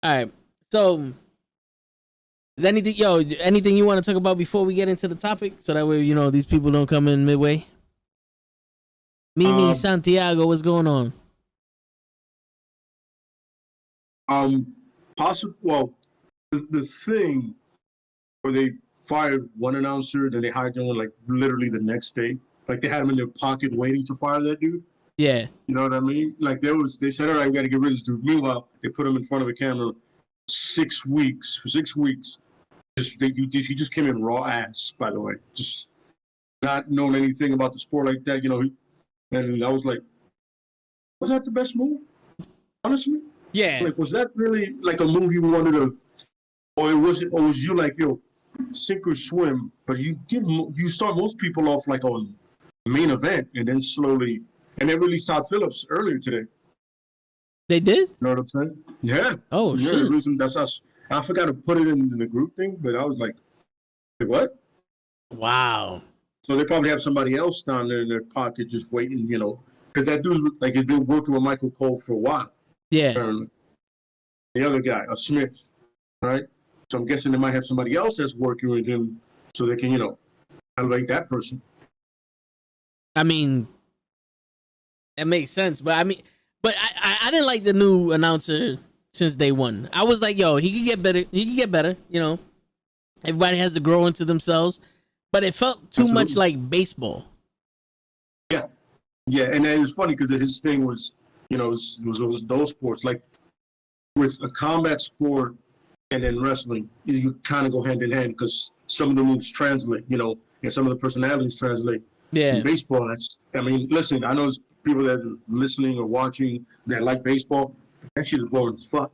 All right. So, is anything you want to talk about before we get into the topic, so that way these people don't come in midway? Mimi Santiago, what's going on? Possible. Well, the thing where they fired one announcer, then they hired one like literally the next day. Like they had him in their pocket waiting to fire that dude. Yeah. You know what I mean? Like they said, all right, we got to get rid of this dude. Meanwhile, they put him in front of a camera 6 weeks. For 6 weeks, he just came in raw ass, by the way. Just not knowing anything about the sport like that, and I was like, was that the best move? Honestly? Yeah. Like, was that really like a move you wanted to, or was you like, yo, sink or swim? But you start most people off like on main event and then slowly, and they released Todd Phillips earlier today. They did? You know what I'm saying? Yeah. Oh, yeah, shit. The reason that's us. I forgot to put it in the group thing, but I was like, what? Wow. So they probably have somebody else down there in their pocket just waiting, because that dude's like he's been working with Michael Cole for a while. Yeah. The other guy, a Smith, right? So I'm guessing they might have somebody else that's working with him so they can, elevate that person. I mean, that makes sense, but I didn't like the new announcer since day one. I was like, yo, he could get better. He could get better. Everybody has to grow into themselves, but it felt too much like baseball. Yeah, and it was funny because his thing was, it was those sports like with a combat sport and then wrestling, you kind of go hand in hand because some of the moves translate, and some of the personalities translate. Yeah. In baseball, listen, I know there's people that are listening or watching that like baseball. That shit is boring as fuck.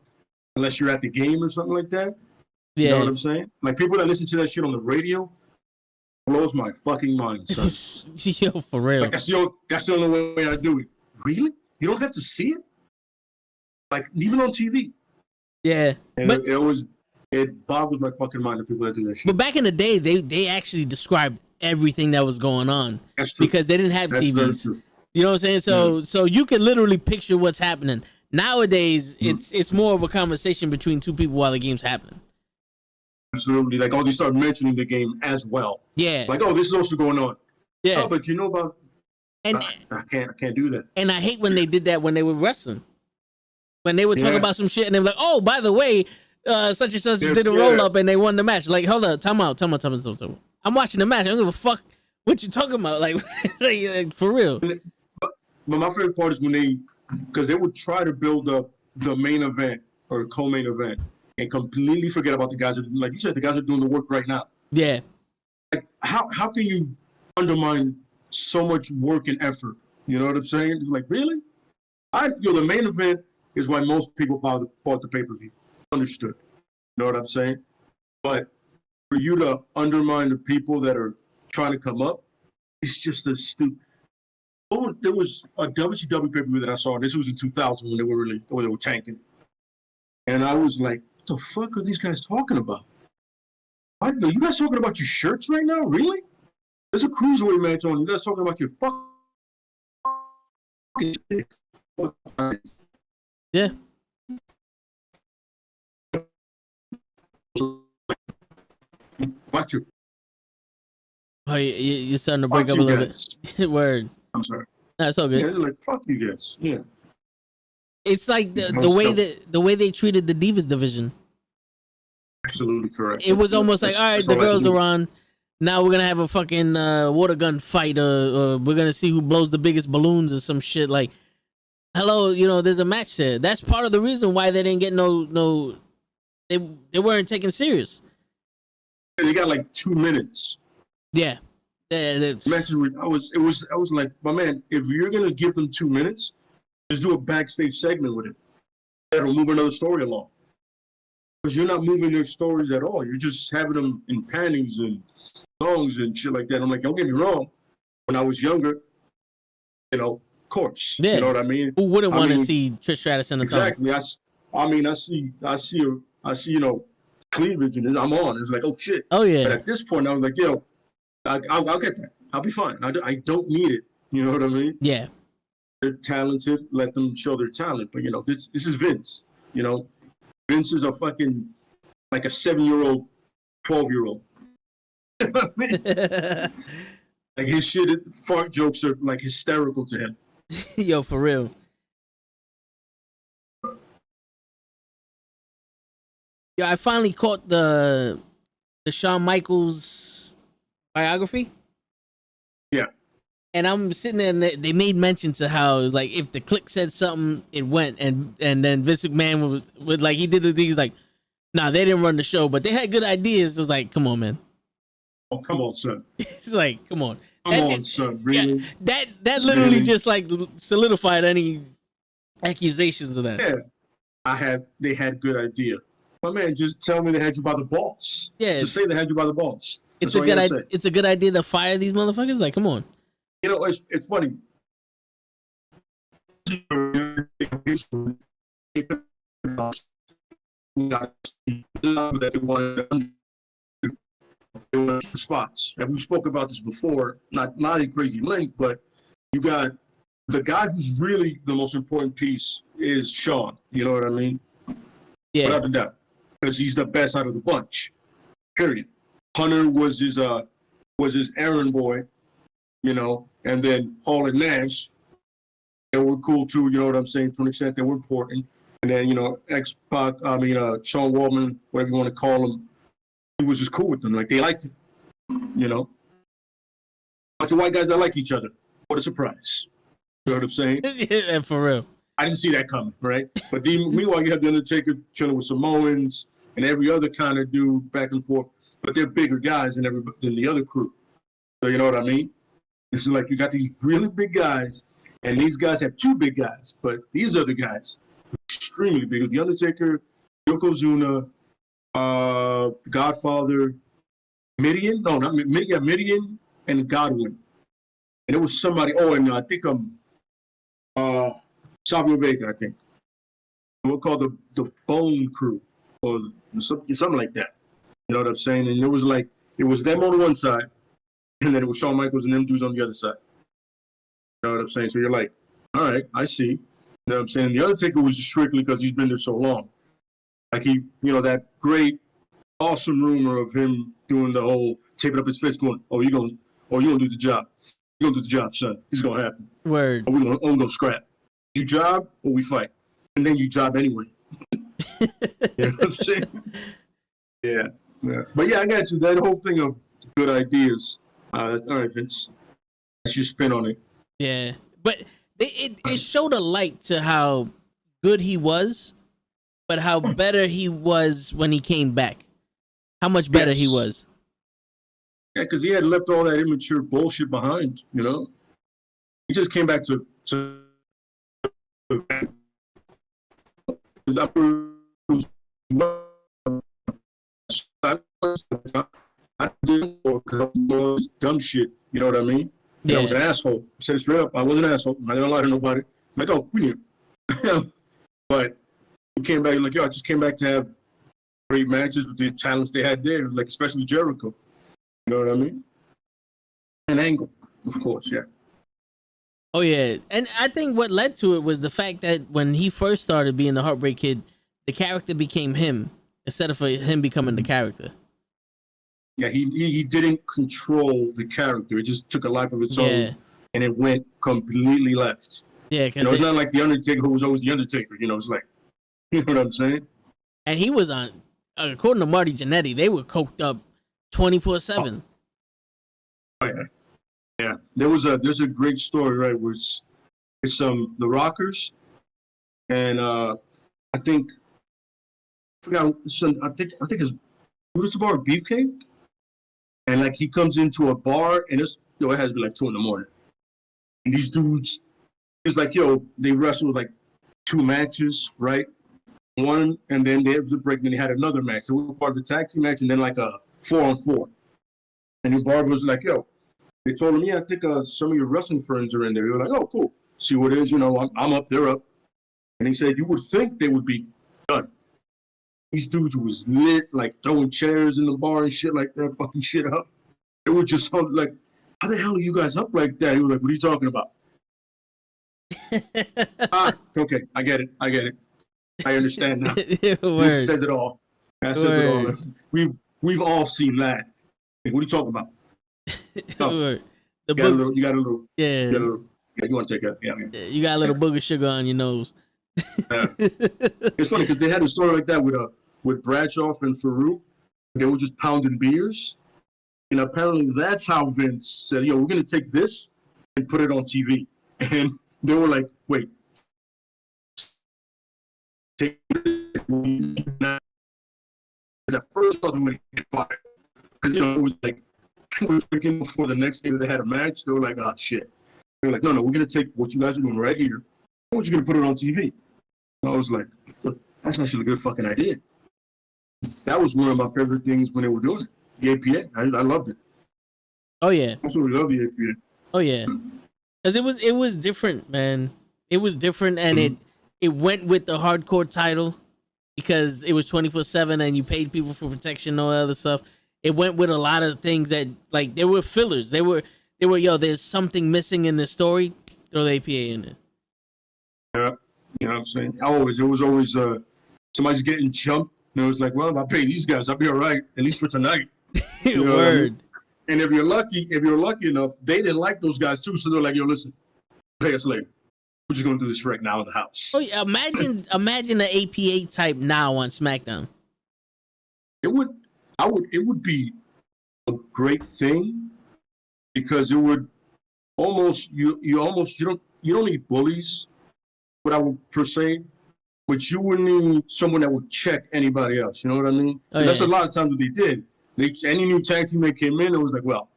Unless you're at the game or something like that. Yeah. You know what I'm saying? Like people that listen to that shit on the radio blows my fucking mind, son. Yo, for real. Like that's the only way I do it. Really? You don't have to see it? Like even on TV. Yeah. And it boggles my fucking mind the people that do that shit. But back in the day, they actually described everything that was going on. That's true. Because they didn't have That's TVs. You know what I'm saying? So you can literally picture what's happening. Nowadays, it's more of a conversation between two people while the game's happening. Absolutely. Like, they start mentioning the game as well. Yeah. Like, this is also going on. Yeah. Oh, but you know about... And I can't do that. And I hate when they did that when they were wrestling. When they would talk about some shit and they were like, oh, by the way, such and such did a roll-up and they won the match. Like, hold up, time out. I'm watching the match. I don't give a fuck what you talking about. Like, for real. But my favorite part is when because they would try to build up the main event or co-main event and completely forget about the guys. Like you said, the guys are doing the work right now. Yeah. Like, how can you undermine so much work and effort? You know what I'm saying? It's like, really? The main event is why most people bought the pay-per-view. Understood. You know what I'm saying? But for you to undermine the people that are trying to come up, it's just a stupid. Oh, there was a WCW pay-per-view that I saw. This was in 2000 when they were tanking. And I was like, what the fuck are these guys talking about? Are you guys talking about your shirts right now? Really? There's a cruiserweight match on. You guys talking about your fucking dick. Yeah. Watch you. Oh, you're starting to break up a little bit. Word. I'm sorry. That's all good. Yeah, they're like, fuck you guys. Yeah. It's like the way they treated the Divas division. Absolutely correct. It was almost like, all right, the girls are on. Now we're gonna have a fucking water gun fight. We're gonna see who blows the biggest balloons or some shit. Like, hello, there's a match there. That's part of the reason why they didn't get no. They weren't taken serious. They got like 2 minutes. Yeah. Matches. I was like, my man, if you're gonna give them 2 minutes, just do a backstage segment with it. That'll move another story along. Because you're not moving their stories at all. You're just having them in panties and songs and shit like that. I'm like, don't get me wrong. When I was younger, of course. Yeah. You know what I mean? Who wouldn't want to see Trish Stratus in the exactly. I see, cleavage and I'm on. It's like, oh shit. Oh yeah. But at this point, I was like, yo, I'll get that. I'll be fine. I don't need it. You know what I mean? Yeah. They're talented. Let them show their talent. But this is Vince. Vince is a fucking like a 7-year-old, 12-year-old. You know what I mean? Like his shit, fart jokes are like hysterical to him. Yo, for real. Yeah, I finally caught the Shawn Michaels biography. Yeah. And I'm sitting there, and they made mention to how it was like if the Click said something, it went, and then Vince McMahon was like, he did the thing. He's like, nah, they didn't run the show, but they had good ideas. It was like, come on, man. Oh, come on, son. It's like, come on. Come on, son. Really? Yeah, that literally really? just like solidified any accusations of that. Yeah. They had good idea. My man, just tell me they had you by the balls. Yeah. Just say they had you by the balls. It's a good idea. It's a good idea to fire these motherfuckers. Like, come on. You know, it's funny. Spots, and we spoke about this before. Not in crazy length, but you got the guy who's really the most important piece is Shawn. You know what I mean? Yeah. Without a doubt, because he's the best out of the bunch. Period. Hunter was his errand boy, you know, and then Hall and Nash, they were cool too, you know what I'm saying, to an extent they were important. And then, you know, Sean Waldman, whatever you want to call him, he was just cool with them. Like, they liked him, you know. Bunch of white guys that like each other. What a surprise. You know what I'm saying? Yeah, for real. I didn't see that coming, right? But meanwhile, you have The Undertaker chilling with Samoans and every other kind of dude back and forth. But they're bigger guys than the other crew. So you know what I mean? It's like you got these really big guys, and these guys have two big guys. But these other guys are extremely big. The Undertaker, Yokozuna, the Godfather, Midian? No, not Midian. Midian and Godwin. And it was somebody, I think Savio Vega, I think. We'll call the Bone Crew or something like that. You know what I'm saying? And it was them on one side, and then it was Shawn Michaels and them dudes on the other side. You know what I'm saying? So you're like, all right, I see. You know what I'm saying? And the Undertaker was just strictly because he's been there so long. Like that great, awesome rumor of him doing the whole taping up his fist going, you gonna do the job. You're gonna do the job, son. It's gonna happen. Word. Or we're gonna scrap. You job or we fight. And then you job anyway. You know what I'm saying? Yeah. But yeah, I got you. That whole thing of good ideas. All right, Vince. That's your spin on it. Yeah. But it showed a light to how good he was, but how better he was when he came back. How much better he was. Yeah, because he had left all that immature bullshit behind, you know? He just came back to dumb shit, you know what I mean? Yeah. I was an asshole. I said it straight up. I was an asshole. I'm not gonna lie to nobody. I'm like, we knew. But he came back like, I just came back to have great matches with the talents they had there, like especially Jericho. You know what I mean? And Angle, of course, yeah. Oh, yeah. And I think what led to it was the fact that when he first started being the Heartbreak Kid, the character became him instead of him becoming the character. Yeah, he didn't control the character. It just took a life of its own, and it went completely left. Yeah, because it's not like The Undertaker, who was always The Undertaker. You know, it's like, you know what I'm saying? And he was on, according to Marty Jannetty, they were coked up 24/7. Oh, yeah. Yeah, there's a great story, right? Where it's the Rockers, and I think it's Brutus Bar Beefcake, and like he comes into a bar, and it has to be like 2 a.m, and these dudes, it's like they wrestled like 2 matches, right? One, and then they have the break, and then they had another match. So we were part of the tag team match, and then like a 4-on-4, and the bar was like, they told him, I think some of your wrestling friends are in there. They were like, oh, cool. See what it is, I'm up, they're up. And he said, you would think they would be done. These dudes was lit, like throwing chairs in the bar and shit like that, fucking shit up. It was just like, how the hell are you guys up like that? He was like, what are you talking about? Okay, I get it. I understand now. Word. This says it all. That says it all. We've all seen that. Like, what are you talking about? Oh, Word. you got a little. Yeah. You want to take that? Yeah. You got a little booger sugar on your nose. It's funny because they had a story like that with Bradshaw and Farouk. They were just pounding beers, and apparently that's how Vince said, "Yo, we're gonna take this and put it on TV." And they were like, "Wait, take this." At first, I thought they were gonna get fired because it was like we were drinking before the next day that they had a match. They were like, "Oh shit." They're like, no, we're going to take what you guys are doing right here. We're just going to put it on TV. And I was like, look, that's actually a good fucking idea. That was one of my favorite things when they were doing it. The APA. I loved it. Oh, yeah. I absolutely love the APA. Oh, yeah. Because it was different, man. It was different, and it went with the hardcore title because it was 24/7 and you paid people for protection and all that other stuff. It went with a lot of things that, like, they were fillers. They were, yo, there's something missing in the story. Throw the APA in there. Yeah, you know what I'm saying? It was always somebody's getting jumped, and it was like, well, if I pay these guys, I'll be all right, at least for tonight. You know Word. I mean? And if you're lucky enough, they didn't like those guys too, so they're like, yo, listen, pay us later. We're just gonna do this right now in the house. Oh yeah, imagine the APA type now on SmackDown. It would be a great thing. Because it would almost you don't need bullies, what I would per se, but you would need someone that would check anybody else. You know what I mean? Oh, yeah. That's a lot of times what they did. Any new tag team that came in, it was like, well,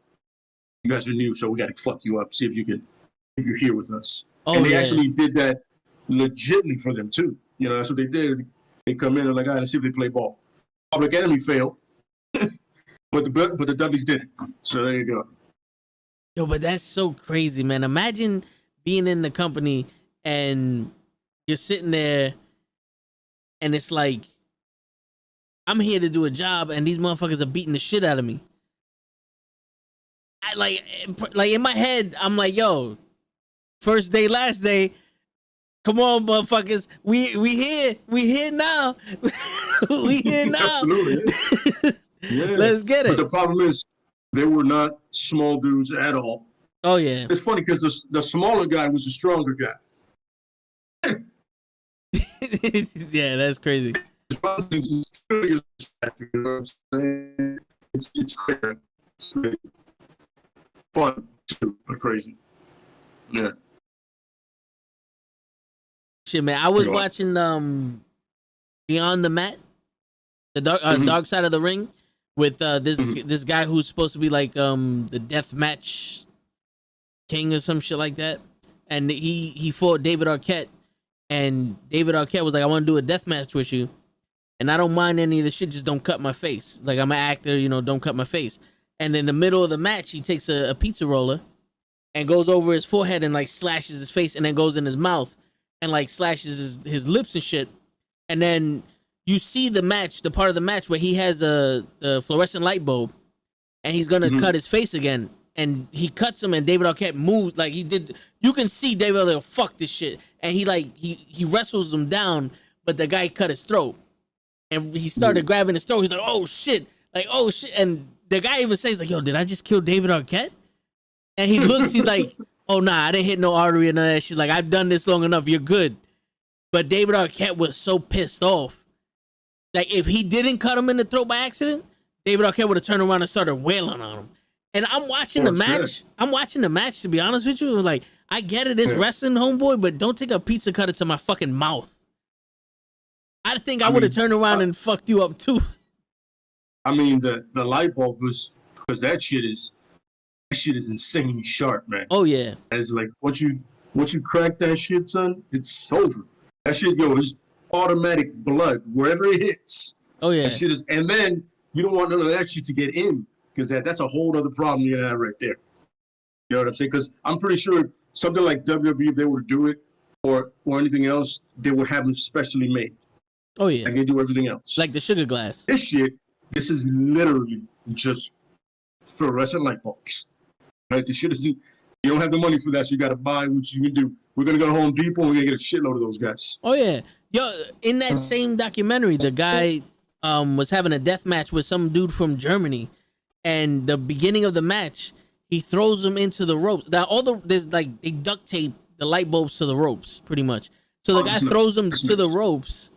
you guys are new, so we got to fuck you up, see if you're here with us. Oh, and they yeah. actually did that legitimately for them too. You know, that's what they did. They come in and like, all right, let's see if they play ball. Public Enemy failed, but the Dudleys didn't. So there you go. Yo, but that's so crazy, man. Imagine being in the company and you're sitting there and it's like, I'm here to do a job and these motherfuckers are beating the shit out of me. I like in my head, I'm like, yo, first day, last day. Come on, motherfuckers. We here now. We here now. Absolutely. Yeah. Let's get it. But the problem is, they were not small dudes at all. Oh yeah. It's funny because the smaller guy was the stronger guy. Yeah, that's crazy. It's crazy. Fun too, but crazy. Yeah. Shit, man. I was watching Beyond the Mat, the Dark Side of the Ring, with this guy who's supposed to be like the death match king or some shit like that, and he fought David Arquette, and David Arquette was like, I want to do a death match with you, and I don't mind any of the shit, just don't cut my face. Like, I'm an actor, you know, don't cut my face. And in the middle of the match, he takes a pizza roller and goes over his forehead and like slashes his face, and then goes in his mouth and like slashes his lips and shit. And then you see the match, the part of the match where he has a fluorescent light bulb and he's gonna cut his face again. And he cuts him and David Arquette moves like he did. You can see David Arquette, fuck this shit. And he wrestles him down, but the guy cut his throat. And he started grabbing his throat. He's like, oh shit. Like, oh shit. And the guy even says like, yo, did I just kill David Arquette? And he looks, he's like, oh nah, I didn't hit no artery or none of that. She's like, I've done this long enough, you're good. But David Arquette was so pissed off. Like, if he didn't cut him in the throat by accident, David Arquette would have turned around and started wailing on him. And I'm watching the match. Shit. I'm watching the match, to be honest with you. It was like, I get it, it's wrestling, homeboy, but don't take a pizza cutter to my fucking mouth. I think I would have turned around and fucked you up too. I mean, the light bulb was, because that shit is insanely sharp, man. Oh yeah. It's like once you crack that shit, son, it's over. That shit, is automatic blood wherever it hits. Oh yeah. That shit is, and then you don't want none of that shit to get in, because that's a whole other problem you have right there. You know what I'm saying? Because I'm pretty sure something like WWE, if they were to do it or anything else, they would have them specially made. Oh yeah. Like they do everything else. Like the sugar glass. This is literally just fluorescent light bulbs. Right? The shit is, you don't have the money for that, so you got to buy what you can do we're gonna go to Home Depot and we're gonna get a shitload of those guys. Oh yeah, yo, in that same documentary, the guy was having a death match with some dude from Germany, and the beginning of the match, he throws him into the ropes. Now there's like they duct tape the light bulbs to the ropes, pretty much. So the guy throws him to the ropes,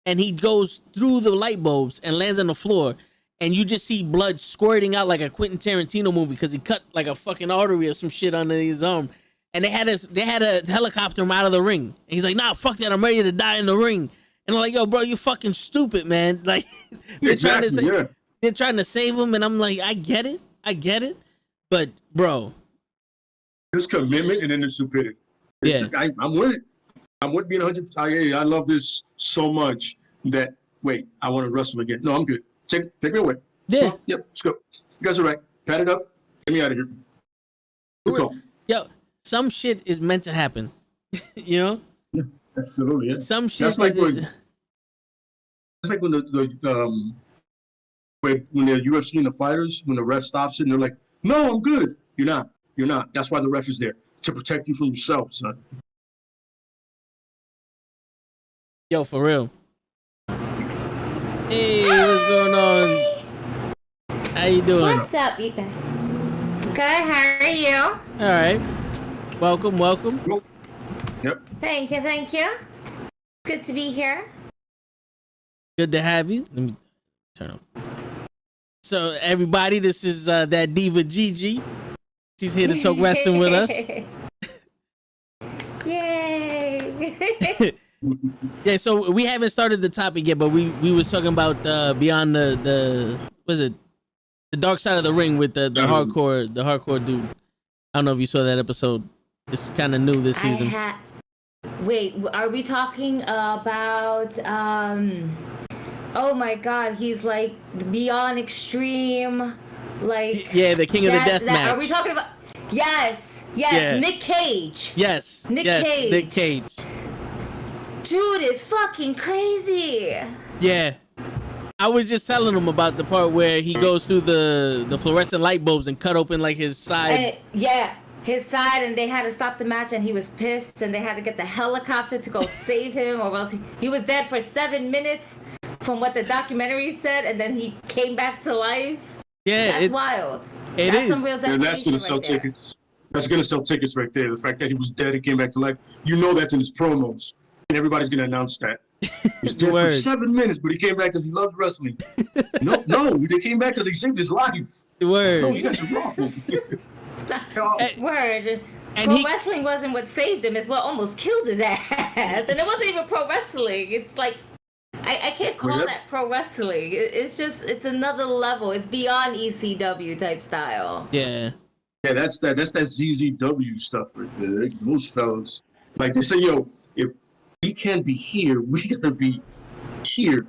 and he goes through the light bulbs and lands on the floor. And you just see blood squirting out like a Quentin Tarantino movie because he cut like a fucking artery or some shit under his arm. And they had a helicopter him out of the ring. And he's like, nah, fuck that. I'm ready to die in the ring. And I'm like, yo, bro, you fucking stupid, man. Like they're trying to save him. And I'm like, I get it. But bro, there's commitment and then there's stupidity. Yeah, I'm with it. I'm with being 100. I love this so much that I want to wrestle again. No, I'm good. Take me away. Yeah. Yep. Let's go. You guys are right. Pat it up. Get me out of here. Go. Yo, some shit is meant to happen. You know? Yeah, absolutely. Yeah. Some shit. That's like when the UFC and the fighters, when the ref stops it and they're like, "No, I'm good." You're not. You're not. That's why the ref is there to protect you from yourself, son. Yo, for real. Hey, what's going on? How you doing? What's up, you guys? Good, how are you? All right. Welcome. Yep. Thank you. Good to be here. Good to have you. Let me turn off. So, everybody, this is that diva Gigi. She's here to talk wrestling with us. Yay! Yeah, so we haven't started the topic yet, but we was talking about beyond the dark side of the ring with the hardcore dude. I don't know if you saw that episode. It's kind of new this season. Wait, are we talking about oh my god, he's like beyond extreme, like yeah, the king of the death match. Are we talking about yes, yeah. Nick Cage. Yes. Nick Cage. Dude is fucking crazy. Yeah. I was just telling him about the part where he goes through the fluorescent light bulbs and cut open like his side. His side, and they had to stop the match, and he was pissed, and they had to get the helicopter to go save him, or else he was dead for 7 minutes from what the documentary said, and then he came back to life. Yeah, that's wild. That's some real dedication. That's gonna sell tickets. That's gonna sell tickets right there. The fact that he was dead and came back to life, you know that's in his promos. And everybody's gonna announce that. He was dead for 7 minutes, but he came back because he loves wrestling. No, they came back because he saved his life. Word. No, you guys are wrong. Word. And wrestling wasn't what saved him; it's what almost killed his ass. And it wasn't even pro wrestling. It's like I can't call that pro wrestling. It's another level. It's beyond ECW type style. Yeah. Yeah, that's that ZZW stuff right there. Those fellas, like they say, yo, if we can't be here, we gotta be here.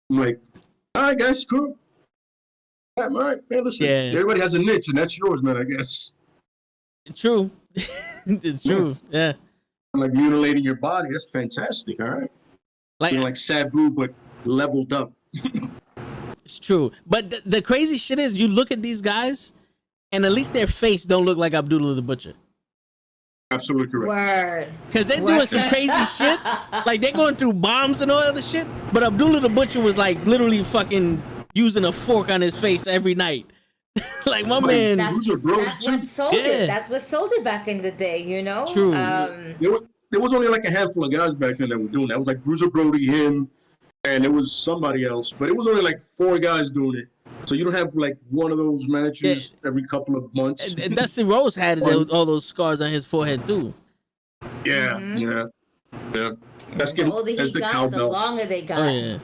I'm like, all right, guys, cool. Yeah, all right, man, listen. Yeah. Everybody has a niche, and that's yours, man, I guess. True. It's true. Yeah. Like mutilating your body, that's fantastic, all right? Like Sabu, but leveled up. It's true. But the crazy shit is, you look at these guys, and at least their face don't look like Abdullah the Butcher. Absolutely correct. Word. Because they're doing some crazy shit. Like, they're going through bombs and all other shit. But Abdullah the Butcher was, like, literally fucking using a fork on his face every night. Like, my man. That's what sold it. That's what sold it back in the day, you know? True. There was only, like, a handful of guys back then that were doing that. It was, like, Bruiser Brody, him, and there was somebody else. But it was only, like, 4 guys doing it. So you don't have like one of those matches every couple of months. And Dusty Rose had all those scars on his forehead too. Yeah, yeah. That's the older he got, the longer they got. Oh, yeah.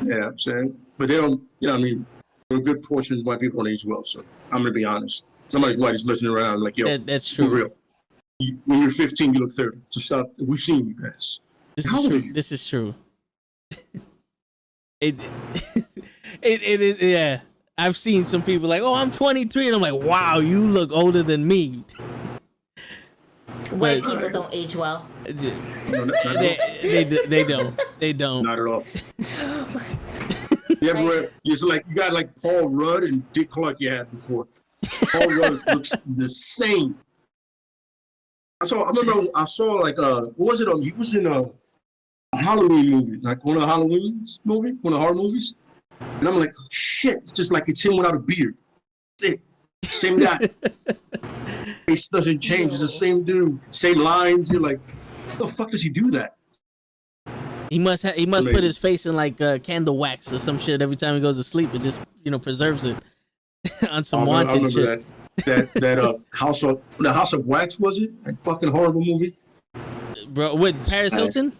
Yeah, I'm saying. But they don't, I mean, a good portion of white people don't age well. So I'm gonna be honest. Somebody's white is listening around like, yo, that's true. For real. When you're 15, you look 30. So stop. We've seen you guys. This is true. It is, yeah. I've seen some people like, oh, I'm 23, and I'm like, wow, you look older than me. White people don't age well. They don't. They don't. Not at all. You got like Paul Rudd and Dick Clark you had before. Paul Rudd looks the same. I remember I saw like what was it? He was in a Halloween movie, like one of the one of the horror movies. And I'm like, oh, shit, just like it's him without a beard. That's it. Same guy. Face doesn't change. It's the same dude, same lines. You're like, how the fuck does he do that? He must put his face in like candle wax or some shit every time he goes to sleep. It just preserves it on some wanted shit. That House of Wax, was it? That fucking horrible movie. Bro, with Paris Hilton?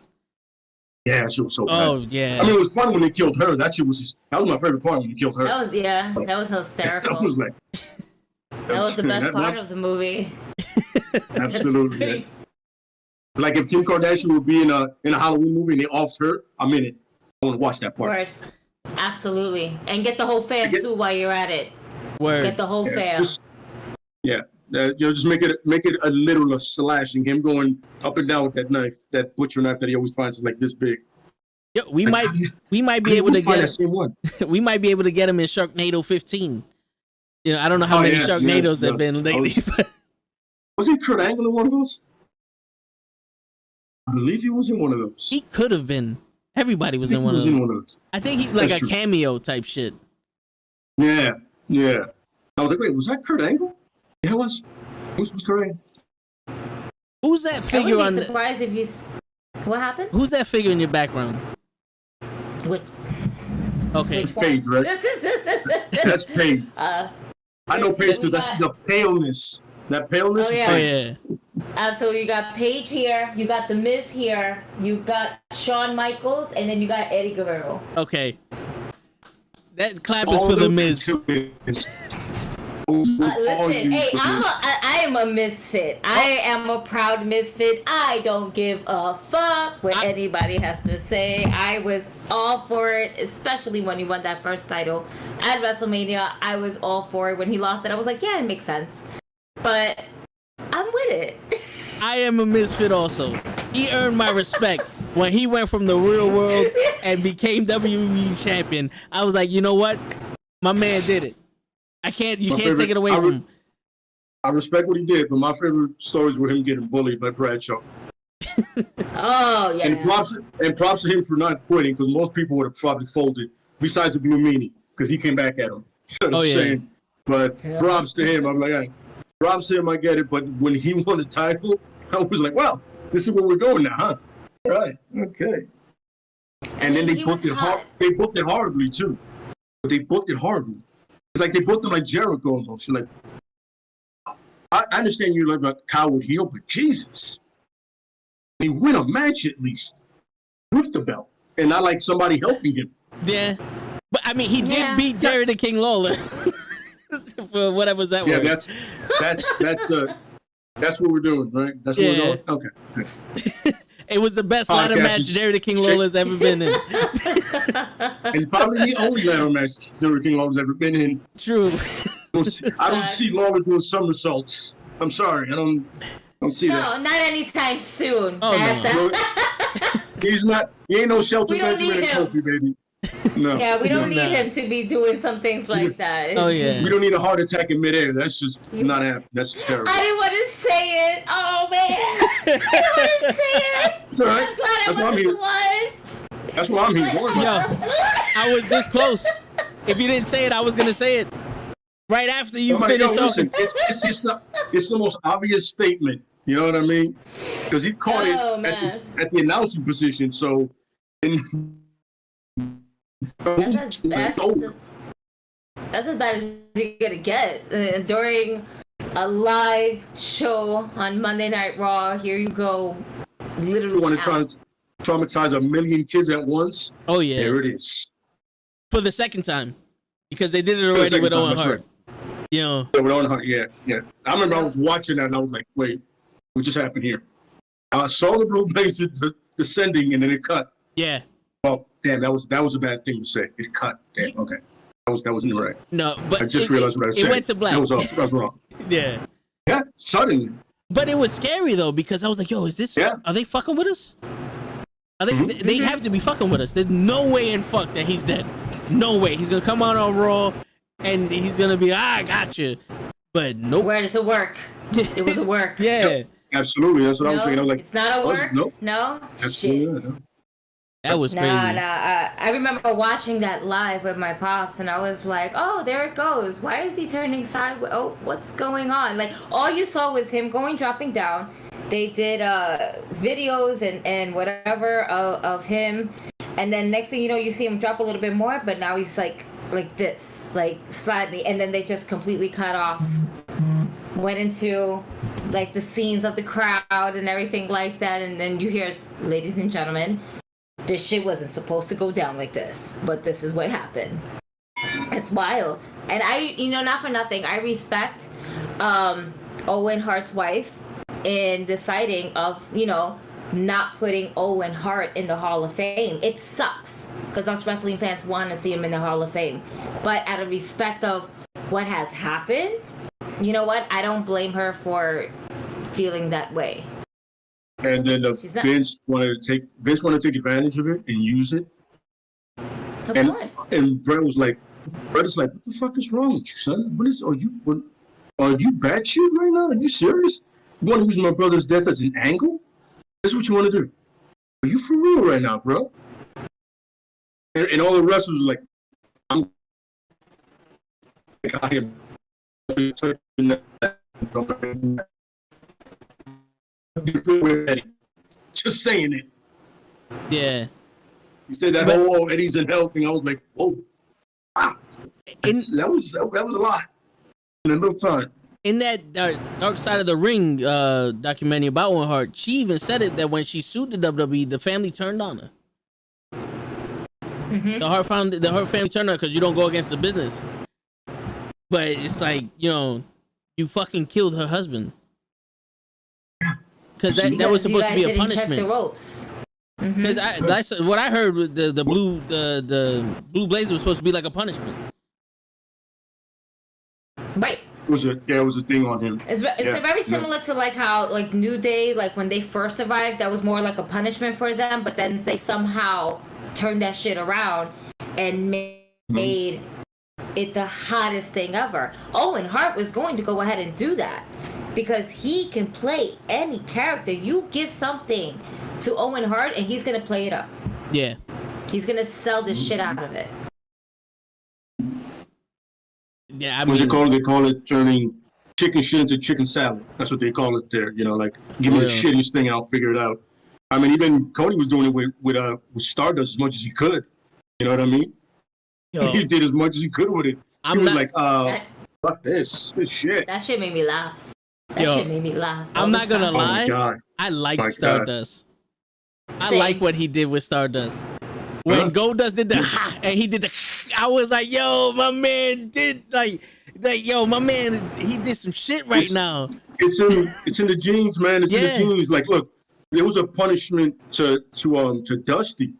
Yeah, she was so bad. Oh yeah. I mean, it was fun when they killed her. That was my favorite part when they killed her. That was hysterical. That was like that was the best part of the movie. Absolutely. Yeah. Like if Kim Kardashian would be in a Halloween movie and they offed her, I'm in it. I want to watch that part. Word. Absolutely. And get the whole fam too while you're at it. Word. Get the whole fam. Just make it a literal slashing, him going up and down with that knife, that butcher knife that he always finds is like this big. Yeah, we might be able to get him. We might be able to get him in Sharknado 15. I don't know how many Sharknadoes have been lately. Was he Kurt Angle in one of those? I believe he was in one of those. He could have been. Everybody was in one of those. I think he's like a cameo type shit. Yeah. I was like, wait, was that Kurt Angle? Yeah, it was. Who's Kurt Angle? Who's that figure on? Surprised if you. What happened? Who's that figure in your background? What? Okay, it's Paige, right? That's Paige. I know Paige because I see the paleness. That paleness. Oh yeah. Absolutely. You got Paige here. You got The Miz here. You got Shawn Michaels, and then you got Eddie Guerrero. Okay. That clap is for The Miz. Listen, hey, I am a misfit. I am a proud misfit. I don't give a fuck what anybody has to say. I was all for it, especially when he won that first title at WrestleMania. I was all for it. When he lost it, I was like, yeah, it makes sense. But I'm with it. I am a misfit also. He earned my respect when he went from the real world and became WWE champion. I was like, you know what? My man did it. You can't take it away from him. I respect what he did, but my favorite stories were him getting bullied by Bradshaw. Oh, yeah. And props to him for not quitting, because most people would have probably folded, besides the Blue Meanie, because he came back at him. You know what I'm saying? But props to him. I'm like, hey, props to him, I get it. But when he won the title, I was like, well, this is where we're going now, huh? Right. Okay. And then they booked it hard. They booked it horribly, too. But they booked it horribly. It's like they booked him like Jericho almost. You're like, I understand you're like a coward heel, but Jesus. He win a match at least with the belt. And not like somebody helping him. Yeah. But I mean, he did beat Jerry the King Lawler. For whatever's that word. Yeah, that's what we're doing, right? That's what we're doing? Okay. It was the best ladder match Jerry the King Lawler's ever been in. And probably the only ladder match Jerry the King Lawler's ever been in. True. I don't see Lawler doing somersaults. I'm sorry. I don't see that. No, not anytime soon. Oh, no. He ain't no Shelton Benjamin and Kofi, baby. No. Yeah, we don't need him to be doing some things like that. Oh, yeah. We don't need a heart attack in midair. That's just not happening. That's just terrible. I didn't want to say it. Oh, man. I didn't want to say it. It's all right. I'm glad I wasn't the one. That's why I'm here. Yo, I was this close. If you didn't say it, I was going to say it. Right after you finished talking. It's the most obvious statement. You know what I mean? Because he caught it at the announcing position. So, that's as bad as you're gonna get during a live show on Monday Night Raw. Here you go, literally. You want to try to traumatize a million kids at once? Oh yeah, there it is. For the second time, because they did it already with Owen Hart. Right. You know, with Owen Hart. Yeah. I remember I was watching that and I was like, wait, what just happened here? I saw the blue blaze descending and then it cut. Yeah. Oh, damn, that was a bad thing to say. It cut. Damn, okay. That wasn't right. No, but I just realized what I was saying. It went to black. That was wrong. Yeah. Yeah, suddenly. But it was scary though, because I was like, yo, is this are they fucking with us? Are they they have to be fucking with us. There's no way in fuck that he's dead. No way. He's gonna come out on Raw and he's gonna be, I got you. But nope. Where does it work? It was a work. Yeah. Absolutely, that's what I was thinking. I was like, it's not a work. Nope. No, Absolutely, shit. no. That was crazy. I remember watching that live with my pops, and I was like, "Oh, there it goes. Why is he turning sideways? Oh, what's going on?" Like all you saw was him dropping down. They did videos and whatever of him, and then next thing you know, you see him drop a little bit more, but now he's like this, like slightly, and then they just completely cut off. Went into like the scenes of the crowd and everything like that, and then you hear, "Ladies and gentlemen, this shit wasn't supposed to go down like this, but this is what happened." It's wild. And I, not for nothing, I respect Owen Hart's wife in deciding of, not putting Owen Hart in the Hall of Fame. It sucks because us wrestling fans want to see him in the Hall of Fame. But out of respect of what has happened, you know what? I don't blame her for feeling that way. And then Vince wanted to take advantage of it and use it. Of course. And Brett is like, what the fuck is wrong with you, son? Are you bad shit right now? Are you serious? You want to use my brother's death as an angle? This is what you want to do? Are you for real right now, bro? And all the wrestlers are like, I am just saying it. Yeah. You said that whole Eddie's in hell thing. I was like, whoa, wow. That was a lot in a little time. In that Dark Side of the Ring documentary about Owen Hart, she even said it that when she sued the WWE, the family turned on her. Mm-hmm. The Hart family turned on her because you don't go against the business. But it's like, you fucking killed her husband. Because that was supposed to be a punishment. Check the ropes. Because that's what I heard. With the blue blazer was supposed to be like a punishment. Right. It was a thing on him. It's very similar to like how like New Day, like when they first arrived, that was more like a punishment for them, but then they somehow turned that shit around and made it the hottest thing ever. Owen Hart was going to go ahead and do that because he can play any character. You give something to Owen Hart and he's gonna play it up. Yeah. He's gonna sell the shit out of it. Yeah, What's it called? They call it turning chicken shit into chicken salad. That's what they call it there. Like give me the shittiest thing and I'll figure it out. I mean, even Cody was doing it with Stardust as much as he could. You know what I mean? Yo, he did as much as he could with it. He was like, fuck this shit. That shit made me laugh. Shit made me laugh. I'm not gonna lie. I like Stardust. I like what he did with Stardust. When Goldust did the and he did the, I was like, yo, my man did yo, my man, he did some shit right now. It's in the genes, man. It's in the genes. Like, look, there was a punishment to Dusty.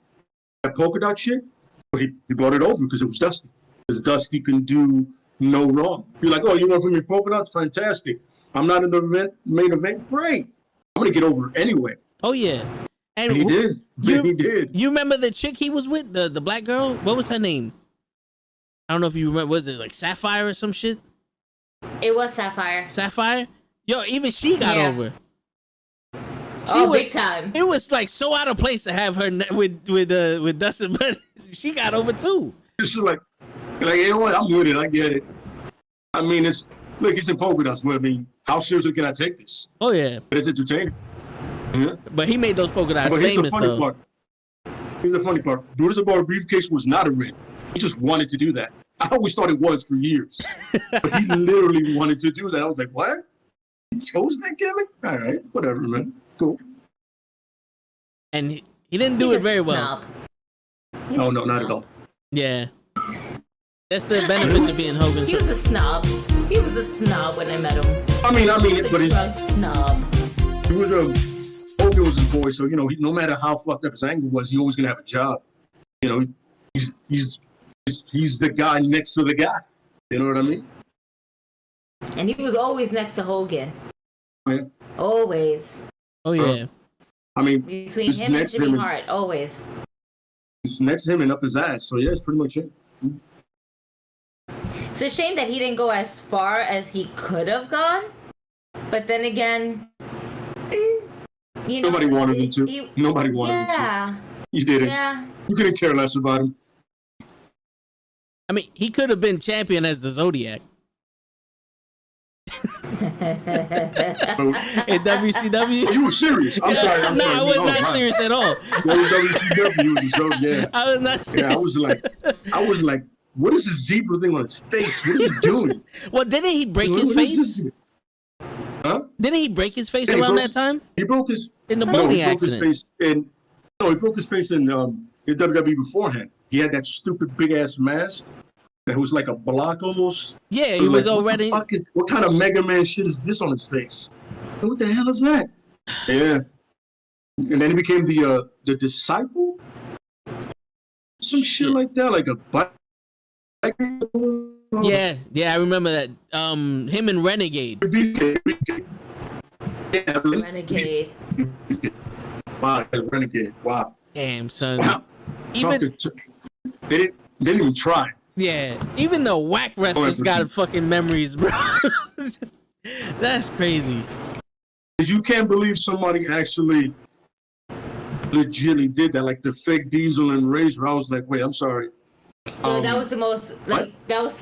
That polka dot shit, but he brought it over because it was Dusty. Because Dusty can do no wrong. You're like, oh, you want to put me polka dots? Fantastic. I'm not in the main event. Great. I'm gonna get over it anyway. Oh yeah. And he did. He did. You remember the chick he was with, the black girl? What was her name? I don't know if you remember. Was it like Sapphire or some shit? It was Sapphire. Sapphire? Yo, even she got over. Big time. It was like so out of place to have her with Dustin, but she got over too. It's like you know what? I'm with it. I get it. I mean, it's in polka dots. But I mean, how seriously can I take this? Oh yeah. But it's entertaining. Yeah. But he made those polka dots famous, though. Here's the funny part. Brutus the Bar Briefcase was not a ring. He just wanted to do that. I always thought it was for years. But he literally wanted to do that. I was like, what? He chose that gimmick? All right, whatever, man. Cool. And he didn't do it very well. No, not at all. Yeah. That's the benefit of being Hogan. He was a snob. He was a snob when I met him. I mean, but he's a snob. He was Hogan was his boy, so no matter how fucked up his angle was, he always gonna have a job. He's the guy next to the guy. You know what I mean? And he was always next to Hogan. Oh, yeah. Always. Oh yeah. I mean, between him and Jimmy Hart, always. He's next to him and up his ass. So yeah, it's pretty much it. It's a shame that he didn't go as far as he could have gone. But then again, You know, Nobody wanted him to. Nobody wanted him to. You didn't. Yeah. You couldn't care less about him. I mean, he could have been champion as the Zodiac. In WCW. Oh, you were serious. I'm sorry. I was not serious at all. WCW, so yeah. I was not serious. Yeah, I was like, what is this zebra thing on his face? What is he doing? Well, didn't he break his face? Huh? Didn't he break his face around that time? He broke his in the boating accident. He broke his face in WWE beforehand. He had that stupid big ass mask. That was like a block almost. Yeah, he was already. What kind of Mega Man shit is this on his face? What the hell is that? Yeah. And then he became the disciple? Some shit like that, like a bike. Yeah, I remember that. Him and Renegade. Yeah, Renegade. Wow, Renegade. Wow. Damn, son. Wow. They didn't even try. Yeah, even the whack wrestlers got fucking memories, bro. That's crazy. Cause you can't believe somebody actually legitimately did that, like the fake Diesel and Razor. I was like, wait, I'm sorry. That was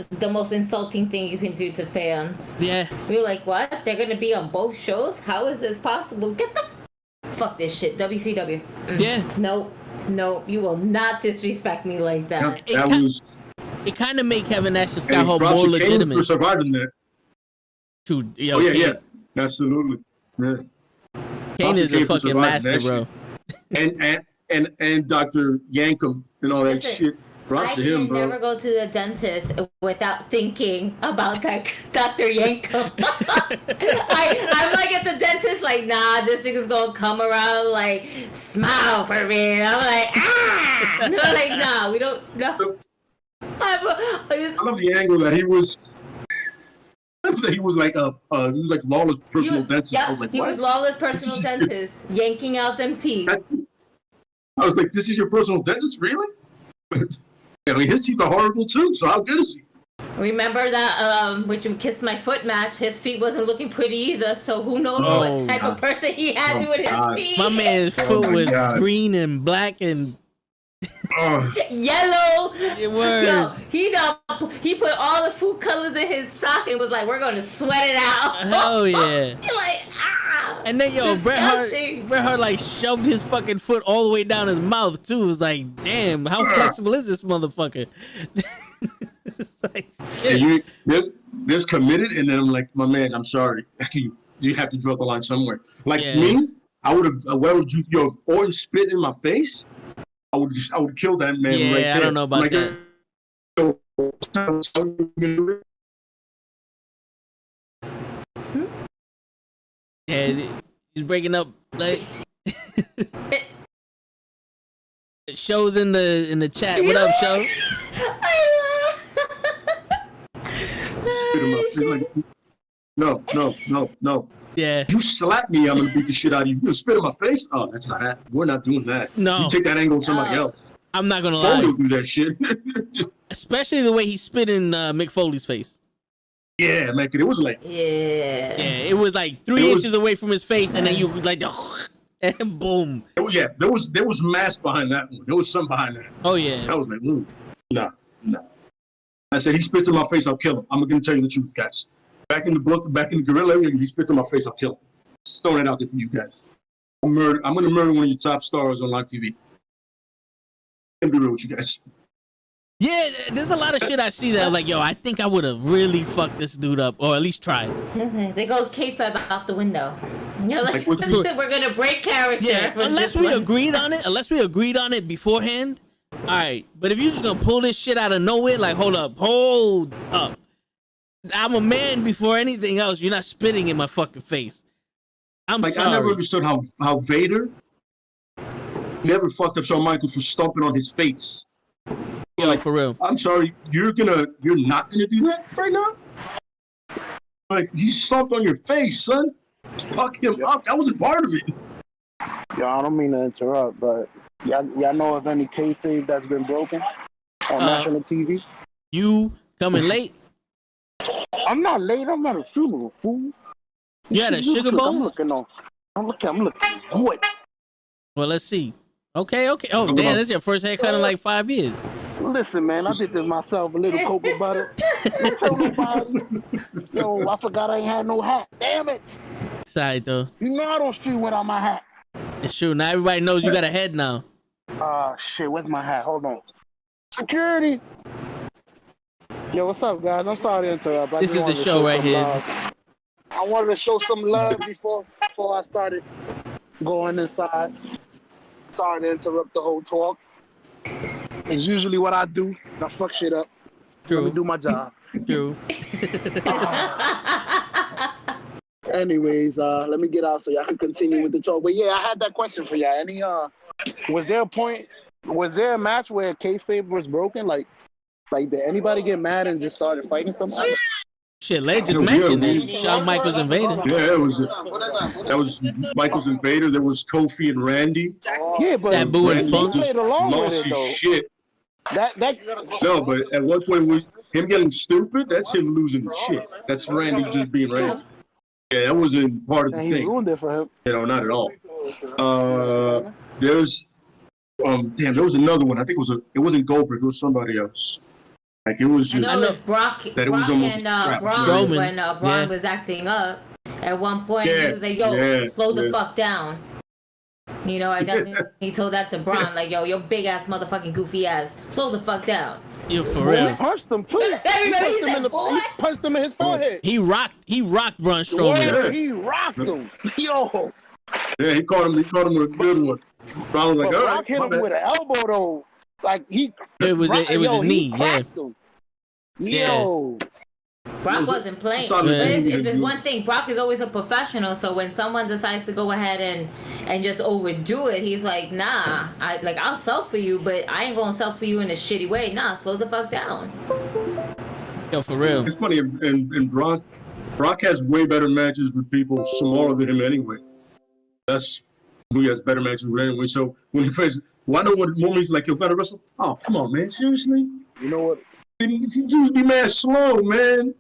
the most insulting thing you can do to fans. Yeah. We were like, what? They're gonna be on both shows? How is this possible? Get the fuck this shit, WCW. Yeah. No, you will not disrespect me like that. It kind of made Kevin Nash and Scott Hall more legitimate. For surviving that. Yeah, absolutely. Yeah. Kane is a fucking master, bro. And Dr. Yankum and all that shit. I can never go to the dentist without thinking about that Dr. Yankum. I'm like at the dentist, like, nah, this nigga's gonna come around, like, smile for me. And I'm like, ah! No, like, nah, we don't, no. I love the angle that he was. He was like lawless personal dentist. Yeah, I was like, he was lawless personal dentist, yanking out them teeth. I was like, this is your personal dentist, really? I mean, his teeth are horrible too. So how good is he? Remember that "Would You Kiss My Foot" match? His feet wasn't looking pretty either. So who knows what type of person he had doing his feet? My man's foot was green and black and yellow. Yo, he put all the food colors in his sock and was like, "We're gonna sweat it out." Oh yeah. You're like, and then Bret Hart like shoved his fucking foot all the way down his mouth too. It was like, damn, how flexible is this motherfucker? It's like, there's committed, and then I'm like, my man, I'm sorry, you have to draw the line somewhere. Like me, I would have. Where would you? If Orton spit in my face, I would kill that man right there. I don't know about that. Yeah, he's breaking up like shows in the chat. What up, show? Spit him up. Like, no. Yeah. You slap me, I'm gonna beat the shit out of you. You spit in my face? Oh, that's not happening. We're not doing that. No. You take that angle with somebody else. I'm not gonna lie. Foley do that shit. Especially the way he spit in Mick Foley's face. Yeah, man, it was like it was like 3 inches away from his face, and then you like and boom. There was mass behind that one. There was some behind that. Oh yeah. I was like, no. I said, he spits in my face, I'll kill him. I'm gonna tell you the truth, guys. Back in the gorilla area, he spits in my face, I'll kill him. Just throwing it out there for you guys. I'm gonna murder one of your top stars on live TV. I'm gonna be real with you guys. Yeah, there's a lot of shit I see that I'm like, yo, I think I would have really fucked this dude up, or at least tried. There goes kayfabe out the window. You're like, we're gonna break character. Yeah, unless we agreed on it beforehand. All right, but if you're just gonna pull this shit out of nowhere, like, hold up. I'm a man before anything else. You're not spitting in my fucking face. I'm sorry. I never understood how Vader never fucked up Shawn Michaels for stomping on his face. Yo, like, for real. I'm sorry, you're not gonna do that right now? Like, he stomped on your face, son. Fuck him up. That wasn't part of it. Yo, I don't mean to interrupt, but y'all know of any kayfabe that's been broken on national TV? You coming late? I'm not late. I'm at a funeral, fool. You had a sugar bowl? I'm looking good. Well, let's see. Okay. Oh, damn, this is your first haircut in like 5 years. Listen, man, I did this myself. A little cocoa butter. Don't tell nobody. Yo, I forgot I ain't had no hat. Damn it. Sorry, though. You know I don't street without my hat. It's true. Now everybody knows you got a head now. Shit, where's my hat? Hold on. Security. Yo, what's up, guys? I'm sorry to interrupt. This is the show right here. I wanted to show some love before I started going inside. Sorry to interrupt the whole talk. It's usually what I do. I fuck shit up. True. Let me do my job. True. Anyways, let me get out so y'all can continue with the talk. But yeah, I had that question for y'all. Was there a match where kayfabe was broken? Like did anybody get mad and just started fighting somebody? Shit, Leh just mentioned it. Shawn Michaels and Vader. Yeah, that was Michaels and Vader. There was Kofi and Randy. Yeah, but Sabu and Randy Funk played along with lost it, his though. shit. No, but at one point, him getting stupid, that's him losing his shit. That's Randy just being Randy. Yeah, that wasn't part of the he thing. ruined it for him. Not at all. There was another one. I think it wasn't Goldberg. It was somebody else. Like it was just. I know it was Brock. That it was almost and crap. Braun when Braun was acting up. At one point, he was like, "Yo, slow the fuck down." You know, I definitely he told that to Braun, like, "Yo, your big ass motherfucking goofy ass, slow the fuck down." Yeah, for real. He punched him too. He punched him in his forehead. He rocked Braun Strowman. Yeah, he rocked him. Yo. Yeah, he caught him with a good one. Braun was like, all right, Brock hit him with an elbow though. Like it was his knee. Yeah. Yo. Brock wasn't playing. But if it's one thing, Brock is always a professional. So when someone decides to go ahead and just overdo it, he's like, nah, I'll sell for you, but I ain't gonna sell for you in a shitty way. Nah, slow the fuck down. Yo, for real. It's funny, and Brock has way better matches with people smaller than him anyway. That's who he has better matches with anyway. So when he faces, I know what moments like you gotta wrestle. Oh, come on, man, seriously? You know what? He just be mad slow, man.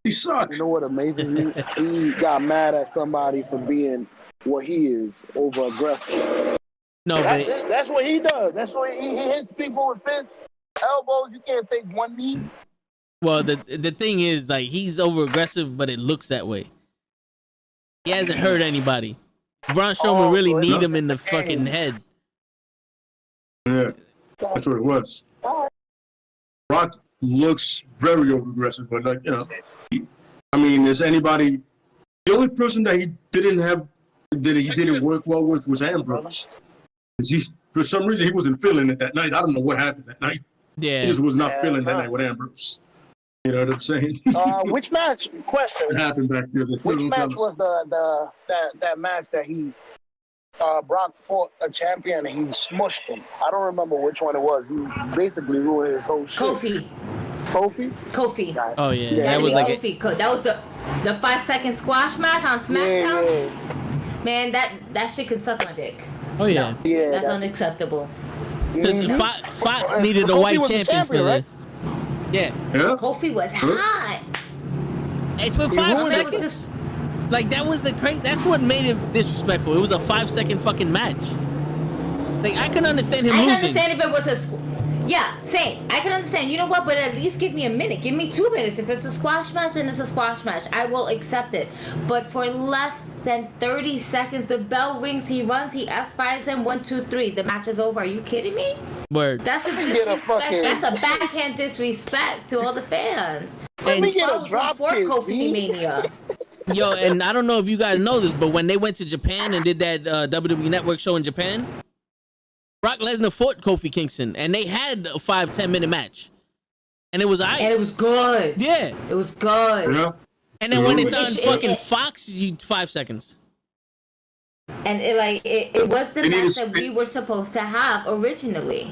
He sucks. You know what amazes me? He got mad at somebody for being what he is, over aggressive. No, that's what he does. That's what he hits people with fists, elbows. You can't take one knee. Well, the thing is, like, he's over aggressive, but it looks that way. He hasn't hurt anybody. Braun Strowman really need him in the fucking head. Yeah, that's what it was. Brock looks very over aggressive, but like, is anybody? The only person that he didn't work well with was Ambrose. For some reason he wasn't feeling it that night. I don't know what happened that night. Yeah, he just was not feeling that night with Ambrose. You know what I'm saying? Which match? Question. What happened back there? Which match was that match that he Brock fought a champion and he smushed him? I don't remember which one it was. He basically ruined his whole shit. Kofi. Oh yeah, that was like Kofi. That was the 5-second squash match on SmackDown. Yeah. Man, that shit can suck my dick. Oh yeah. No, yeah, that's unacceptable. Because Fox needed a white champion for that. Yeah. Kofi was hot. Hey, for 5 seconds. Like that was that's what made him disrespectful. It was a 5-second fucking match. Like I can understand him losing. I can understand if it was same. I can understand. You know what? But at least give me a minute. Give me 2 minutes. If it's a squash match, then it's a squash match. I will accept it. But for less than 30 seconds, the bell rings. He runs. He F5s him. 1, 2, 3. The match is over. Are you kidding me? Word. That's a disrespect. That's a backhand disrespect to all the fans. Let me get a drop for Kofi Mania. Yo, and I don't know if you guys know this, but when they went to Japan and did that WWE Network show in Japan, Brock Lesnar fought Kofi Kingston, and they had a 5-10 minute match, and it was And it was good. Yeah, it was good. Yeah. And then when it's on fucking Fox, 5 seconds. And it was the match that we were supposed to have originally.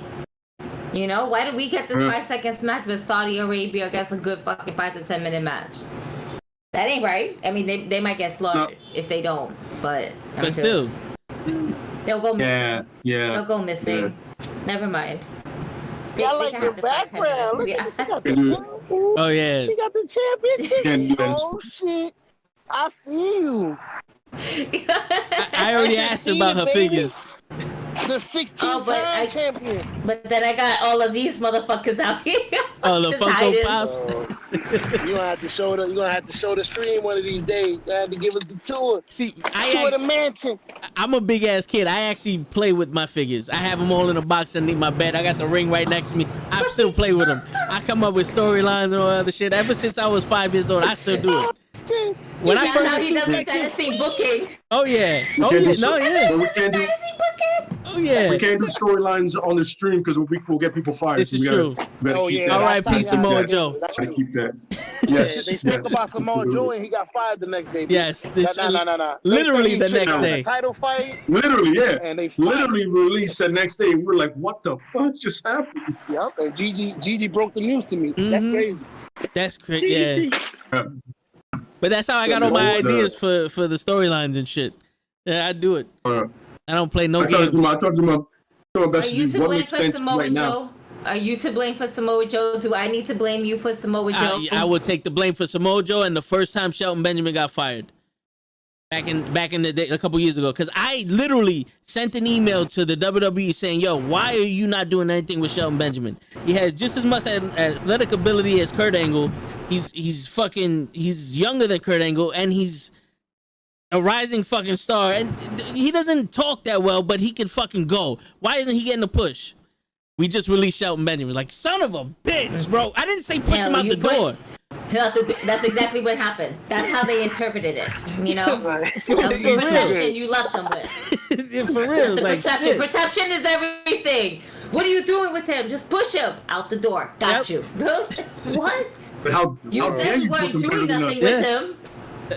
You know, why did we get this 5 seconds match with Saudi Arabia against a good fucking 5 to 10 minute match? That ain't right. I mean, they might get slaughtered if they don't, but still, they'll go missing. Yeah. They'll go missing. Yeah. Never mind. I like your background. Look at she got the oh yeah. She got the championship. Oh shit! I see you. I already asked her about her figures. The 16-time champion. But then I got all of these motherfuckers out here. Oh, the Funko Pops. You gonna have to show the. You gonna have to show the stream one of these days. You have to give us the tour. See, tour the mansion. I'm a big ass kid. I actually play with my figures. I have them all in a box underneath my bed. I got the ring right next to me. I still play with them. I come up with storylines and all other shit. Ever since I was 5 years old, I still do it. When I first, how he does his fantasy booking. Oh yeah. Oh yeah. No yeah. We can't do. Oh yeah. We can't do storylines on the stream because we'll get people fired. This is true. Oh yeah. All right, peace, Samoa Joe. Gotta keep that. Yes. They spoke about Samoa Joe and he got fired the next day. Yes. No. Literally the next day. Title fight. Literally, yeah. And they literally released the next day. We're like, what the fuck just happened? Yep. And Gigi broke the news to me. That's crazy. That's crazy. Yeah. But that's how I got all my ideas for the storylines and shit. Yeah, I do it. I don't play no games. I talked to my best. Are you to blame for Samoa Joe? Are you to blame for Samoa Joe? Do I need to blame you for Samoa Joe? I will take the blame for Samoa Joe and the first time Shelton Benjamin got fired. Back in the day, a couple years ago, because I literally sent an email to the WWE saying, "Yo, why are you not doing anything with Shelton Benjamin? He has just as much athletic ability as Kurt Angle. He's younger than Kurt Angle, and he's a rising fucking star. And he doesn't talk that well, but he can fucking go. Why isn't he getting a push? We just released Shelton Benjamin. Like, son of a bitch, bro. I didn't say push him out the door." That's exactly what happened. That's how they interpreted it. You know, for the perception you left them with. For real, the like perception. shit. Perception is everything. What are you doing with him? Just push him out the door. Got you. What? But how said you weren't doing nothing with him.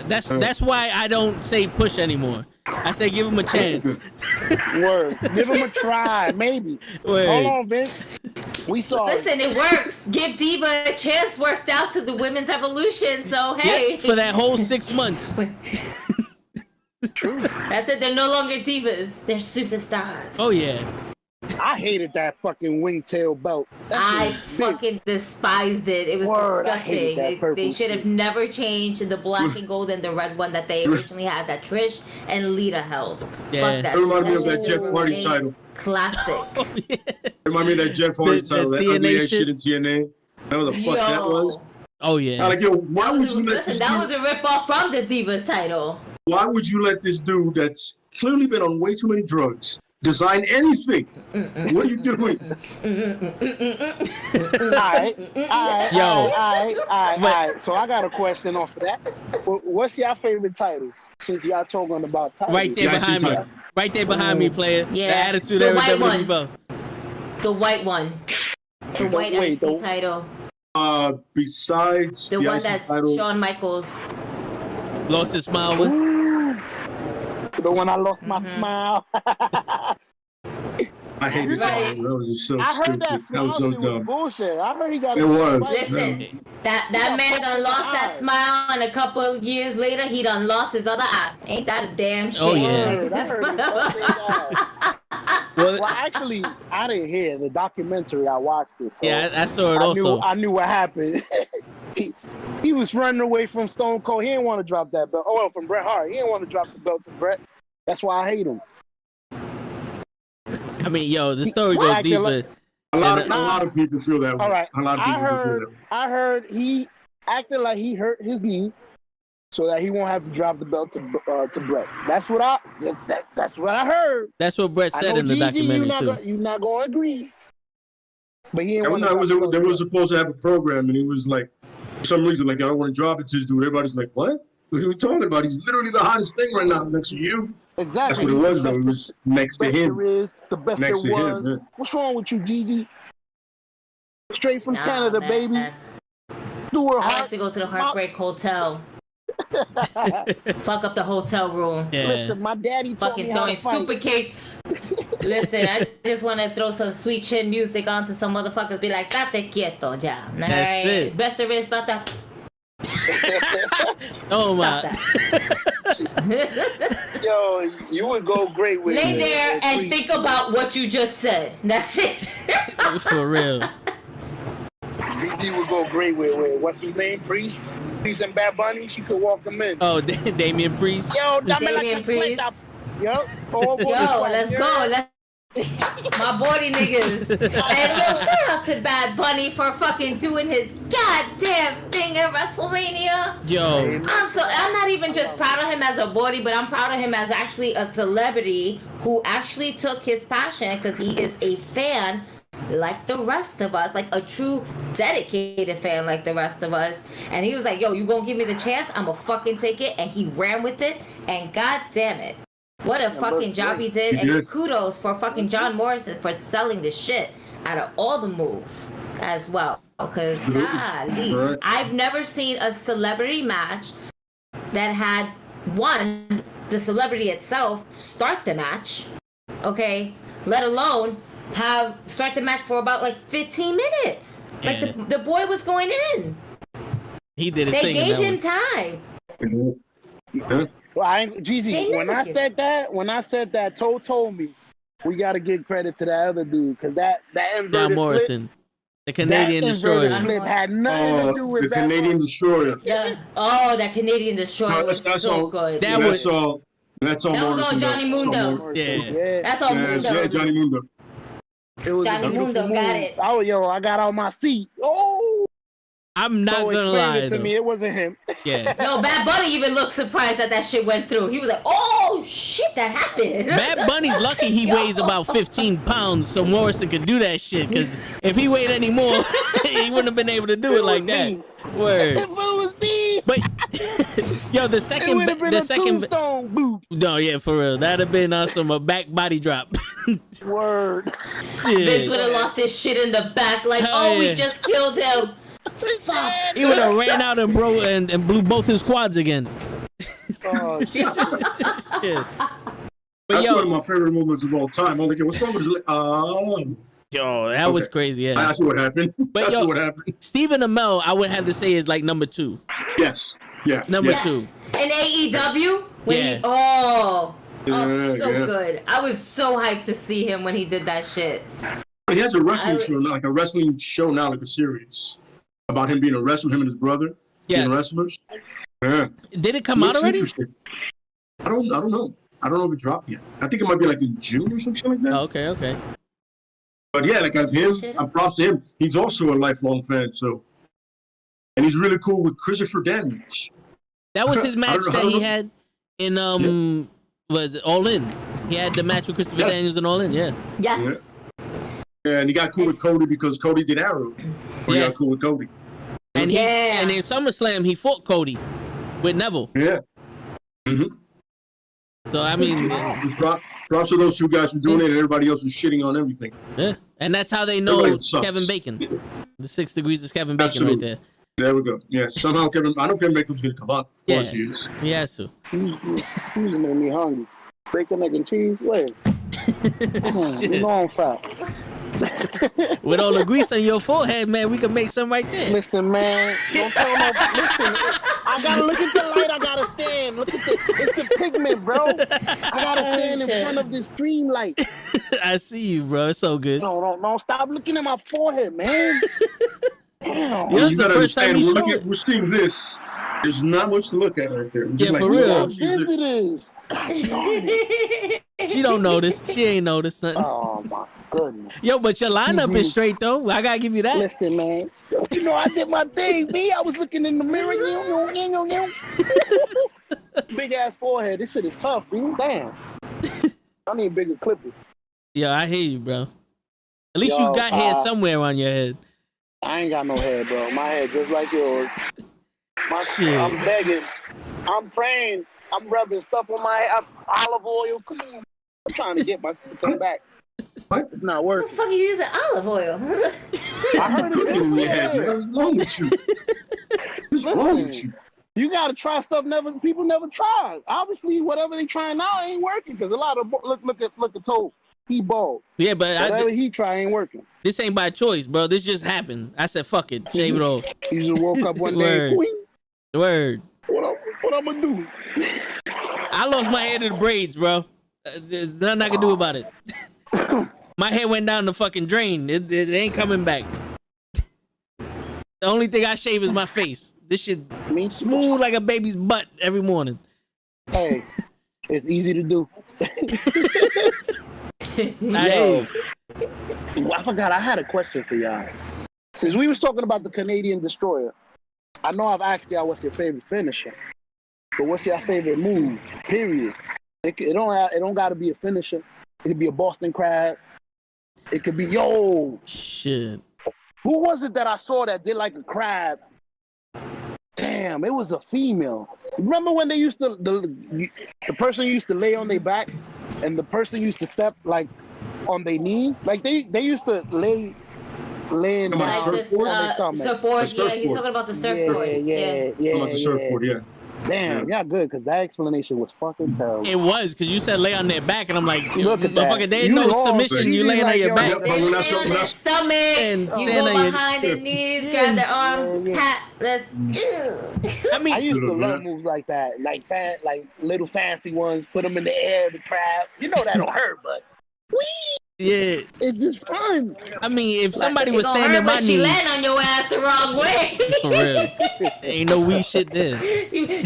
That's why I don't say push anymore. I say give him a chance. Word. Give him a try, maybe. Word. Hold on, Vince. We saw. Listen, it works. Give Diva a chance worked out to the women's evolution. So hey, for that whole 6 months. True. That's it. They're no longer divas. They're superstars. Oh yeah. I hated that fucking wingtail belt. I fucking despised it. It was disgusting. They should have never changed the black and gold and the red one that they originally had that Trish and Lita held. Yeah. Fuck that. It reminded me of that Jeff Hardy title. Classic. Oh, yeah. It reminded me of that Jeff Hardy title. That ugly ass shit in TNA. That was the fuck that was. Oh yeah. Like, yo, why would you let this that was a ripoff from the Divas title. Why would you let this dude that's clearly been on way too many drugs design anything? What are you doing? All right. So I got a question off of that. What's your favorite titles? Since y'all talking about titles. Right there behind me. Right there behind me, player. Yeah. The Attitude The Era white WWE belt. The white one. The white IC title. Besides the one that title, Shawn Michaels lost his smile with. The one I lost my smile. I hated that. That was so stupid. That was so dumb. Bullshit. I heard he got it. Was. Listen, that man done lost that smile, and a couple of years later, he done lost his other eye. Ain't that a damn shame? Oh yeah. Well, actually, I didn't hear the documentary. I watched it. So yeah, I saw it also. I knew what happened. He was running away from Stone Cold. He didn't want to drop that belt. Oh, well, from Bret Hart. He didn't want to drop the belt to Bret. That's why I hate him. I mean, yo, the story goes deeper. A lot of people feel that way. All right. A lot of people feel that way. I heard he acted like he hurt his knee so that he won't have to drop the belt to Bret. That's what I heard. That's what Bret said in the documentary too. You're not going to agree. But he didn't want they were supposed to have a program, and he was like, for some reason, like, I don't want to drop it to this dude. Everybody's like, what? What are you talking about? He's literally the hottest thing right now next to you. Exactly. That's what it was, though. It was next to him. The best next there was. Him, what's wrong with you, Gigi? Straight from Canada, man, baby. Man. I like to go to the Heartbreak Hotel. Fuck up the hotel room. Yeah. Listen, my daddy taught me how to fight. Super cake. Listen, I just want to throw some sweet chin music onto some motherfuckers. Be like, "Tate quieto, ya." That's it. Best there is, bata. Oh my. Yo, you would go great with Lay there and think about what you just said. That's it. For real. Gigi would go great with what's his name? Priest and Bad Bunny. She could walk him in. Oh, Damian Priest. Yo, Damian Priest. Yo, let's go. My body niggas. And yo, shout out to Bad Bunny for fucking doing his goddamn thing at WrestleMania. Yo. I'm not even just proud of him as a body, but I'm proud of him as actually a celebrity who actually took his passion, because he is a fan like the rest of us, like a true dedicated fan like the rest of us. And he was like, yo, you gonna give me the chance? I'm gonna fucking take it. And he ran with it, and god damn it, what a fucking job he did. And kudos for fucking John Morrison for selling the shit out of all the moves as well. Because golly, I've never seen a celebrity match that had the celebrity itself start the match, okay, let alone start the match for about like 15 minutes. Yeah. Like the boy was going in. He did his They thing. gave him time. Well, Gigi, when I said that, Toe told me we got to give credit to that other dude, because that inverted John Morrison, flip, the Canadian Destroyer. Flip had nothing to do with the that Canadian Destroyer. Yeah. Oh, that Canadian Destroyer was so good. That's all. That was all Johnny Mundo. Yeah. That's all Mundo. Yeah, Johnny Mundo. It was Johnny Mundo got it. Oh, yo, I got on my seat. Oh. I'm not gonna lie. It to me, it wasn't him. Yeah. No, Bad Bunny even looked surprised that shit went through. He was like, "Oh shit, that happened." Bad Bunny's lucky he weighs about 15 pounds, so Morrison could do that shit. Because if he weighed any more, he wouldn't have been able to do it like that. Word. If it was me. But yo, the second, boop. No, yeah, for real, that'd have been some back body drop. Word. Shit. Vince would have lost his shit in the back, like, we just killed him. Fuck. He would have ran out and blew both his quads again. Oh, shit. Shit. That's one of my favorite moments of all time. I'm like, what's wrong with his Yo, that was crazy. Yeah, I see what happened. But what happened. Stephen Amell, I would have to say, is like number 2. Yes. Yeah. Number Yes. 2. In AEW, when good. I was so hyped to see him when he did that shit. He has a wrestling show now, like a wrestling show now, like a series about him being a wrestler, him and his brother being wrestlers. Yeah. Did it come out already? I don't know. I don't know if it dropped yet. I think it might be like in June or something like that. Oh, okay. But yeah, like I'm props to him. He's also a lifelong fan, so. And he's really cool with Christopher Daniels. That was his match that he had in was it All In? He had the match with Christopher Daniels in All In, yeah. Yes. Yeah, and he got cool with Cody because Cody did Arrow. He got cool with Cody. And and in SummerSlam he fought Cody with Neville. Yeah. So I mean, props to those two guys for doing it, and everybody else was shitting on everything. Yeah, and that's how they know Kevin Bacon. The 6 degrees is Kevin Bacon right there. There we go. Yeah, somehow I know Kevin Bacon's gonna come up. Of course he is. He has to. He's made me hungry. Bacon, egg, and cheese. Wait. You know I'm fat. With all the grease on your forehead, man, we can make some right there. Listen, man, don't tell no. Listen, I gotta look at the light. I gotta stand. Look at it's the pigment, bro. I gotta stand in front of this stream light. I see you, bro. It's so good. No, stop looking at my forehead, man. Damn. You gotta understand. We're seeing this. There's not much to look at right there. Yeah, for real. It is. She don't notice. She ain't noticed nothing. Oh my goodness. Yo, but your lineup is straight though. I gotta give you that. Listen, man. You know I did my thing, B. I was looking in the mirror. Big ass forehead. This shit is tough, B. Damn. I need bigger clippers. Yo, I hear you, bro. At least you got hair somewhere on your head. I ain't got no hair, bro. My head just like yours. I'm begging. I'm praying. I'm rubbing stuff on my head. Olive oil. Come on. I'm trying to get my shit to come back. What? It's not working. What the fuck are you using olive oil? I heard it. What's wrong with you? What's wrong with you? You gotta try stuff people never tried. Obviously, whatever they trying now ain't working because a lot of look at Toe. He bald. Yeah, but whatever he try ain't working. This ain't by choice, bro. This just happened. I said, fuck it, shave it off. You just woke up one day. Word. What I'm gonna do? I lost my hair to the braids, bro. There's nothing I can do about it. My hair went down the fucking drain. It ain't coming back. The only thing I shave is my face. This shit smooth like a baby's butt every morning. Hey, it's easy to do. Yo, I forgot. I had a question for y'all. Since we was talking about the Canadian Destroyer, I know I've asked y'all what's your favorite finisher, but what's your favorite move? Period. It don't got to be a finisher. It could be a Boston Crab. It could be shit. Who was it that I saw that did like a crab? Damn, it was a female. Remember when they used to the person used to lay on their back, and the person used to step like on their knees? Like they used to laying down like on this, their stomach. surfboard. Yeah, he's talking about the surfboard. Yeah. About the surfboard, yeah. Damn, yeah, good, because that explanation was fucking terrible. It was, because you said lay on their back, and I'm like, Look at that. motherfucker, there ain't no lost. submission. You laying on your back. But They when lay I on their stomach. And You stand go on your- behind their knees, grab their arm, pat. Let's. I mean, I used to love moves like that, like little fancy ones. Put them in the air, the crab. You know that don't hurt, but yeah. it's just fun. I mean, if somebody It was gonna standing hurt on my when she knees, land on your ass the wrong way. for real, ain't no weak shit there. You're gonna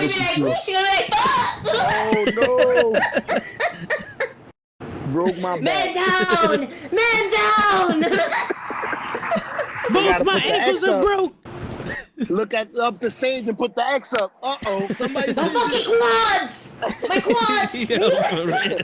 be like, "Wee," she gonna be like, "Fuck!" Oh no! Broke my back. Man down! Both my put the ankles X are up. broke. Look up the stage and put the X up. Somebody's My fucking quads! My quads! Yo, for real.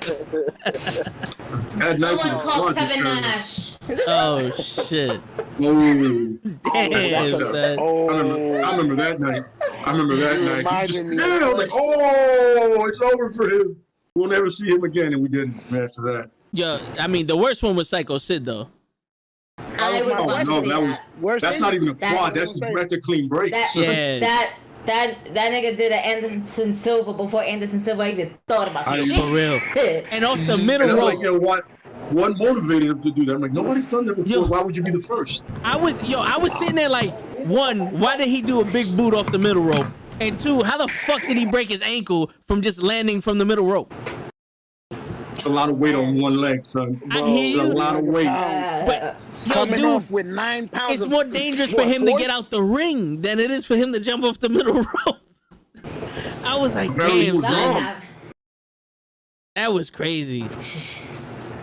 At night, Someone you called watch it, Kevin man. Nash. Oh shit! Oh, Damn, son. I remember that night. He reminded just, me. I was like, oh, it's over for him. We'll never see him again, and we didn't after that. Yo, I mean, the worst one was Psycho Sid though. I was Oh, about to no, say that was. Worst That's thing- not even a that- quad. That's a clean break. Yeah. That nigga did an Anderson Silva before Anderson Silva even thought about I- shit. For real. And off the And middle I'm rope, like, yo, what motivated him to do that? I'm like, nobody's done that before. Yo. Why would you be the first? I was sitting there like, one, why did he do a big boot off the middle rope? And two, how the fuck did he break his ankle from just landing from the middle rope? It's a lot of weight on one leg, son. I hear It's a you. lot of weight. But yo, Coming dude, off with 9 pounds. it's of- more dangerous for what, him to force? get out the ring than it is for him to jump off the middle rope. I was like, Apparently he damn, was son, wrong. that was crazy.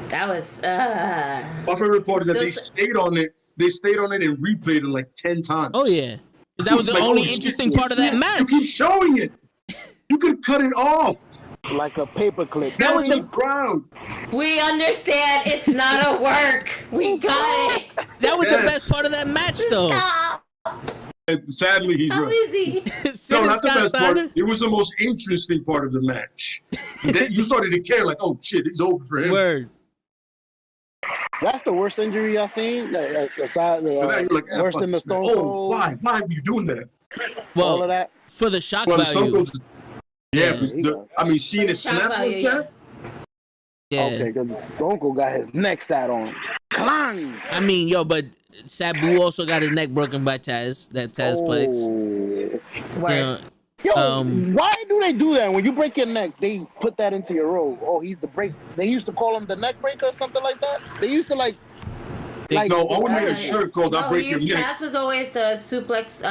That was My favorite part is that they stayed on it. They stayed on it and replayed it like 10 times. Oh yeah, that was the Like, only oh, shit, interesting part of that shit, match. You keep showing it. You could cut it off. like a paperclip. That was the the crowd. we understand it's not a work. We got it. that was the Yes. best part of that match though. Stop. And sadly, he's How right. is he? Sid No, and not the Scott best part. Steiner. It was the most interesting part of the match. You started to care, like, oh shit, it's over for him. Word. That's the worst injury I've seen. Aside, And then you're like, worse than the Stone Cold. oh, why? Why are you doing that? All of Well, that. for the shock Well, the Stone value. Cold's, yeah, Yeah. because I mean, seeing it Shock snap value, like that. Yeah. Okay, because Stone Cold got his neck sat on. Clang! I mean, yo, but Sabu also got his neck broken by Taz. That Taz plex. Oh. Word. Yo, Um, why do they do that? When you break your neck, they put that into your robe. Oh, he's the break. They used to call him the neck breaker or something like that. They used to like No, Owen made a shirt called "I Break Your Neck" Taz was always the suplex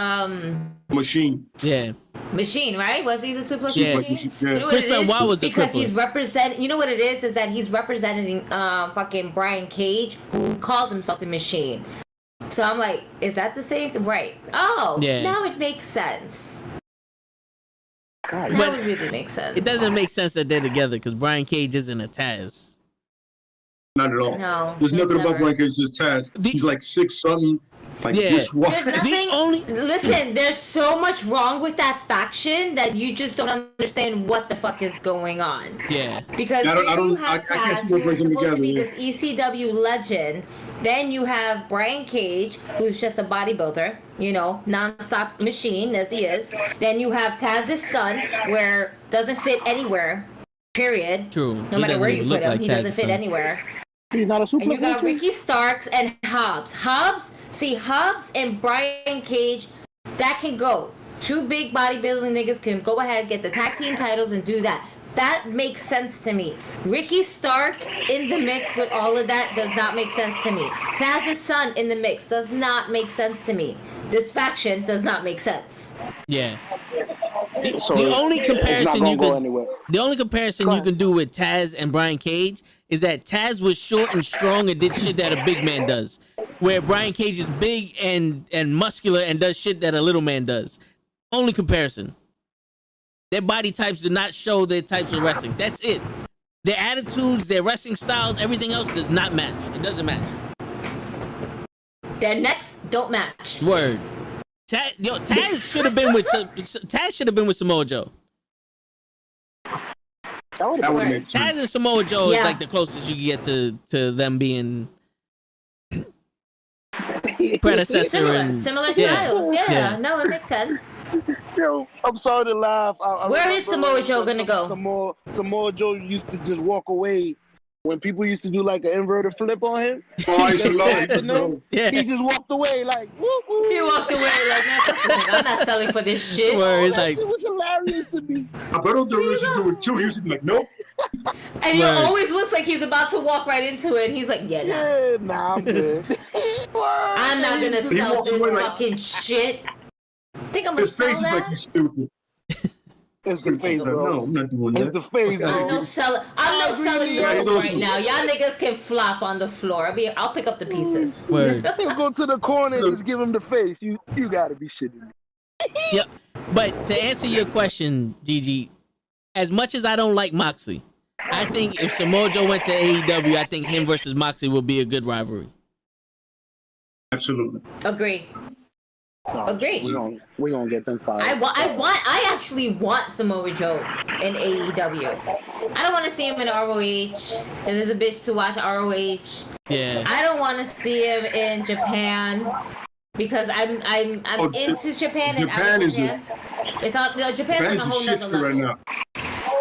machine. Yeah. machine, right? Was he the suplex Yeah. machine? Yeah. You know what Chris it is? Benoit was the because crippler. he's representing. You know what it is that he's representing fucking Brian Cage, who calls himself the Machine. So I'm like, is that the same? Right. Oh, Yeah. now it makes sense. God, Now But it really makes sense. It doesn't make sense that they're together because Brian Cage isn't a Taz. Not at all. No, There's nothing never. about Brian Cage as Taz. The- He's like 6 something. Like Yeah. this wide. There's nothing. only- Listen, there's so much wrong with that faction that you just don't understand what the fuck is going on. Yeah. Because I don't- then I don't- you have I can't see Taz, what who is brings them supposed to be together. this ECW legend. Then you have Brian Cage, who's just a bodybuilder, you know, non-stop machine as he is. Then you have Taz's son, where doesn't fit anywhere. Period. True. No He matter doesn't where even you look put him, like he Taz's doesn't fit son. anywhere. he's not a super. And you got Ricky Starks and Hobbs. Hobbs and Brian Cage, that can go. 2 big bodybuilding niggas can go ahead, get the tag team titles and do that. That makes sense to me. Ricky Stark in the mix with all of that does not make sense to me. Taz's son in the mix does not make sense to me. This faction does not make sense. Yeah. The only comparison you can do with Taz and Brian Cage is that Taz was short and strong and did shit that a big man does, where Brian Cage is big and muscular and does shit that a little man does. Only comparison. Their body types do not show their types of wrestling. That's it. Their attitudes, their wrestling styles, everything else does not match. It doesn't match. Their necks don't match. Word. Taz should have been with Samoa Joe. That would make Taz sense. and Samoa Joe is like the closest you can get to them being predecessor. Similar styles. Yeah. No, it makes sense. Yo, I'm sorry to laugh. Where is Samoa Joe gonna go? Samoa Joe used to just walk away when people used to do like an inverted flip on him. Oh, I used to love it. He just walked away like, whoop, whoop. He walked away like, man, I'm not selling for this shit. That shit was hilarious to me. Alberto used to do it too. He used to be like, nope. And he always looks like he's about to walk right into it. And he's like, nah, I'm good. I'm not gonna sell this fucking shit. Think I'm gonna His face sell is that? like, you stupid. It's the face, bro. No, I'm not doing that. It's the face, I'm bro. no selling right now. Y'all niggas can flop on the floor. I'll pick up the pieces. Word. He'll go to the corner and just give him the face. You gotta be shitting me. Yep. But to answer your question, Gigi, as much as I don't like Moxley, I think if Samoa Joe went to AEW, I think him versus Moxley would be a good rivalry. Absolutely. Agree. We gonna get them fired. I actually want Samoa Joe in AEW. I don't want to see him in ROH because there's a bitch to watch ROH. Yeah. I don't want to see him in Japan because I'm into Japan and out of Japan. Japan's on a whole nother level right now.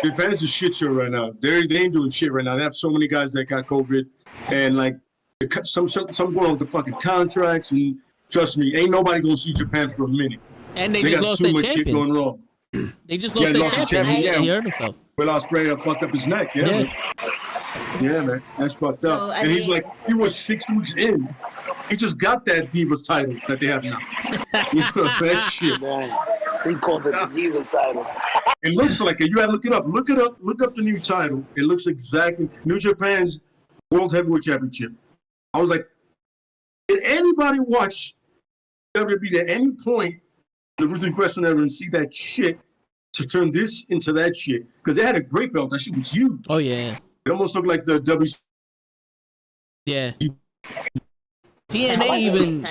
Japan is a shit show right now. They ain't doing shit right now. They have so many guys that got COVID, and like some going on with the fucking contracts, and trust me, ain't nobody gonna see Japan for a minute. And they just got lost too their much champion. shit going wrong. They just lost their champion. He hurt himself. Will Ospreay fucked up his neck. Yeah, man, that's fucked up. And he's like, he was 6 weeks in. He just got that Divas title that they have now. You know, that shit. Man, he called it the Divas title. It looks like it. You gotta look it up. Look it up. Look up the new title. It looks exactly New Japan's World Heavyweight Championship. I was like, did anybody watch WWE at any point in the Ruthless Aggression ever and see that shit to turn this into that shit? Because they had a great belt. That shit was huge. Oh yeah. It almost looked like the W. Yeah. TNA even.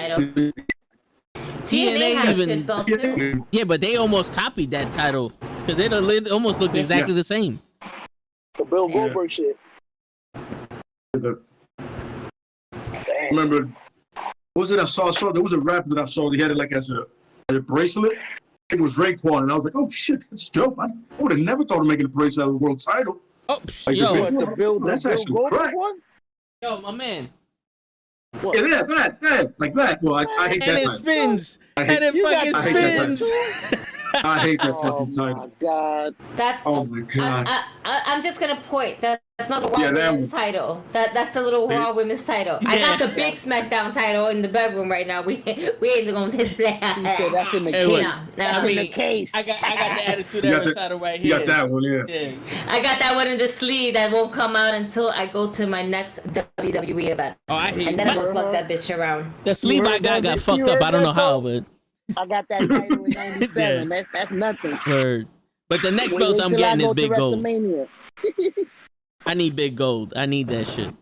Yeah, but they almost copied that title because it almost looked exactly the same. The Bill Goldberg shit. Remember, what was it I saw? There was a rapper that I saw. He had it like as a bracelet. I think it was Raekwon, and I was like, "Oh shit, that's dope." I would have never thought of making a bracelet out of the world title. Oh, like yo, that's actually Goldberg one. Yo, my man. What? Yeah, that, like that. Well, I hate that. And it spins. And it fucking spins. I hate that fucking title. Oh my god. Oh my god. I'm just gonna point that. That's not the Raw Women's title. That's the little Raw Women's title. Yeah. I got the big SmackDown title in the bedroom right now. We ain't gonna display. That's in the case. That's in the case. I got the Attitude Era title right here. You got that one, yeah. I got that one in the sleeve that won't come out until I go to my next WWE event. Oh, I hate. And then I'm gonna slug that bitch around. The sleeve I got fucked up. I don't know how, but I got that title in '97. That's nothing. Word. But the next belt I'm getting is big gold. I need big gold. I need that shit.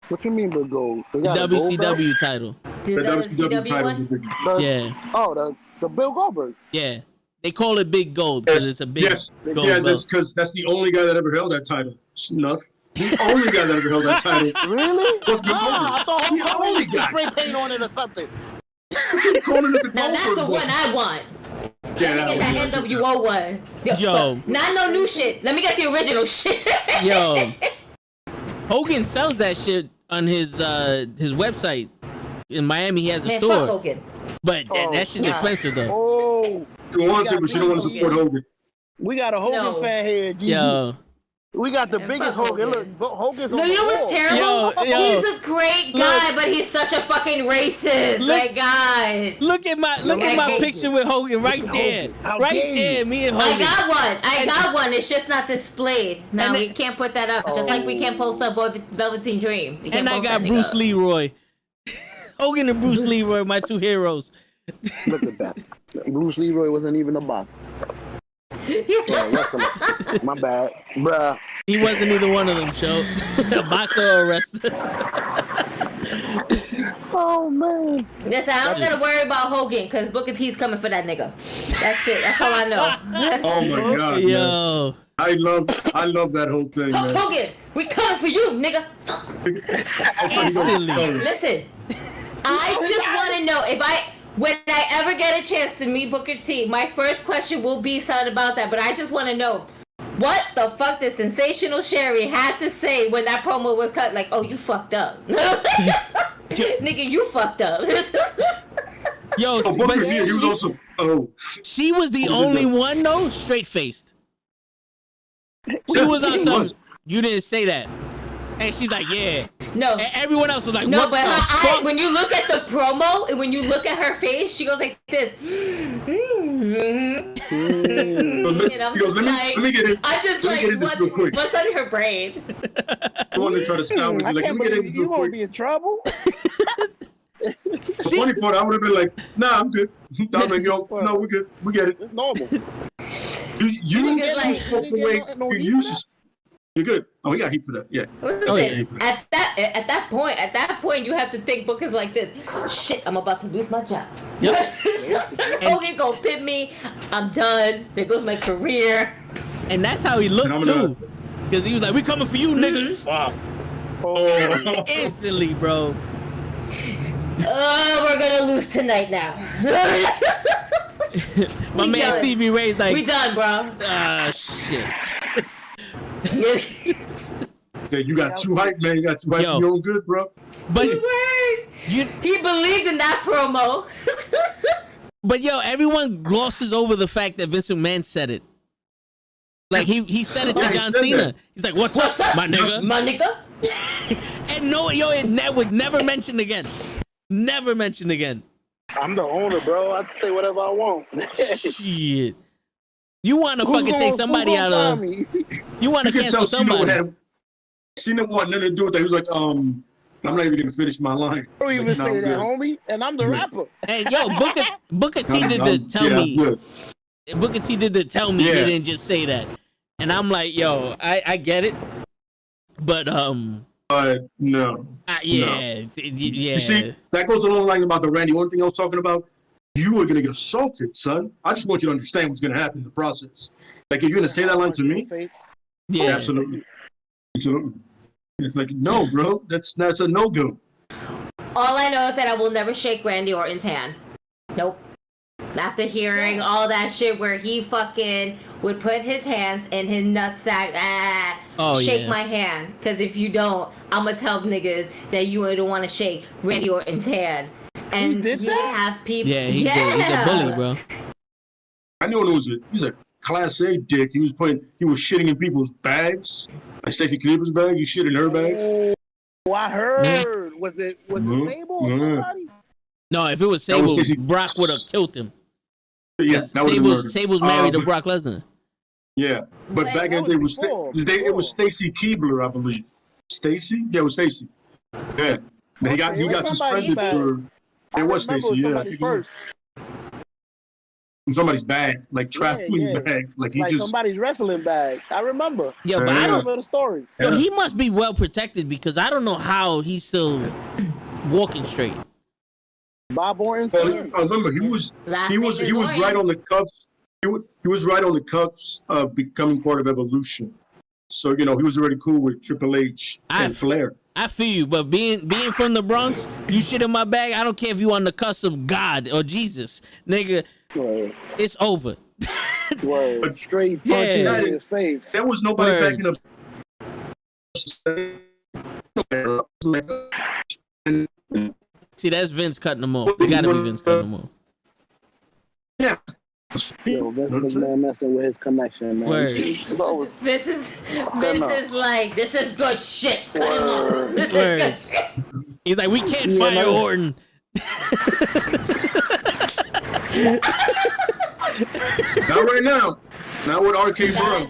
What you mean big gold? The WCW title. The WCW title. Yeah. Oh, the Bill Goldberg. Yeah. They call it big gold because it's a big gold belt. Because that's the only guy that ever held that title. Snuff. The only guy that ever held that title. Really? I thought the only guy. Spray paint on it or something. Now that's the one I want. Yeah, let me get that NWO one. Yo. Not no new shit. Let me get the original shit. Yo. Hogan sells that shit on his website. In Miami, he has a store. Fuck Hogan. But that shit's expensive, though. Oh. She wants it, but she don't want to support Hogan. We got a Hogan No. fan here, Gigi. Yo, We got the Man, biggest fuck Hogan. Hogan. Look, Hogan's on No, the you know what's wall. terrible? Yo. He's a great guy, but he's such a fucking racist. My God. look at my Hogan. picture with Hogan right there, How right dare you. there. Me and I Hogan. got one. It's just not displayed. No, And we then- can't put that up. Just like we can't post up Velveteen Dream. We can't And I post got that Bruce nigga up. Leroy. Hogan and Bruce Leroy, my two heroes. Look at that. Bruce Leroy wasn't even a boxer. Yeah, wrestler. My bad. Bruh. He wasn't either one of them, show. A boxer or a wrestler. Oh, man. Listen, I don't gotta worry about Hogan because Booker T's coming for that nigga. That's it. That's all I know. Oh my God, man. Yo. I love that whole thing, man. Hogan, we coming for you, nigga. Fuck. Instantly. Listen, I just want to know when I ever get a chance to meet Booker T, my first question will be something about that, but I just want to know what the fuck did Sensational Sherry had to say when that promo was cut? Like, oh, you fucked up. Nigga, you fucked up. Yo, Oh, but Booker, yeah, he was also. Oh, she was the Who did only that? one, though, straight-faced. She was on some, you didn't say that. And she's like, yeah. No. And everyone else was like, No, what but the fuck? when you look at the promo and when you look at her face, she goes like this. And I'm just like, let me get it. I'm just Let me like, get in this real quick. what's on her brain? I want to try to salvage I you. Like, let can't me get in believe this you real gonna quick. be in trouble. The funny part, I would have been like, nah, I'm good. I'm like, yo, no, we're good. We get it. It's normal. You Niggas like- spoke Did he the way get no you heat used for to. You're good. Oh, he got heat for that. Yeah. Listen, Oh, yeah. at that point, you have to think Booker's like this. Shit, I'm about to lose my job. Yep. Hogan gonna pit me. I'm done. There goes my career. And that's how he looked, too. Because he was like, we coming for you, niggas. Fuck. Oh. Instantly, bro. We're gonna lose tonight now. My We man done. Stevie Ray's like, We done, bro. ah, shit. Say you got too hype, man. You got too hype. Yo. You're good, bro. But Word. you, He believed in that promo. but yo, everyone glosses over the fact that Vince McMahon said it. Like he said it to Yeah, he John said Cena. that. He's like, "What's What's up, my nigga?" My nigga. And no, yo, it was never mentioned again. Never mentioned again. I'm the owner, bro. I can say whatever I want. Shit. You want to Who fucking gon- take who somebody gon' out fire of? me? You want You to can cancel tell Cena somebody? Cena wanted nothing to do with that. He was like, I'm not even gonna finish my line. I don't even Like, nah, say I'm that, good. homie. And I'm the rapper. Hey, yo, Booker T did the tell yeah, I'm me. good. Booker T did the tell me. Yeah. He didn't just say that. And I'm like, yo, I get it, but No. yeah, yeah. You see, that goes along the line about the Randy Orton thing I was talking about. You are gonna get assaulted, son. I just want you to understand what's gonna happen in the process. Like, if you're gonna say that line to me, yeah. absolutely. It's like, no, bro, that's a no-go. All I know is that I will never shake Randy Orton's hand. Nope. After hearing all that shit where he fucking would put his hands in his nutsack, shake my hand. Because if you don't, I'm going to tell niggas that you don't want to shake Randy Orton's hand. And He did you that? have people. Yeah, he's a bully, bro. I know it was he's a class A dick. He was shitting in people's bags. Like Stacey Keebler's bag, you shit in her bag. Oh, I heard. Was it Sable or somebody? No, if it was That was Sable, Stacey- Brock would have killed him. Yeah, that was murder. Sable's married to Brock Lesnar. Yeah, but Wait, back in the day, it was Stacey Keebler, I believe. Stacy? Yeah, it was Stacy. Yeah, he got somebody's suspended bag. for. It was Stacy. Yeah, I think it was. In somebody's bag, like traveling bag, like he like just. somebody's wrestling bag. I remember. Yeah, but Yeah. I I don't. remember the story. Yo, he must be well protected because I don't know how he's still walking straight. Bob Orton. I remember he was Last he name was is he was Orton. right on the cusp. He was right on the cusp of becoming part of Evolution. So he was already cool with Triple H and Flair. I feel you, but being from the Bronx, you shit in my bag. I don't care if you on the cusp of God or Jesus, nigga. Word. It's over. Word. Straight punch Yeah. in his face. There was nobody Word. backing up. See, that's Vince cutting them off. They gotta be Vince cutting them off. Yeah, Yo, Vince McMahon messing with his connection, man. Word. This is like, this is good shit. Cut him off. This is good shit. He's like, we can't fire Orton. Not right now. Not with RK Bro.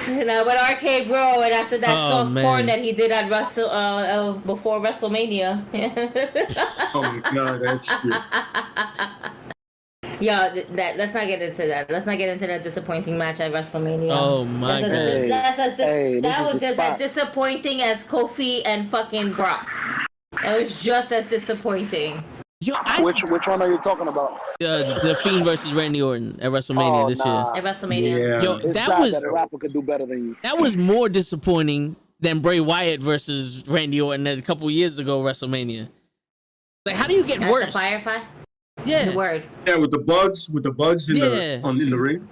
Now with RK Bro, and after that soft man. porn that he did at before WrestleMania. Oh my god, that's shit. Yeah, let's not get into that. Let's not get into that disappointing match at WrestleMania. Oh my god. That was just as disappointing as Kofi and fucking Brock. It was just as disappointing. Yo, which one are you talking about? The Fiend versus Randy Orton at WrestleMania this year. At WrestleMania. Yeah. Yo, It's that sad was that a rapper could do better than you. that was more disappointing than Bray Wyatt versus Randy Orton a couple years ago WrestleMania. Like, how do you get That's worse? the Firefly? Yeah. The word. Yeah, with the bugs in the ring.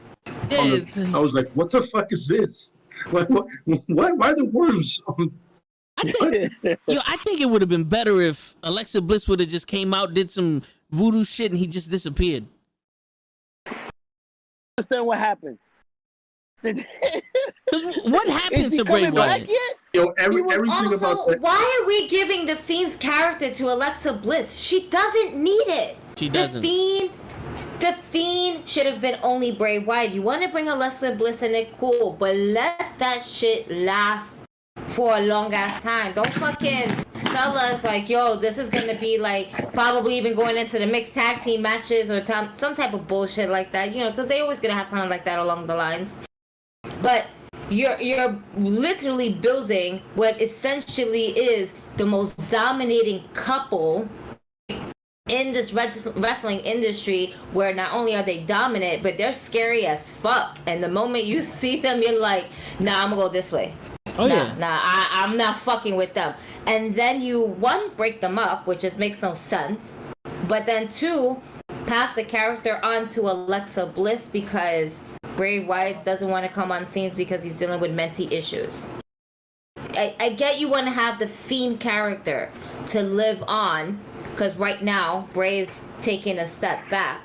Yeah, I was like, what the fuck is this? Why are the worms on? I think it would have been better if Alexa Bliss would have just came out, did some voodoo shit, and he just disappeared. Understand what happened? 'Cause what happened to Bray coming back Wyatt? yet? Yo, everything Also, about that. why are we giving the Fiend's character to Alexa Bliss? She doesn't need it. She doesn't. The Fiend should have been only Bray Wyatt. You want to bring Alexa Bliss in it, cool, but let that shit last for a long ass time. Don't fucking tell us like, yo, this is gonna be like probably even going into the mixed tag team matches or some type of bullshit like that, you know, because they always gonna have something like that along the lines. But you're literally building what essentially is the most dominating couple in this wrestling industry, where not only are they dominant, but they're scary as fuck. And the moment you see them, you're like, nah, I'm gonna go this way. I'm not fucking with them. And then you, one, break them up, which just makes no sense. But then two, pass the character on to Alexa Bliss because Bray Wyatt doesn't want to come on scenes because he's dealing with mental issues. I get you want to have the Fiend character to live on, because right now Bray's taking a step back.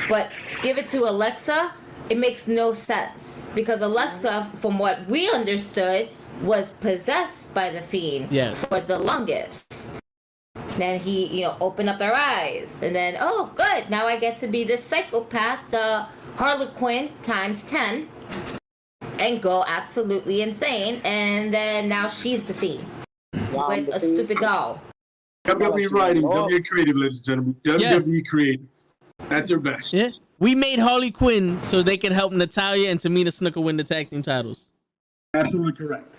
But to give it to Alexa, it makes no sense, because Alexa, from what we understood, was possessed by the Fiend for the longest. Then he, opened up their eyes, and then, oh, good, now I get to be this psychopath, the Harlequin times 10, and go absolutely insane. And then now she's the Fiend with a stupid doll. WWE writing, WWE creative, ladies and gentlemen. WWE creative at their best. Yeah. We made Harley Quinn so they could help Natalya and Tamina Snuka win the tag team titles. Absolutely correct.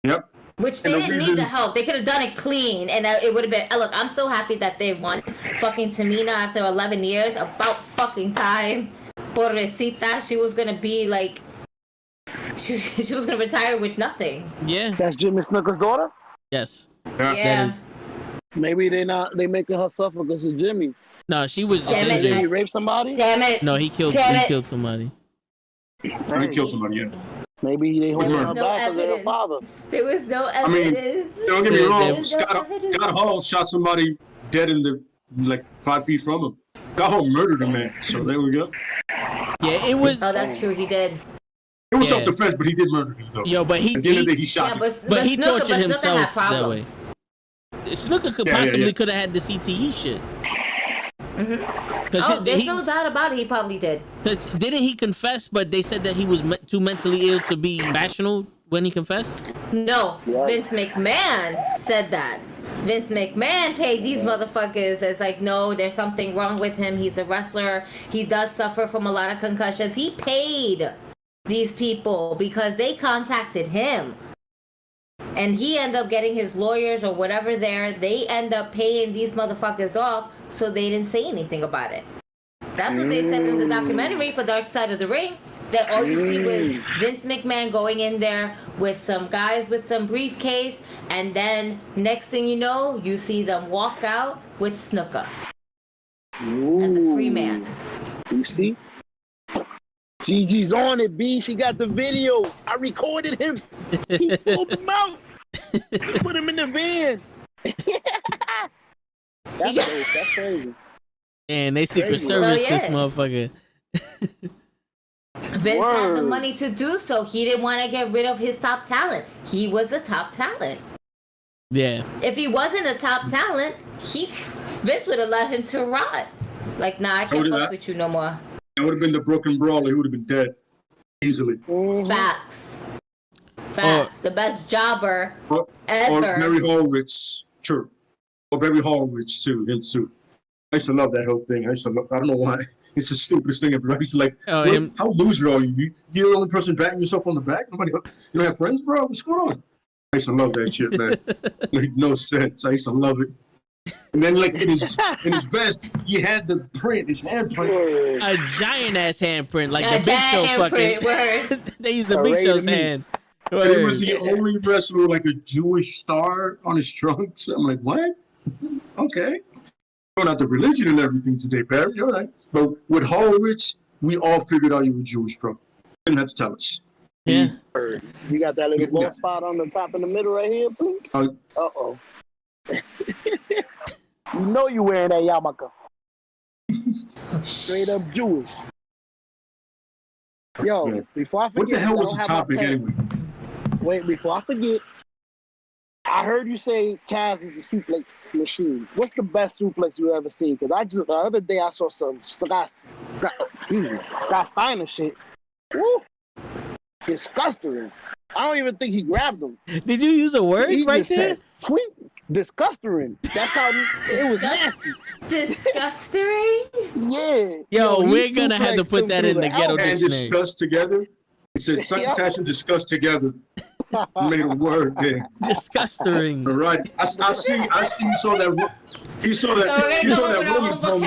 Yep. Which they didn't need the help. They could have done it clean, and it would have been. Look, I'm so happy that they won. Fucking Tamina after 11 years, about fucking time. Pobrecita, she was gonna be like, she was gonna retire with nothing. Yeah. That's Jimmy Snuka's daughter? Yes. Yeah. Maybe they making her suffer because of Jimmy. No, she was. Did Jimmy rape somebody? Damn it. No, he killed somebody. He killed somebody, yeah. Maybe they hold her back because of her father. There was no evidence. I mean, don't get me wrong. Scott Hall shot somebody dead in the 5 feet from him. Scott Hall murdered a man, so there we go. Yeah, it was. Oh, that's true. He did. It was self-defense, but he did murder him, though. Yo, but at the end of the day, he shot him. But he tortured himself had that problems. way. Snuka could could have had the CTE shit. Mm-hmm. There's no doubt about it. He probably did. Because didn't he confess? But they said that he was too mentally ill to be rational when he confessed. No, Vince McMahon said that. Vince McMahon paid these motherfuckers as like, no, there's something wrong with him. He's a wrestler. He does suffer from a lot of concussions. He paid these people because they contacted him. And he ended up getting his lawyers or whatever there. They end up paying these motherfuckers off so they didn't say anything about it. That's what they said in the documentary for Dark Side of the Ring. That all you see was Vince McMahon going in there with some guys with some briefcase, and then next thing you know, you see them walk out with Snuka as a free man. You see? Gigi's on it, B. She got the video. I recorded him. He pulled him out. Put him in the van. That's crazy. And they Secret Service this motherfucker. Vince had the money to do so. He didn't want to get rid of his top talent. He was a top talent. Yeah. If he wasn't a top talent, Vince would have let him to rot. Like, nah, I can't fuck with you no more. It would have been the Brooklyn Brawler. He would have been dead easily. Facts. The best jobber ever. Or Barry Horowitz. True. Or Barry Horowitz too. Him too. I used to love that whole thing. I don't know why. It's the stupidest thing ever. I used to like, how loser are you? You're the only person batting yourself on the back? You don't have friends, bro? What's going on? I used to love that shit, man. Made no sense. I used to love it. And then, like, in his vest, he had the print, his handprint. A giant-ass handprint, like the Big Show fucking. They used the Big Show's hand. He was the only wrestler with, like, a Jewish star on his trunks. I'm like, what? Okay. Throwing out the religion and everything today, Barry. You're right. But with Horowitz, we all figured out you were Jewish from. Didn't have to tell us. Yeah. You got that little bald spot on the top in the middle right here, blink? Uh-oh. You know you wearing that yarmulke. Straight up Jewish. Yo, before I forget... What the hell was the topic anyway? Wait, before I forget, I heard you say Taz is a suplex machine. What's the best suplex you ever seen? Because the other day I saw some Scott Steiner shit. Woo! Disgusting. I don't even think he grabbed him. Did you use a word right there? Sweet. Disgusting. That's how it was nasty. Disgusting? Yeah. Yo, we're gonna have to put that in the ghetto dictionary. And discuss together. It says succotash and discuss together. Made a word there. Disgusting. All right. I see you saw that. He saw that. You saw that Roman promo.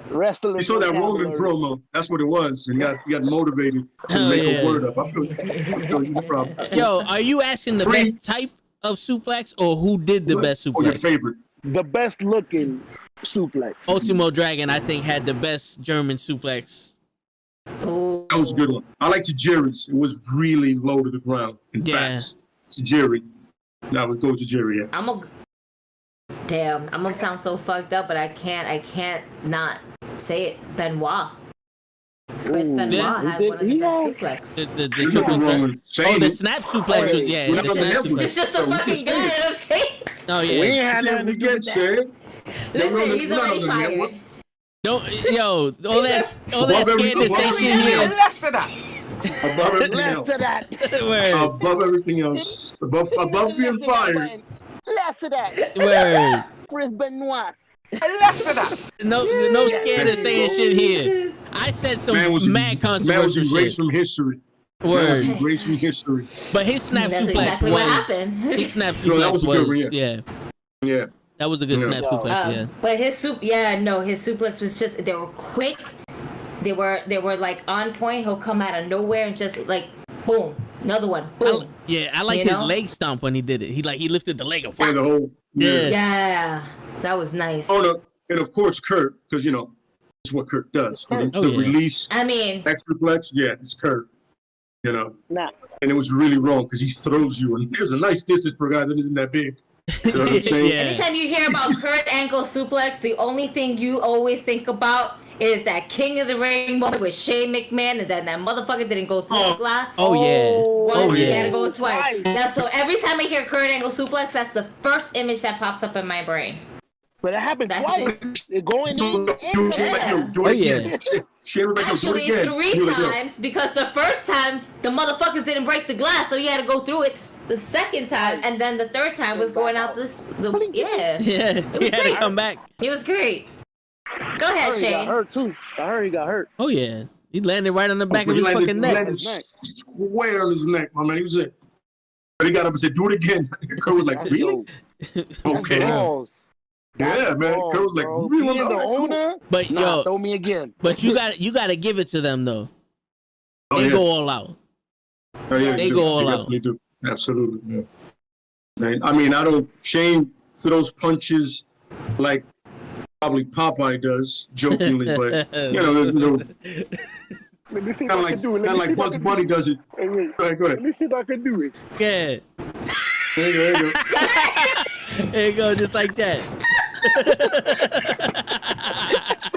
Wrestling. He saw that Roman promo. That's what it was, and he got motivated to make a word up. I feel you no problem. Yo, are you asking the best type of suplex or who did the best suplex? Or your favorite? The best looking suplex. Ultimo Dragon, I think, had the best German suplex. Oh. That was a good one. I like Tajiri's. It was really low to the ground and fast. Tajiri. Now I would go to Jerry. Yeah. I'm gonna sound so fucked up, but I can't not say it. Benoit. Chris Benoit had one of the best suplex. The snap suplex was It's just a fucking guy that I'm saying. Oh yeah. We ain't had nothing to get said. Listen, he's already fired. Don't all that scared to say shit here. Less of that. Above everything else. Above everything else. Above being fired. Less of that. Word. Chris Benoit. Less of that. No scared of saying shit here. I said some mad controversial man was shit. erased from history. Word. Erased from history. But his snap That's suplex exactly was. what happened. His snap No, that suplex was a good yeah. That was a good snap suplex. But his suplex was just, they were quick. They were like on point. He'll come out of nowhere and just like boom, another one, boom. I like his leg stomp when he did it. He lifted the leg up. Yeah, the whole. Yeah, that was nice. Oh no, and of course Kurt, because it's what Kurt does. The release. I mean, extra flex. Yeah, it's Kurt. Nah. And it was really wrong because he throws you, and there's a nice distance for a guy that isn't that big. You know what I'm saying? Anytime you hear about Kurt ankle suplex, the only thing you always think about is that King of the Ring moment with Shane McMahon, and then that motherfucker didn't go through the glass. He had to go twice. So every time I hear Kurt angle suplex, that's the first image that pops up in my brain. But it happened twice. Going Actually, 3 times, because the first time the motherfuckers didn't break the glass, so he had to go through it. The second time, and then the third time was going out he had to come back. He was great. Go ahead, Shane. He got hurt too. I heard he got hurt. Oh yeah, he landed right on the back of his fucking neck. Square on his neck, my man. He was it. But he got up and said, "Do it again." Kurt was like, "Really?" Okay. Yeah, man. Kurt was like, "Really?" The owner. But throw me again. But you got to give it to them though. They go all out. Oh, yeah, they go all out. They do. Absolutely. Yeah. I mean, Shane throws punches like probably Popeye does, jokingly, but kind of like Bugs Bunny does it. Hey, wait. Go ahead. Let me see if I can do it. Yeah. There you go. There you go, just like that.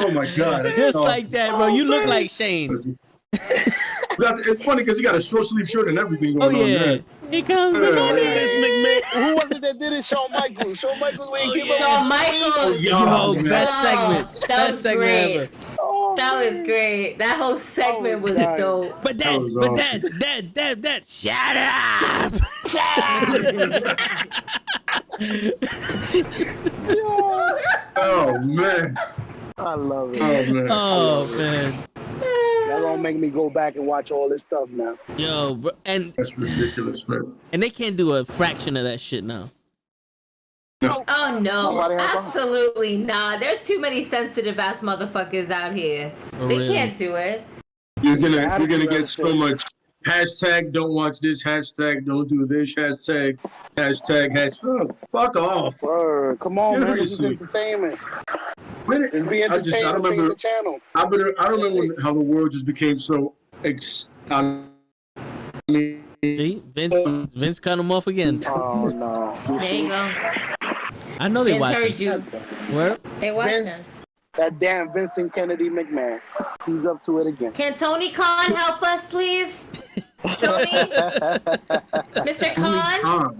Oh my God. Just like that, bro. You look like Shane. It's funny because he got a short sleeve shirt and everything going on there. Here comes the money. Who was it that did it? Shawn Michaels. Shawn Michaels when he gave up. Shawn Michaels. Yo, man. best segment. That Best was segment great. ever. That was great. That whole segment was dope. But That was awesome. that, shut up. Oh man. I love it. Oh man. Oh, man. That gonna make me go back and watch all this stuff now. Yo, bro, and That's ridiculous, man. they can't do a fraction of that shit now. Oh no, Nobody has a- absolutely not. There's too many sensitive ass motherfuckers out here. They real. can't do it. You're gonna get so much hashtag don't watch this, hashtag don't do this, hashtag. Fuck off. Word. Come on, man. This is Seriously. entertainment. Really? It's be entertainment. I Change remember the channel. I remember how the world just became so I mean, See, Vince cut him off again. Oh no. There you go. I know they Vince watch heard it. you. Where? They watched Vince, him. that damn Vincent Kennedy McMahon. He's up to it again. Can Tony Khan help us, please? Tony? Mr. Khan?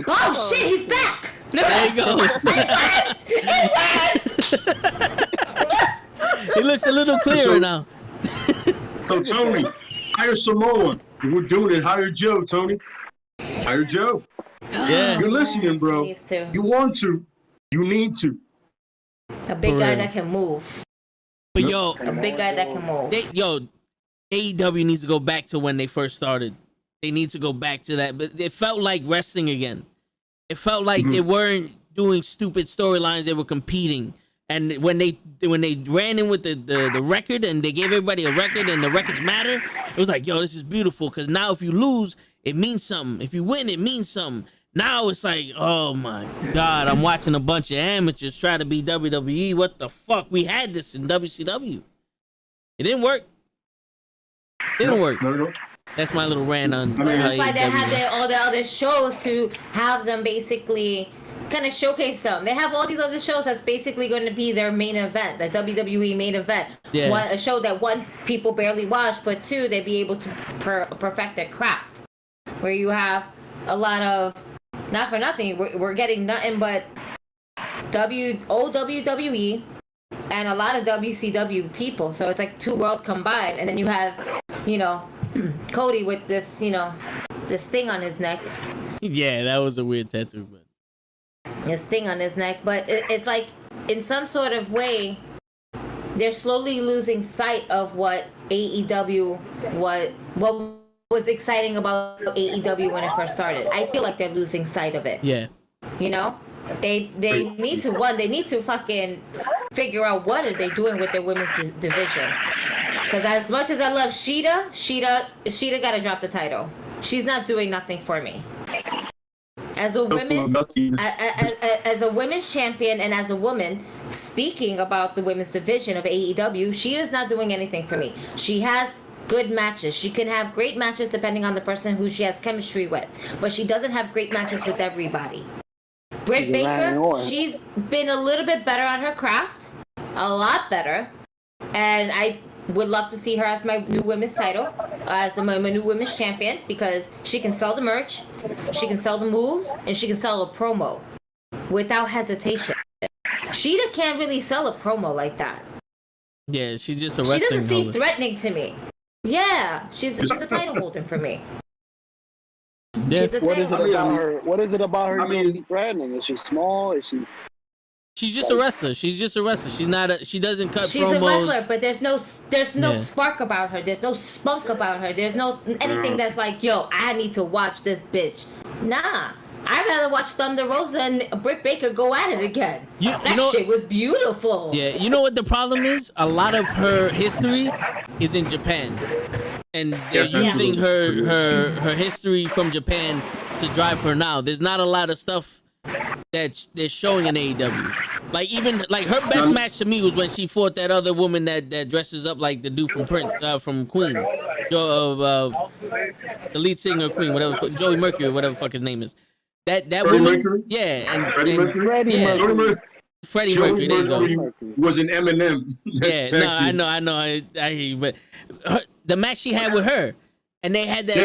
Oh shit, he's back! There you go. He looks a little clearer now. So Tony, hire Samoa. We're doing it. Hire Joe, Tony. Hire Joe. Yeah. You're listening, bro. Needs to. You want to. You need to. A big For guy real. that can move. But yo, A big guy that can move. AEW needs to go back to when they first started. They need to go back to that. But it felt like wrestling again. It felt like they weren't doing stupid storylines. They were competing. And when they ran in with the record and they gave everybody a record and the records matter, it was like, yo, this is beautiful. Because now if you lose, it means something. If you win, it means something. Now it's like, oh my God, I'm watching a bunch of amateurs try to be WWE. What the fuck? We had this in WCW. It didn't work. Didn't work. No. That's my little rant on. But that's why they AEW. have all the other shows to have them basically kind of showcase them. They have all these other shows that's basically going to be their main event, the WWE main event. Yeah. One, a show that one, people barely watch, but two, they'd be able to perfect their craft. Where you have a lot of, not for nothing, we're getting nothing but old WWE and a lot of WCW people. So it's like two worlds combined. And then you have, Cody with this, this thing on his neck. Yeah, that was a weird tattoo, but This thing on his neck. But it's like, in some sort of way, they're slowly losing sight of what AEW, what was exciting about AEW when it first started. I feel like they're losing sight of it. yeah. They need to fucking figure out what are they doing with their women's division. Because as much as I love Sheeta gotta drop the title. She's not doing nothing for me. As a women's champion and as a woman speaking about the women's division of AEW, she is not doing anything for me. She has good matches. She can have great matches depending on the person who she has chemistry with, but she doesn't have great matches with everybody. Britt Baker, she's been a little bit better on her craft, a lot better, and I would love to see her as my new women's title, as my new women's champion, because she can sell the merch, she can sell the moves, and she can sell a promo without hesitation. Sheeta can't really sell a promo like that. Yeah, she's just a She wrestling doesn't seem holder. threatening to me. Yeah, she's a title holder for me. Yeah. She's a What is title it holder. about her? What is it about her? I mean- Nancy threatening? Is she small? Is she? She's just a wrestler. She's just a wrestler. She's not. She doesn't cut She's promos. a wrestler, but there's no Yeah. spark about her. There's no spunk about her. There's no anything that's like, yo, I need to watch this bitch. Nah, I'd rather watch Thunder Rosa and Britt Baker go at it again. That shit was beautiful. Yeah, you know what the problem is? A lot of her history is in Japan, and they're Yes, that's using true. her history from Japan to drive her now. There's not a lot of stuff that they're showing in AEW. Like even like her best match to me was when she fought that other woman that dresses up like the dude from Queen, the lead singer Queen, whatever, Joey Mercury, whatever the fuck his name is. That Freddie woman, Mercury? yeah, Freddie Mercury? Freddie Yeah. Mercury. Freddie Joe Mercury. There you go. Mercury was an Eminem. Yeah, no, I know. I hear you, but the match she had with her, and they had that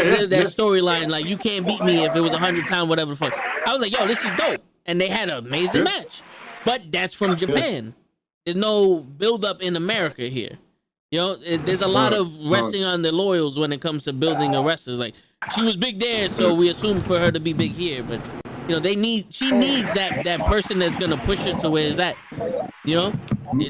storyline like you can't beat me if it was 100 times whatever the fuck. I was like, yo, this is dope, and they had an amazing match. But that's from Japan. There's no build up in America here. You know, there's a lot of resting on the loyals when it comes to building a wrestler. Like she was big there, so we assume for her to be big here, but. You know, she needs that person that's gonna push her to where it's at. You know,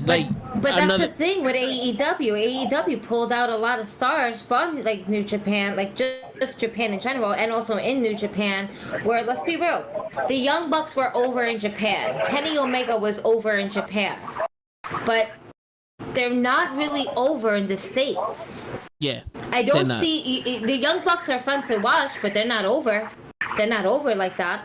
like. But that's the thing with AEW. AEW pulled out a lot of stars from like New Japan, like just Japan in general, and also in New Japan. Where let's be real, the Young Bucks were over in Japan. Kenny Omega was over in Japan, but they're not really over in the States. Yeah. I don't see the Young Bucks are fun to watch, but they're not over. They're not over like that.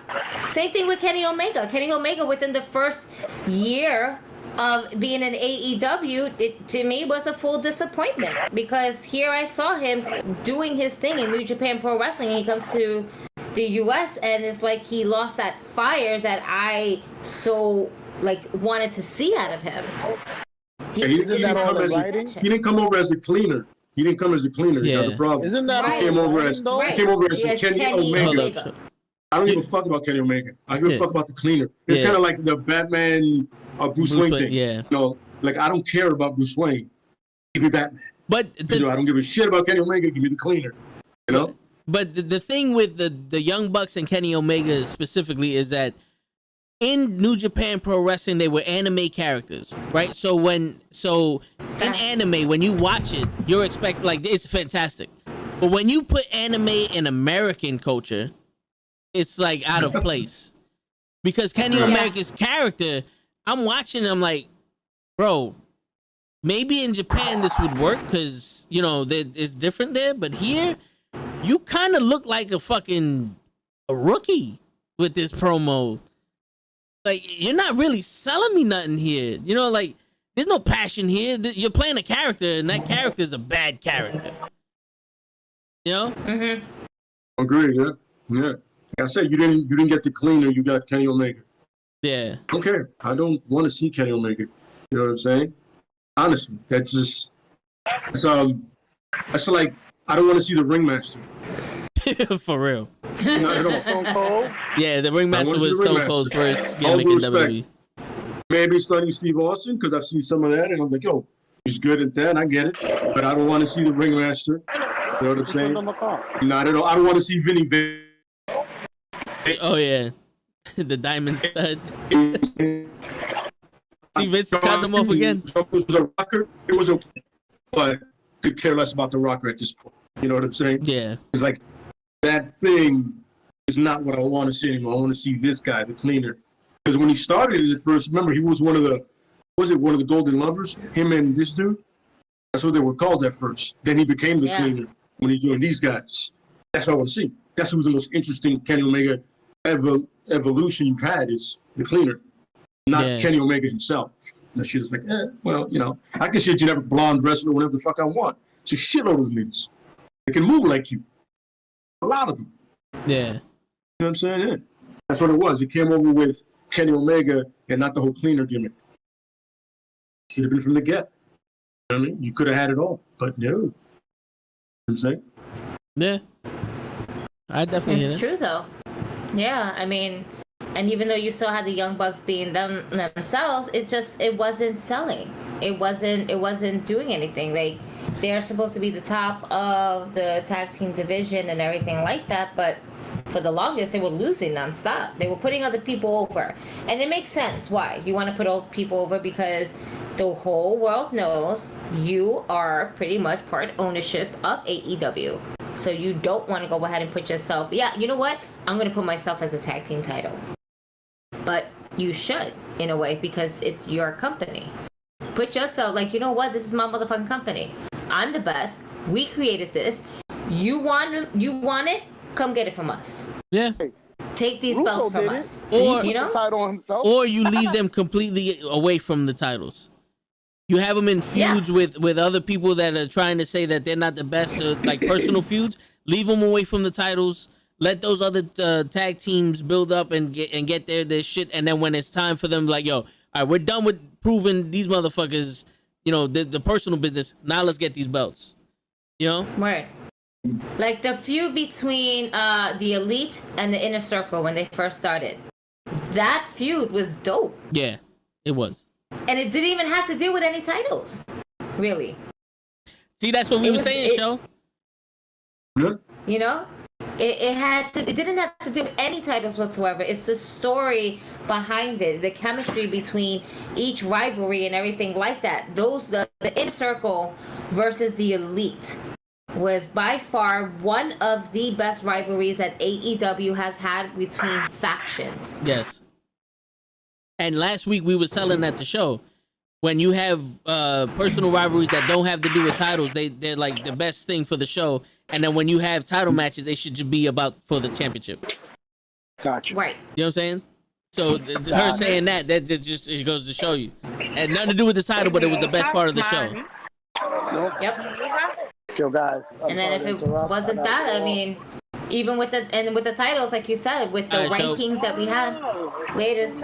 Same thing with Kenny Omega. Kenny Omega, within the first year of being in AEW, it to me was a full disappointment because here I saw him doing his thing in New Japan Pro Wrestling, and he comes to the US and it's like he lost that fire that I so like wanted to see out of him. He didn't come over as a cleaner. He didn't come as a cleaner. Yeah. That's a problem. Isn't that He came over as Kenny Omega. I don't give a fuck about Kenny Omega. I give a fuck about the cleaner. It's kind of like the Batman Bruce Wayne thing. Yeah. You know, like I don't care about Bruce Wayne. Give me Batman. But I don't give a shit about Kenny Omega. Give me the cleaner. You know. But the thing with the Young Bucks and Kenny Omega specifically is that in New Japan Pro Wrestling, they were anime characters, right? So in anime, when you watch it, you're expecting like it's fantastic. But when you put anime in American culture, it's like out of place. Because Kenny Omega's character, I'm watching, I'm like, bro, maybe in Japan this would work because, you know, it's different there. But here, you kind of look like a rookie with this promo. Like, you're not really selling me nothing here. You know, like, there's no passion here. You're playing a character, and that character is a bad character. You know? Mm-hmm. Agree, yeah. Like I said, you didn't get the cleaner, you got Kenny Omega. Yeah. Okay, I don't want to see Kenny Omega. You know what I'm saying? Honestly, that's like, I don't want to see the Ringmaster. For real. Not at all. Stone Cold? Yeah, the Ringmaster was Stone Cold's first gimmick in WWE. Maybe starting Steve Austin, because I've seen some of that, and I'm like, yo, he's good at that, I get it. But I don't want to see the Ringmaster. You know what I'm saying? Not at all. I don't want to see Vinny Vic. Oh, yeah. The Diamond Stud. See Vince cut them off again? It was a rocker. It was but could care less about the rocker at this point. You know what I'm saying? Yeah. It's like, that thing is not what I want to see anymore. I want to see this guy, the cleaner. Because when he started it at first, remember, he was one of the Golden Lovers? Him and this dude? That's what they were called at first. Then he became the cleaner when he joined these guys. That's what I want to see. That's who was the most interesting Kenny Omega evolution you've had is the cleaner, not Kenny Omega himself. That shit is like, well, you know, I can see a generic blonde wrestler whatever the fuck I want. It's a shitload of niggas. They can move like you. A lot of them. Yeah. You know what I'm saying? Yeah. That's what it was. It came over with Kenny Omega and not the whole cleaner gimmick. Should have been from the get. You know what I mean? You could have had it all, but no. You know what I'm saying? Yeah. I definitely It's true though. Yeah, I mean, and even though you still had the Young Bucks being themselves, it wasn't selling. It wasn't doing anything. Like, they're supposed to be the top of the tag team division and everything like that, but for the longest they were losing nonstop. They were putting other people over, and it makes sense why you want to put old people over, because the whole world knows you are pretty much part ownership of AEW. So you don't want to go ahead and put yourself, you know what? I'm going to put myself as a tag team title. But you should, in a way, because it's your company. Put yourself, like, you know what? This is my motherfucking company. I'm the best. We created this. You want it? Come get it from us. Yeah. Take these belts from us. Or, you know? Title himself. Or you leave them completely away from the titles. You have them in feuds with other people that are trying to say that they're not the best, like personal feuds. Leave them away from the titles. Let those other tag teams build up and get their shit. And then when it's time for them, like, yo, all all right, we're done with proving these motherfuckers, you know, the personal business. Now let's get these belts. You know? Right. Like the feud between the Elite and the Inner Circle when they first started. That feud was dope. Yeah, it was. And it didn't even have to do with any titles. Really. See, that's what we were saying, Show. Yeah. You know? It didn't have to do with any titles whatsoever. It's the story behind it, the chemistry between each rivalry and everything like that. The Inner Circle versus the Elite was by far one of the best rivalries that AEW has had between factions. Yes. And last week we was telling that the show, when you have personal rivalries that don't have to do with titles, they're like the best thing for the show. And then when you have title matches, they should just be about for the championship. Gotcha. Right. You know what I'm saying? So her saying that just it goes to show you. It had nothing to do with the title, but it was the best part of the show. Yep. Yo, guys. And then if it wasn't that, I mean, even with the titles, like you said, with the rankings that we had, latest,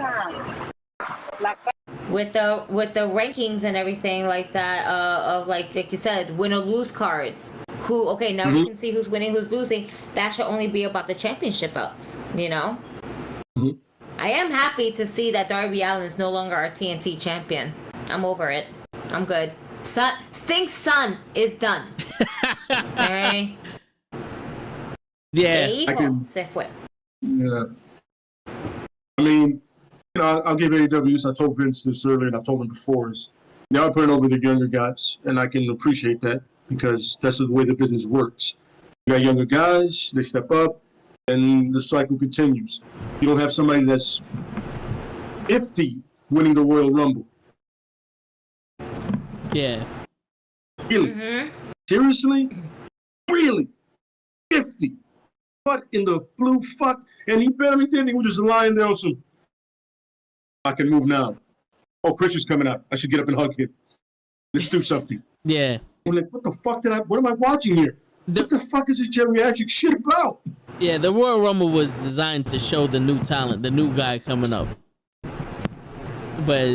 with the rankings and everything like that, of like you said, win or lose cards. Now we can see who's winning, who's losing. That should only be about the championship belts, you know? Mm-hmm. I am happy to see that Darby Allin is no longer our TNT champion. I'm over it. I'm good. Sting's son is done. Alright? Yeah. Se fue. Yeah. I mean, you know, I'll give AEW, I told Vince this earlier and I've told him before, is they are putting over the younger guys, and I can appreciate that because that's the way the business works. You got younger guys, they step up, and the cycle continues. You don't have somebody that's 50 winning the Royal Rumble. Yeah. Really? Mm-hmm. Seriously? Really? 50? What in the blue fuck? And he barely did. He was just lying there on some. I can move now. Oh, Christian's coming out. I should get up and hug him. Let's do something. Yeah. I'm like, what the fuck what am I watching here? What the fuck is this geriatric shit about? Yeah, the Royal Rumble was designed to show the new talent, the new guy coming up. But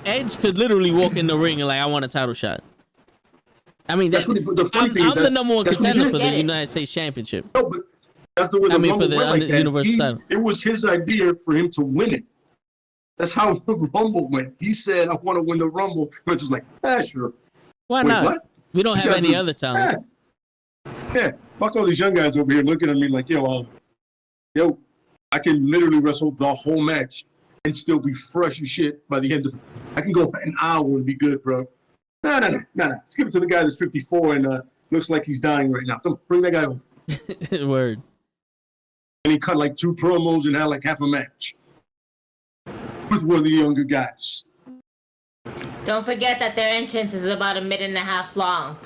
Edge could literally walk in the ring and like, I want a title shot. I mean, that's what the funny thing is. I'm the number one contender for the United States Championship. No, but that's the way the Rumble for the went like that. Universal title. It was his idea for him to win it. That's how the Rumble went. He said, I want to win the Rumble. Vince was like, sure. Why not? What? We don't have any other talent. Yeah, fuck all these young guys over here looking at me like, yo, I can literally wrestle the whole match and still be fresh as shit by the end of it. I can go an hour and be good, bro. No. Let's give it to the guy that's 54 and looks like he's dying right now. Come on, bring that guy over. Word. And he cut like 2 promos and had like half a match with one of the younger guys. Don't forget that their entrance is about 1.5 minutes long.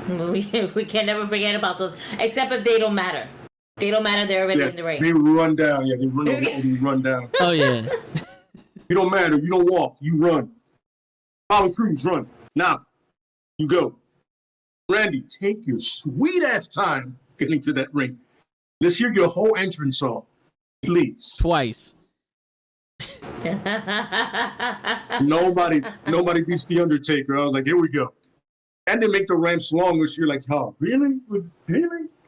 We can never forget about those, except if they don't matter. They don't matter. They're already in the ring. They run down. Yeah, they run over and they run down. Oh yeah. You don't matter. You don't walk. You run. Apollo Crews, run now. You go. Randy, take your sweet ass time getting to that ring. Let's hear your whole entrance song, please. Twice. Nobody beats the Undertaker. I was like, here we go. And they make the ramps long, which you're like, oh, really?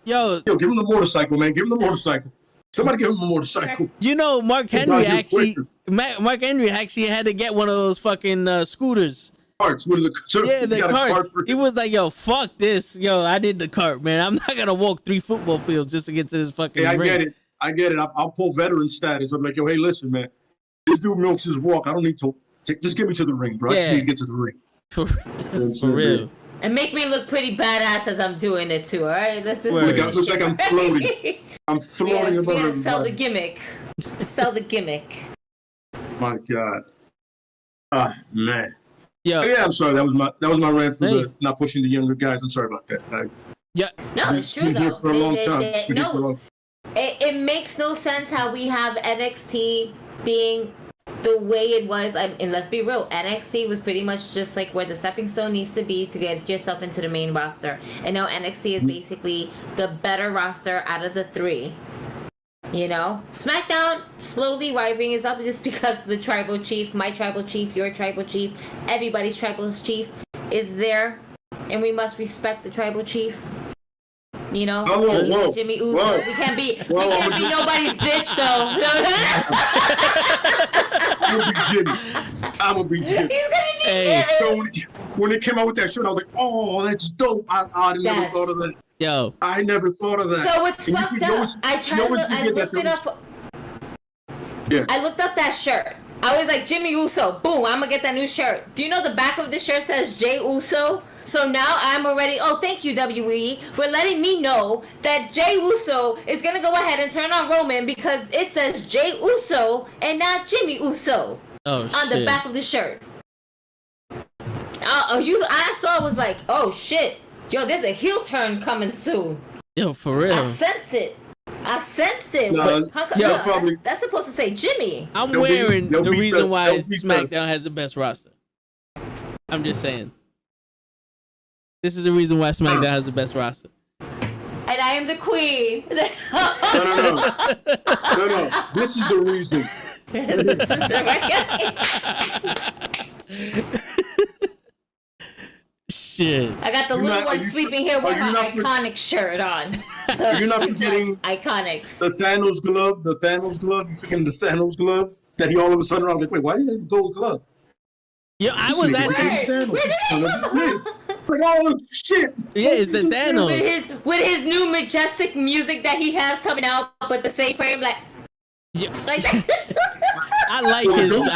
Yo, give him the motorcycle, man. Give him the motorcycle. Somebody give him a motorcycle. You know, Mark Henry actually had to get one of those fucking scooters. Carts. The carts. He was like, yo, fuck this. Yo, I did the cart, man. I'm not going to walk 3 football fields just to get to this fucking ring. I get it. I'll pull veteran status. I'm like, yo, hey, listen, man. This dude milks his walk. I don't need to. Just get me to the ring, bro. I just need to get to the ring. For real. And make me look pretty badass as I'm doing it too, all right? Let's just looks like I'm floating. I'm floating above everybody. We gotta sell the gimmick. Sell the gimmick. My God. Ah, man. Yeah, I'm sorry. That was my rant for the not pushing the younger guys. I'm sorry about that. No, it's true though. For a long time. It makes no sense how we have NXT being the way it was. And let's be real, NXT was pretty much just like where the stepping stone needs to be to get yourself into the main roster. And now NXT is basically the better roster out of the 3. You know, SmackDown slowly rising is up just because the tribal chief, my tribal chief, your tribal chief, everybody's tribal chief is there, and we must respect the tribal chief. You know, whoa, Jimmy Uso. Whoa. We can't be nobody's bitch though. I'm gonna be Jimmy. Hey. So when they came out with that shirt, I was like, oh, that's dope. I never thought of that. Yo, I never thought of that. So it's And fucked up. I looked it up. Yeah. I looked up that shirt. I was like, Jimmy Uso, boom, I'm gonna get that new shirt. Do you know the back of the shirt says Jey Uso? So now I'm already, thank you, WWE, for letting me know that Jey Uso is gonna go ahead and turn on Roman because it says Jey Uso and not Jimmy Uso on the back of the shirt. I saw it was like, oh shit, yo, there's a heel turn coming soon. Yo, for real. I sense it. No, That's supposed to say Jimmy. I'm wearing the reason why SmackDown has the best roster. I'm just saying. This is the reason why SmackDown has the best roster. And I am the queen. No. This is the reason. Shit. I got the little one sleeping here with her iconic shirt on. So you're not forgetting iconics. The Thanos glove. You forgetting the Thanos glove that he all of a sudden around like, wait, why do you have a gold glove? Yeah, I was asking. Where did he go? Like, oh shit! Yeah, it's the Thanos. With his new majestic music that he has coming out, but the same frame, like. Yeah. Like I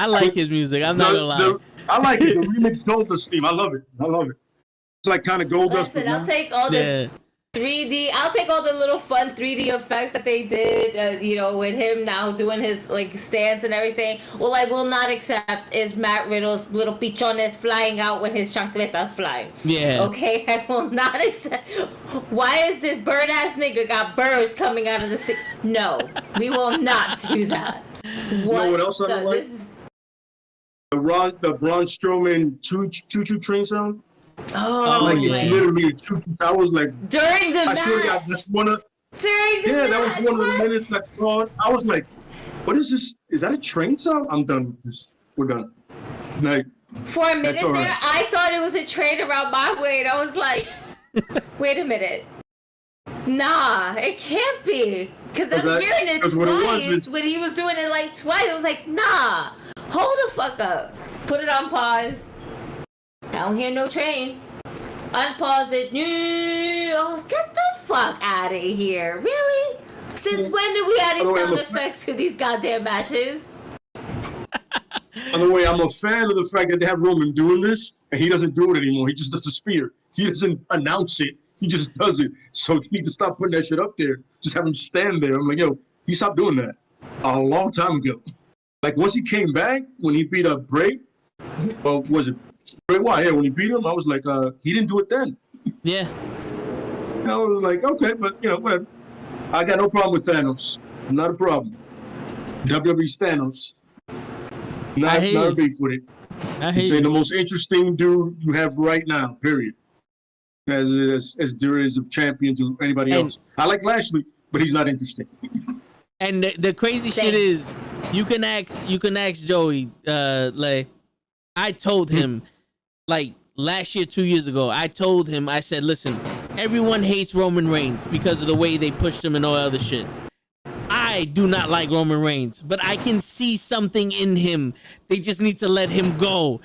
like his music. I'm not gonna lie. I like it. The remix Goldust theme. I love it. It's like kind of Goldust. Listen, I'll take all the 3D. I'll take all the little fun 3D effects that they did. With him now doing his like stance and everything. All I will not accept is Matt Riddle's little pichones flying out with his chancletas flying. Yeah. Okay, I will not accept. Why is this bird ass nigga got birds coming out of the sea? No, we will not do that. You know what else I don't like? The Braun Strowman choo-choo train sound. Oh, it's literally a choo-choo. I was like, during the match. I swear to God, that's one of. That was one of the minutes that I was like, what is this? Is that a train sound? I'm done with this. We're done. Like, for a minute there, I thought it was a train around my way, and I was like, wait a minute. Nah, it can't be. Because I'm hearing it twice when he was doing it like twice. I was like, nah, hold the fuck up. Put it on pause. I don't hear no train. Unpause it. Get the fuck out of here. Really? Since when did we add sound effects to these goddamn matches? By the way, I'm a fan of the fact that they have Roman doing this, and he doesn't do it anymore. He just does a spear. He doesn't announce it. He just does it. So you need to stop putting that shit up there. Just have him stand there. I'm like, yo, he stopped doing that a long time ago. Like, once he came back, when he beat up Bray, was it Bray Wyatt? Yeah, when he beat him, I was like, he didn't do it then. Yeah. I was like, okay, but, whatever. I got no problem with Thanos. Not a problem. WWE's Thanos. Not a beef with it. It's the most interesting dude you have right now, period. As there is of champions or anybody else. I like Lashley, but he's not interesting. And the crazy shit is, you can ask Joey, Leh. I told him, like last year, 2 years ago, I told him, I said, listen, everyone hates Roman Reigns because of the way they pushed him and all other shit. I do not like Roman Reigns, but I can see something in him. They just need to let him go.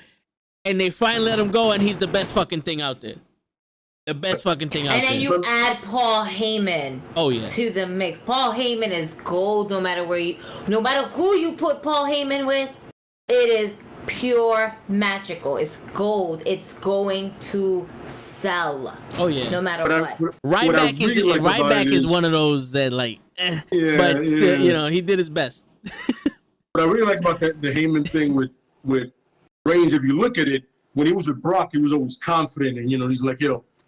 And they finally let him go, and he's the best fucking thing out there. The best fucking thing out there. And then you add Paul Heyman to the mix. Paul Heyman is gold no matter who you put Paul Heyman with, it is pure magical. It's gold. It's going to sell. Oh yeah. No matter what. Ryback is one of those that but still, he did his best. What I really like about the Heyman thing with Reigns, if you look at it, when he was with Brock, he was always confident and he's like,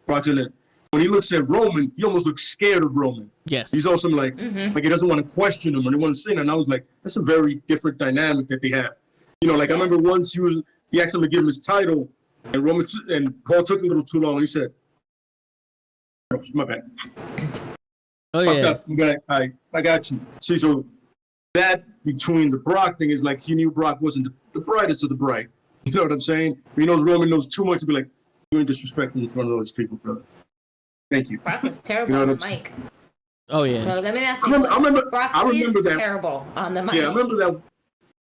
Brock's in it. When he looks at Roman, he almost looks scared of Roman. Yes. He's also like he doesn't want to question him or he wants to say it. And I was like, that's a very different dynamic that they have. I remember once he asked him to give him his title, and Roman and Paul took a little too long. He said, "My bad." Oh yeah. I got you. See, so that between the Brock thing is like he knew Brock wasn't the brightest of the bright. You know what I'm saying? He knows Roman knows too much to be like, you ain't disrespecting in front of those people, brother. Thank you. Brock was terrible on the mic. Oh yeah. No, let me ask you. I remember that. Terrible on the mic. Yeah, I remember that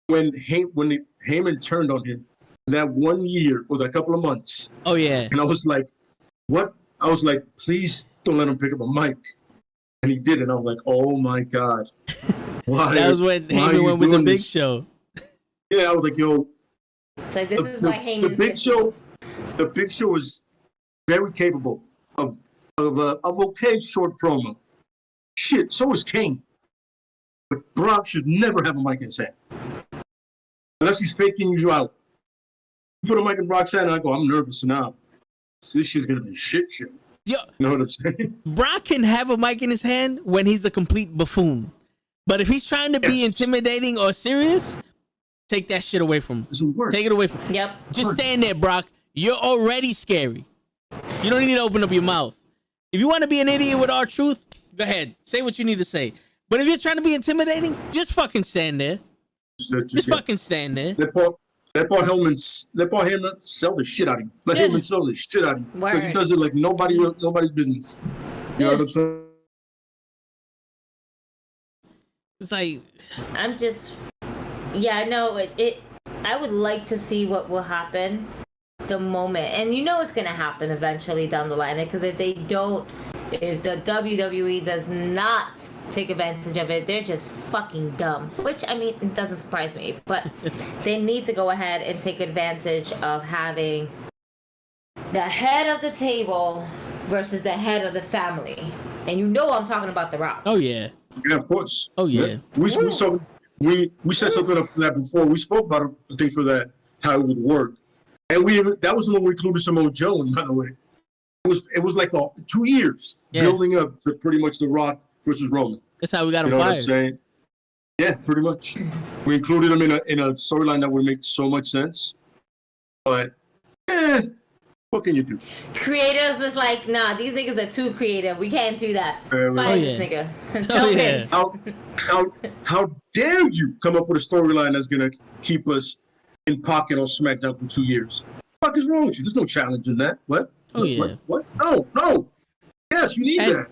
when Heyman turned on him that 1 year or a couple of months. Oh yeah. And I was like, what? I was like, please don't let him pick up a mic. And he did, and I was like, "Oh my god!" Why? That was when Heyman went with the Big Show. Yeah, I was like, "Yo." It's like this is why Heyman's the Big Show is very capable of okay short promo. Shit, so is Kane. But Brock should never have a mic in his hand unless he's faking you out. You put a mic in Brock's hand, and I go, "I'm nervous now. This shit's gonna be shit show." Yo, you know what I'm saying? Brock can have a mic in his hand when he's a complete buffoon. But if he's trying to be intimidating or serious, take that shit away from him. Take it away from him. Yep. Just stand there, Brock. You're already scary. You don't need to open up your mouth. If you want to be an idiot with our truth, go ahead. Say what you need to say. But if you're trying to be intimidating, just fucking stand there. Just fucking stand there. Let Paul Heyman sell the shit out of him. Let Heyman sell the shit out of him. Because he does it like nobody's business. You know what I'm saying? It's like... Yeah, no, I would like to see what will happen the moment. And you know it's going to happen eventually down the line. Because if the WWE does not take advantage of it, they're just fucking dumb. Which, I mean, it doesn't surprise me. But they need to go ahead and take advantage of having the head of the table versus the head of the family. And you know I'm talking about The Rock. Oh, yeah. Yeah, of course. Oh, yeah. We set something up for that before. We spoke about a thing for that, how it would work. And that was when we included Samoa Joe, by the way. It was like 2 years building up to pretty much The Rock versus Roman. That's how we got him fired. What I'm saying? Yeah, pretty much. We included him in a storyline that would make so much sense. But, what can you do? Creatives was like, nah, these niggas are too creative. We can't do that. Fire this nigga. Tell Vince. How dare you come up with a storyline that's gonna keep us in pocket on SmackDown for 2 years? What the fuck is wrong with you? There's no challenge in that. What? Oh, yeah. What? No. Yes, you need that.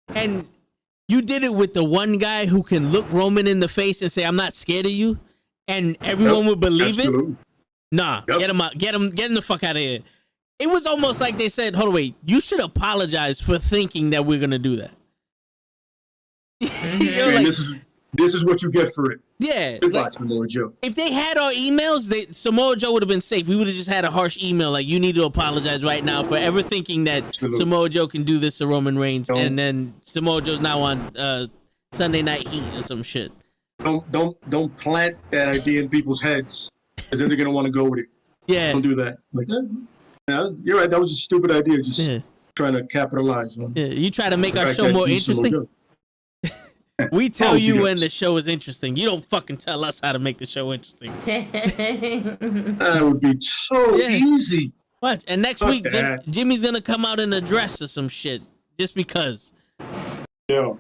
And you did it with the one guy who can look Roman in the face and say, "I'm not scared of you," and everyone would believe it. Nah, get him out. Get him the fuck out of here. It was almost like they said, "Hold on, wait. You should apologize for thinking that we're gonna do that." Like, this is what you get for it. Yeah. Goodbye, Samoa Joe. If they had our emails, Samoa Joe would have been safe. We would have just had a harsh email like, "You need to apologize right now for ever thinking that Samoa Joe can do this to Roman Reigns," and then Samoa Joe's now on Sunday Night Heat or some shit. Don't plant that idea in people's heads, because then they're gonna want to go with it. Yeah. Don't do that. Like, yeah, you're right. That was a stupid idea. Just trying to capitalize on. Yeah, you try to make our show more interesting. We tell you when the show is interesting. You don't fucking tell us how to make the show interesting. That would be so easy. Watch. And next week, Jimmy's gonna come out in a dress or some shit, just because. Yeah.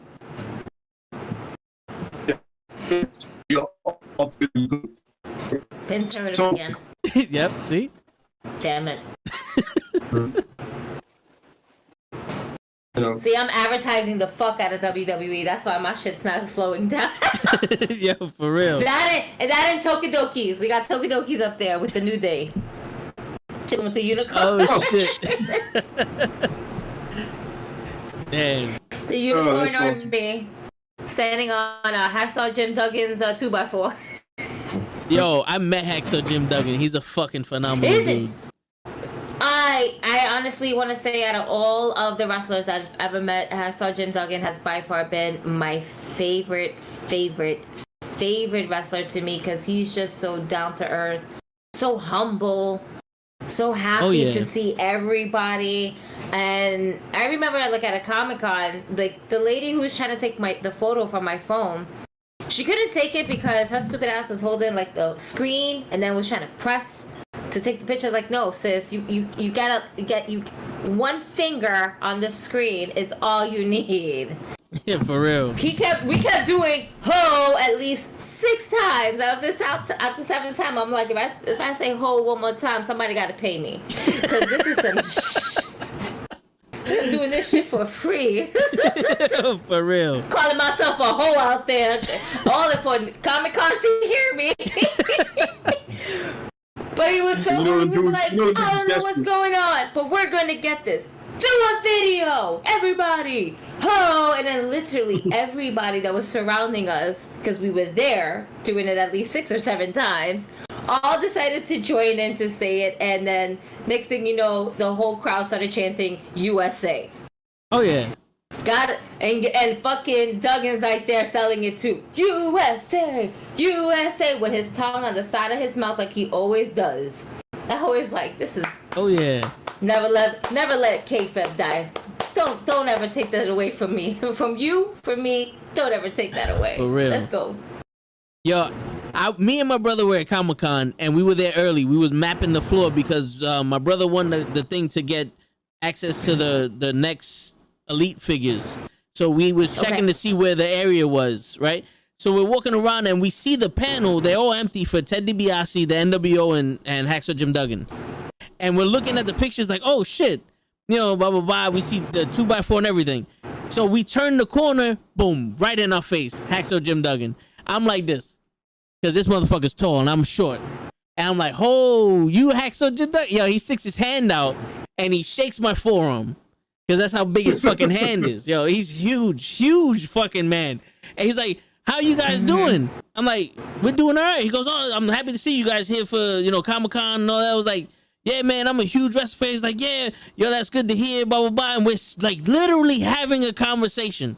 Vince heard it again. Yep. See. Damn it. See, I'm advertising the fuck out of WWE. That's why my shit's not slowing down. Yeah, for real. That and Tokidokis. We got Tokidokis up there with the New Day. Chilling with the unicorn. Oh, shit. Dang. The unicorn R&B. Standing on Hacksaw Jim Duggan's 2x4. Yo, I met Hacksaw Jim Duggan. He's a fucking phenomenal dude. I honestly want to say out of all of the wrestlers I've ever met, Hacksaw Jim Duggan has by far been my favorite wrestler to me, because he's just so down to earth, so humble, so happy to see everybody. And I remember like at a Comic-Con, like the lady who was trying to take the photo from my phone, she couldn't take it because her stupid ass was holding like the screen and then was trying to press to take the picture. Like, no, sis, you gotta get one finger on the screen is all you need. Yeah, for real. We kept doing ho at least 6 times. At the 7th time, I'm like, if I say ho one more time, somebody got to pay me, because this is some I'm doing this shit for free. For real. Calling myself a hoe out there, all it for Comic-Con to hear me. But he was so he was like, I don't know what's going on, but we're gonna get this. Do a video, everybody, ho! And then literally everybody that was surrounding us, because we were there doing it at least 6 or 7 times, all decided to join in to say it. And then next thing you know, the whole crowd started chanting USA. Oh yeah. Got it. And fucking Duggan's right there selling it too. USA, USA, with his tongue on the side of his mouth like he always does. I always like, this is. Oh yeah. Never let K-Feb die. Don't ever take that away from me. From you, from me, don't ever take that away. For real. Let's go. Yo, me and my brother were at Comic-Con, and we were there early. We was mapping the floor because my brother won the thing to get access to the next Elite figures. So we was checking to see where the area was, right? So we're walking around and we see the panel. They're all empty for Ted DiBiase, the NWO, and Hacksaw Jim Duggan. And we're looking at the pictures like, oh shit, you know, blah blah blah. We see the 2x4 and everything. So we turn the corner, boom, right in our face, Hacksaw Jim Duggan. I'm like this, because this motherfucker's tall and I'm short. And I'm like, oh, you Hacksaw Jim Duggan? Yo, he sticks his hand out and he shakes my forearm, because that's how big his fucking hand is. Yo, he's huge fucking man. And he's like, how you guys doing? I'm like, we're doing all right. He goes, oh, I'm happy to see you guys here for, you know, Comic-Con and all that. I was like, yeah, man, I'm a huge wrestler fan. He's like, yeah, yo, that's good to hear, blah, blah, blah. And we're like literally having a conversation.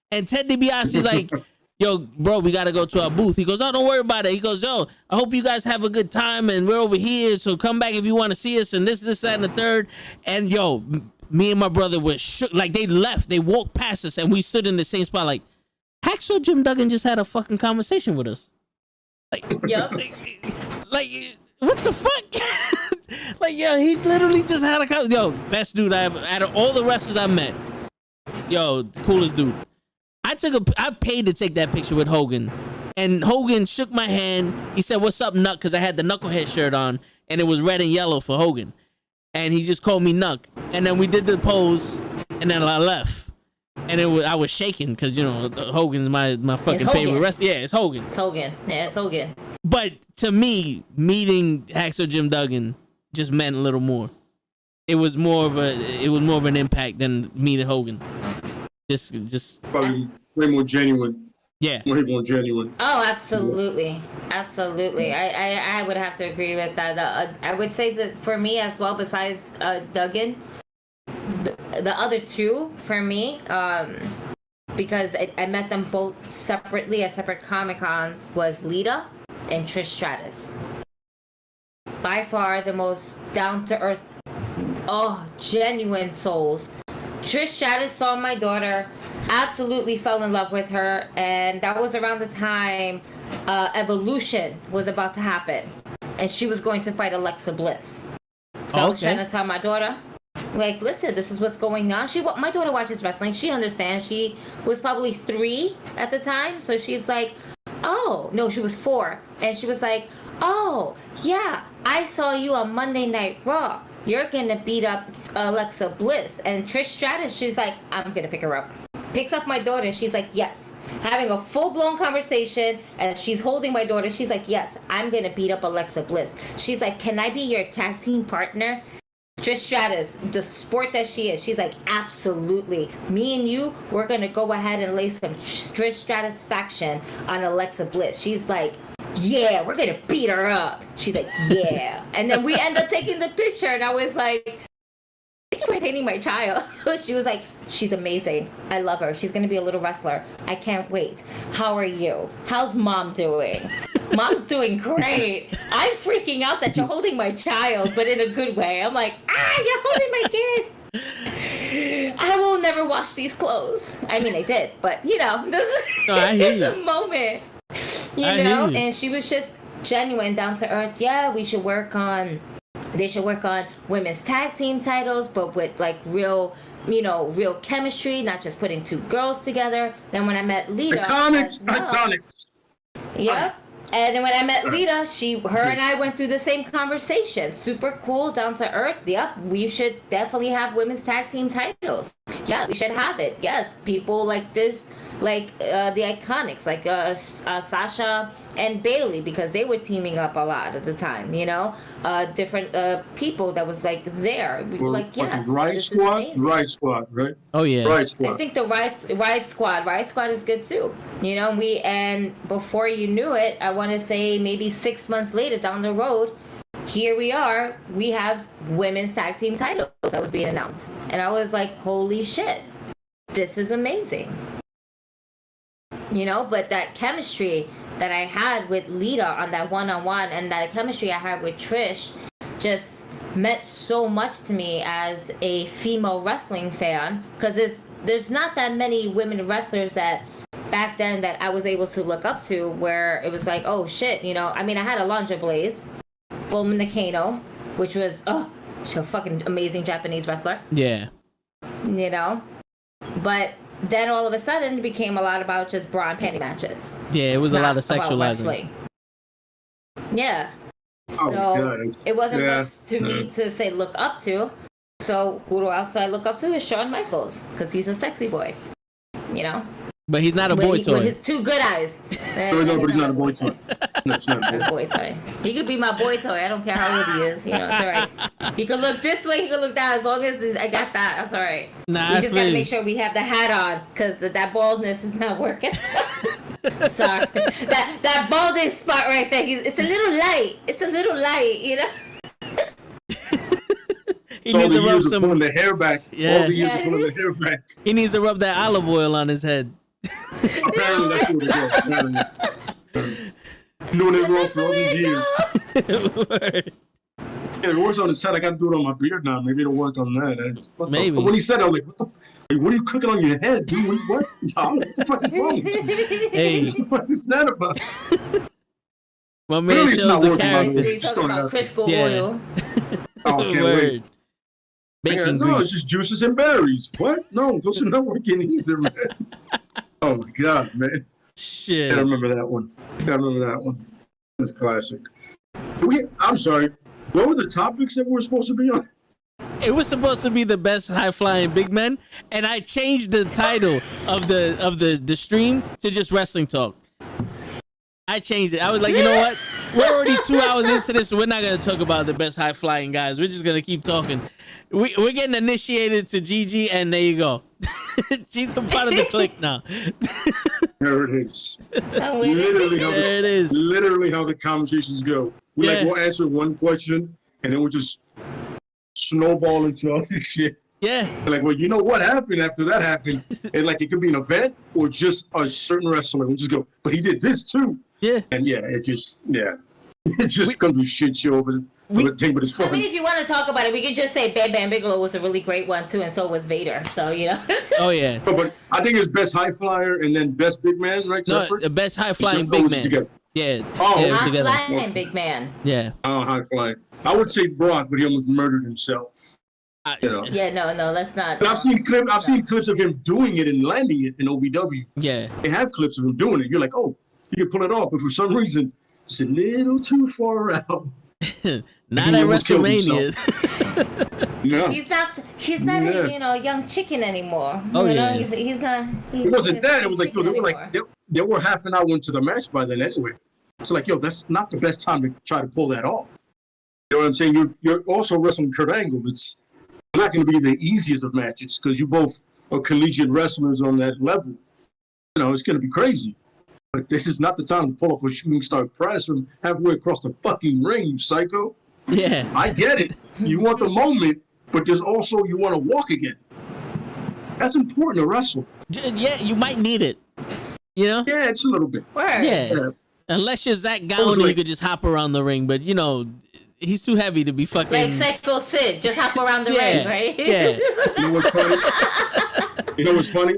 And Ted DiBiase's like, yo, bro, we got to go to our booth. He goes, oh, don't worry about it. He goes, yo, I hope you guys have a good time, and we're over here, so come back if you want to see us, and this, that, and the third. And, yo, me and my brother were shook. Like, they left. They walked past us, and we stood in the same spot like, Hacksaw Jim Duggan just had a fucking conversation with us. Like, Yep. like what the fuck? Like, yo, he literally just had a conversation. Yo, best dude I ever, out of all the wrestlers I met, yo, coolest dude. I paid to take that picture with Hogan, and Hogan shook my hand. He said, what's up, Nuck? Because I had the Knucklehead shirt on, and it was red and yellow for Hogan. And he just called me Nuck. And then we did the pose, and then I left. And I was shaking because, you know, Hogan's my fucking favorite wrestler. Yeah, it's Hogan. It's Hogan. Yeah, it's Hogan. But to me, meeting Hacksaw Jim Duggan just meant a little more. It was more of an impact than meeting Hogan. Just probably way more genuine. Yeah. Way more genuine. Oh, absolutely. Absolutely. I would have to agree with that. I would say that for me as well, besides Duggan, the other two for me, because I met them both separately at separate Comic-Cons, was Lita and Trish Stratus. By far the most down-to-earth, genuine souls. Trish Stratus saw my daughter, absolutely fell in love with her, and that was around the time Evolution was about to happen, and she was going to fight Alexa Bliss. So I was trying to tell my daughter, like, listen, this is what's going on. My daughter watches wrestling. She understands. She was probably 3 at the time, so she's like, oh, no, she was 4, and she was like, oh, yeah, I saw you on Monday Night Raw. You're gonna beat up Alexa Bliss. And Trish Stratus, she's like, I'm gonna pick her up. Picks up my daughter. She's like, yes. Having a full-blown conversation, and she's holding my daughter. She's like, yes, I'm gonna beat up Alexa Bliss. She's like, can I be your tag team partner? Trish Stratus, the sport that she is, she's like, absolutely. Me and you, we're gonna go ahead and lay some Trish Stratus faction on Alexa Bliss. She's like, yeah, we're gonna beat her up. She's like, yeah. And then we end up taking the picture, and I was like, thank you for entertaining my child. She was like, she's amazing. I love her. She's gonna be a little wrestler. I can't wait. How are you? How's mom doing? Mom's doing great. I'm freaking out that you're holding my child, but in a good way. I'm like, you're holding my kid. I will never wash these clothes. I mean, I did, but you know, this is a moment. You know, and she was just genuine, down to earth. Yeah, we should work on They should work on women's tag team titles, but with like real chemistry, not just putting two girls together. Then when I met Lita, Iconics. Yeah. And then when I met Lita, her and I went through the same conversation. Super cool, down to earth. Yep, we should definitely have women's tag team titles. Yeah, we should have it. Yes, people like this, like the Iconics, like Sasha and Bailey, because they were teaming up a lot at the time. Different people that was like there. We were like, yes, Riot Squad, right? Oh yeah, Riot Squad. I think the Riot Squad is good too. And before you knew it, I want to say maybe 6 months later down the road, here we are. We have women's tag team titles that was being announced, and I was like, holy shit, this is amazing. But that chemistry that I had with Lita on that one-on-one, and that chemistry I had with Trish just meant so much to me as a female wrestling fan, because there's not that many women wrestlers that back then that I was able to look up to, where it was like, oh shit, I had Alundra Blaze, Bulma Nakano, which was she's a fucking amazing Japanese wrestler. Yeah. But then all of a sudden it became a lot about just bra and panty matches. Yeah, it was a lot of sexualizing. Yeah. So it wasn't much to me to say look up to. So who else do I look up to is Shawn Michaels, because he's a sexy boy. But he's not a boy toy. With his two good eyes. No, but he's not a boy toy. No, it's not a boy toy. He could be my boy toy. I don't care how old he is. It's all right. He could look this way. He could look that. As long as I got that, that's all right. Nah, we just got to make sure we have the hat on, because that baldness is not working. Sorry. That balding spot right there. It's a little light. He needs to rub some. Pulling the hair back. Yeah. All the years of pulling the hair back. He needs to rub that olive oil on his head. Apparently that's what it was. Doing it wrong for all these years. Yeah, it works on his head. I got to do it on my beard now. Maybe it'll work on that. Maybe. But when he said it, I was like, what are you cooking on your head, dude? What the fuck is wrong with you? Hey. What is that about? My man shows the character. You're talking about Crisco oil. Oh, can't wait. Bacon no, grease. it's just juices and berries. What? No, those are not working either, man. Oh my god, man. Shit. I remember that one. That's classic. I'm sorry. What were the topics that we're supposed to be on? It was supposed to be the best high flying big men, and I changed the title of the stream to just wrestling talk. I changed it. I was like, you know what? We're already 2 hours into this, so we're not gonna talk about the best high flying guys. We're just gonna keep talking. We're getting initiated to Gigi, and there you go. She's a part of the clique now. There it is. Literally how the conversations go. We'll answer one question, and then we'll just snowball into other shit. Yeah. Like, well, you know what happened after that happened? And like, it could be an event or just a certain wrestler. We'll just go, but he did this too. Yeah. And it's just gonna be shit show over the thing, but it's fun. If you want to talk about it, we could just say Bam Bam Bigelow was a really great one too, and so was Vader. So Oh yeah. But I think it's best high flyer and then best big man, right? No, the best high flying big man. Together? Yeah. High flying big man. Yeah. Oh, high flying. I would say Brock, but he almost murdered himself. Yeah, no, let's not. But I've seen clips of him doing it and landing it in OVW. Yeah. They have clips of him doing it. You're like, oh, you can pull it off, but for some reason, it's a little too far out. Not at WrestleMania. Yeah. He's not a young chicken anymore. He's not. It wasn't that. It was like, they were half an hour into the match by then anyway. It's like, that's not the best time to try to pull that off. You know what I'm saying? You're also wrestling Kurt Angle. It's not going to be the easiest of matches because you both are collegiate wrestlers on that level. It's going to be crazy. But this is not the time to pull off a shooting star press from halfway across the fucking ring, you psycho. Yeah. I get it. You want the moment, but there's also you want to walk again. That's important to wrestle. Yeah, you might need it. Yeah, it's a little bit. Yeah. Unless you're Zach Gowen, you could just hop around the ring, but he's too heavy to be fucking. Like Psycho Sid, just hop around the ring, right? Yeah. You know what's funny?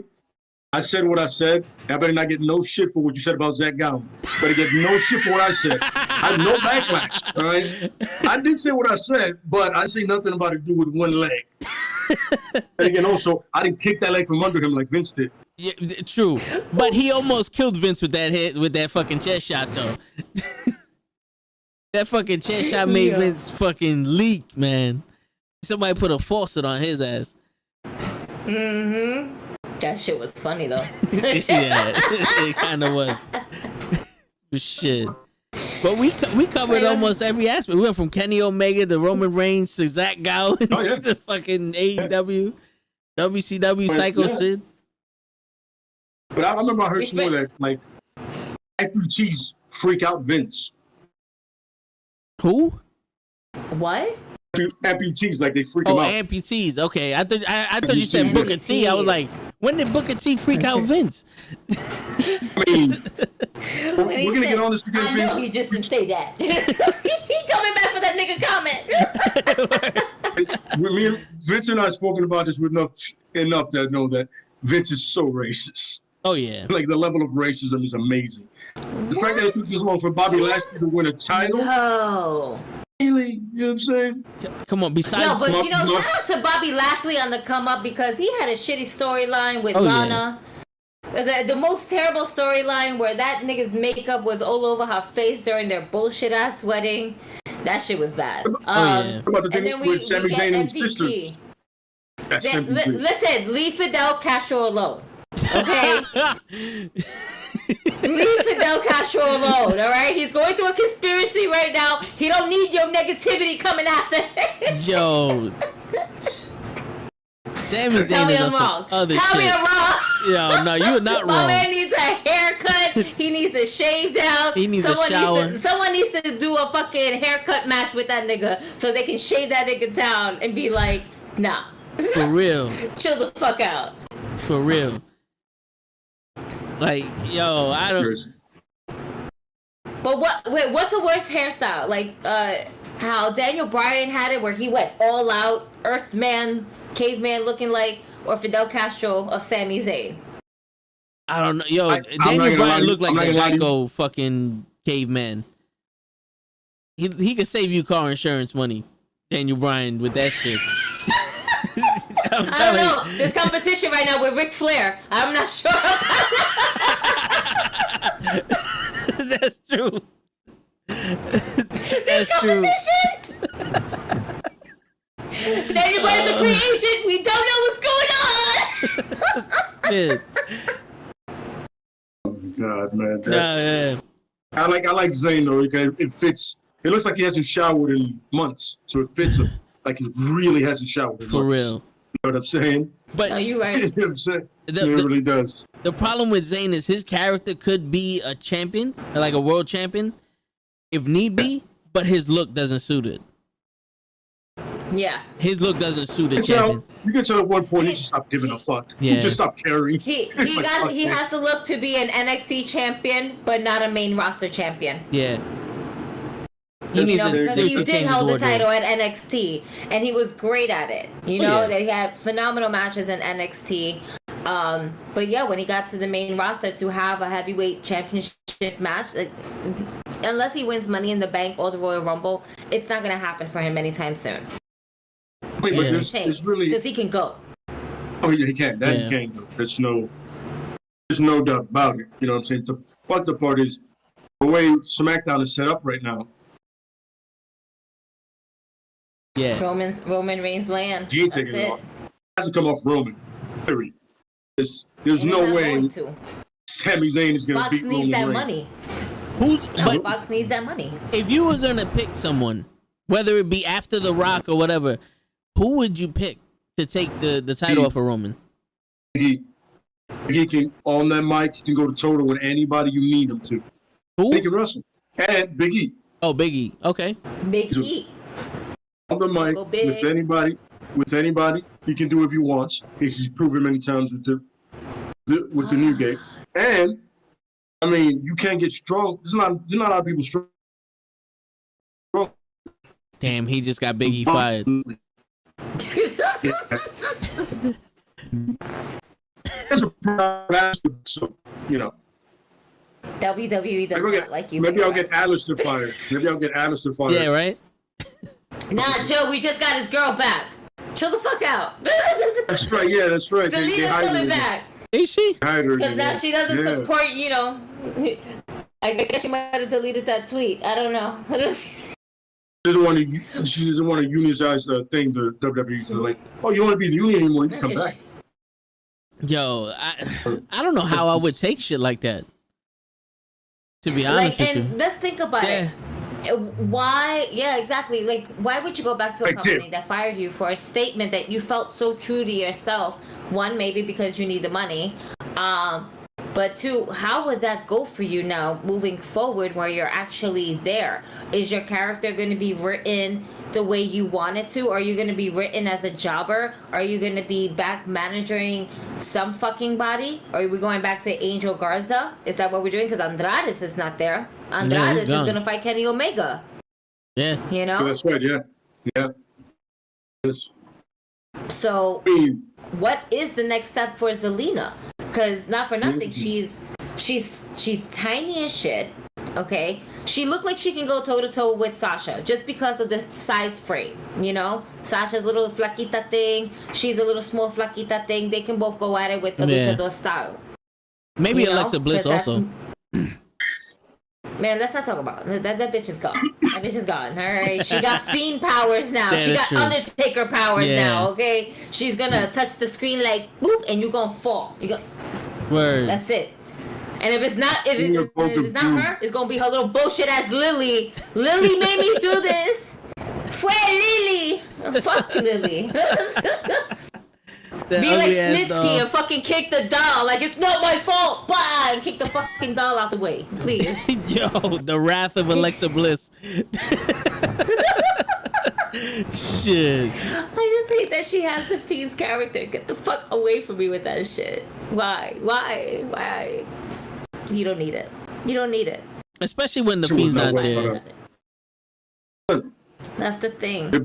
I said what I said. I better not get no shit for what you said about Zach Gowen. Better get no shit for what I said. I have no backlash. All right. I did say what I said, but I say nothing about it to do with one leg. And again, also, I didn't kick that leg from under him like Vince did. Yeah, true. But he almost killed Vince with that hit, with that fucking chest shot, though. That fucking chest shot made Vince fucking leak, man. Somebody put a faucet on his ass. Mm-hmm. That shit was funny, though. Yeah, it kind of was. Shit. But we covered almost every aspect. We went from Kenny Omega to Roman Reigns to Zach Gowen to fucking AEW, WCW, Psycho Sid. But I remember I heard some more that, like, amputees freak out Vince. Who? What? Amputees, like they freak him out. Oh, amputees. Okay, I thought you said Booker T. I was like, when did Booker T freak out Vince? I mean, we're gonna get on this because I know you just didn't say that. He coming back for that nigga comment. me and Vince and I have spoken about this with enough to know that Vince is so racist. Oh yeah, like the level of racism is amazing. The fact that it took this long for Bobby Lashley to win a title. No. Really, you know what I'm saying? Come on, besides... No, but shout out to Bobby Lashley on the come up because he had a shitty storyline with Lana. Yeah. The most terrible storyline where that nigga's makeup was all over her face during their bullshit ass wedding. That shit was bad. What about the thing with Sami Zayn and his sisters? Listen, leave Fidel Castro alone. Okay? Leave Fidel Castro alone, all right? He's going through a conspiracy right now. He don't need your negativity coming after him. Yo. Sami Zayn Tell me I'm wrong. Tell me I'm wrong. Yo, no, you're not wrong. My man needs a haircut. He needs to shave down. He needs a shower. Someone needs to do a fucking haircut match with that nigga so they can shave that nigga down and be like, nah. For real. Chill the fuck out. For real. Like, yo, I don't... But what's the worst hairstyle? Like, how Daniel Bryan had it where he went all out, Earthman, caveman looking like, or Fidel Castro of Sami Zayn? I don't know. Yo, Daniel Bryan looked like a Geico fucking caveman. He could save you car insurance money, Daniel Bryan, with that shit. I don't know. There's competition right now with Ric Flair. I'm not sure. That's true. There's competition. Daniel Bryan's a free agent. We don't know what's going on. Shit. Oh my God, man. Yeah. I like Zayn though. It fits. It looks like he hasn't showered in months, so it fits him. Like he really hasn't showered in months. For real. You know what I'm saying? But no, you're right. You know what I'm saying? It really does. The problem with Zayn is his character could be a champion, like a world champion, if need be, but his look doesn't suit it. Yeah. His look doesn't suit a champion. You can tell at one point he just stopped giving a fuck. Yeah. He just stopped caring. He has to look to be an NXT champion, but not a main roster champion. Yeah. He did hold the title at NXT, and he was great at it. You know, that he had phenomenal matches in NXT. But yeah, when he got to the main roster to have a heavyweight championship match, unless he wins Money in the Bank or the Royal Rumble, it's not gonna happen for him anytime soon. Wait, but there's really because he can go. Oh yeah, he can. He can go. There's no doubt about it. You know what I'm saying? But the part is the way SmackDown is set up right now. Yeah. Roman Reigns land. He ain't taking it off. It has to come off Roman. Period. There's no way Sami Zayn is going to beat Roman Reigns. Fox needs that money. If you were going to pick someone, whether it be after The Rock or whatever, who would you pick to take the title off of Roman? He can, on that mic, he can go to total with anybody you need him to. Who? He can wrestle. And Big E. Oh, Big E. Okay. Big E. On the mic, with anybody, he can do if he wants. He's proven many times with the New Day. And I mean, you can't get strong. There's not a lot of people strong. Damn, he just got Big E fired. has a problem, so you know. WWE does not like you. Maybe I'll get Alistair fired. Yeah, right. Nah, chill. We just got his girl back. Chill the fuck out. That's right. Yeah, that's right. Selena's coming back. Is she? Because now she doesn't support, you know. I guess she might have deleted that tweet. I don't know. She doesn't want to unionize the thing. The WWE. So like, oh, you don't want to be the union anymore? You can come back. Yo, I don't know how I would take shit like that. To be honest with you. Let's think about it. Why? Yeah, exactly. Like, why would you go back to a company that fired you for a statement that you felt so true to yourself? One, maybe because you need the money. But two, how would that go for you now moving forward where you're actually there? Is your character going to be written the way you want it to? Are you going to be written as a jobber? Are you going to be back managing some fucking body? Or are we going back to Angel Garza? Is that what we're doing? Because Andrade is not there. Andrade is going to fight Kenny Omega. Yeah. You know? Yeah, that's right, yeah. Yeah. Yes. So, what is the next step for Zelina? Because not for nothing, she's tiny as shit. Okay, she looked like she can go toe to toe with Sasha just because of the size frame. You know, Sasha's little flaquita thing. She's a little small flaquita thing. They can both go at it with the luchador style. Maybe Alexa Bliss also. Man, let's not talk about it. That bitch is gone. That bitch is gone. All right, she got Fiend powers now. Yeah, she got true. Undertaker powers now. Okay, she's gonna touch the screen like boop, and you gonna fall. You go. Word. That's it. And if it's not her, it's gonna be her little bullshit ass Lily. Lily made me do this. Fue Lily. Fuck Lily. Be like Snitsky and fucking kick the doll. Like, it's not my fault. Blah, and kick the fucking doll out the way, please. Yo, the wrath of Alexa Bliss. Shit. I just hate that she has the Fiend's character. Get the fuck away from me with that shit. Why? You don't need it. You don't need it. Especially when the Fiend's not there. That's the thing. I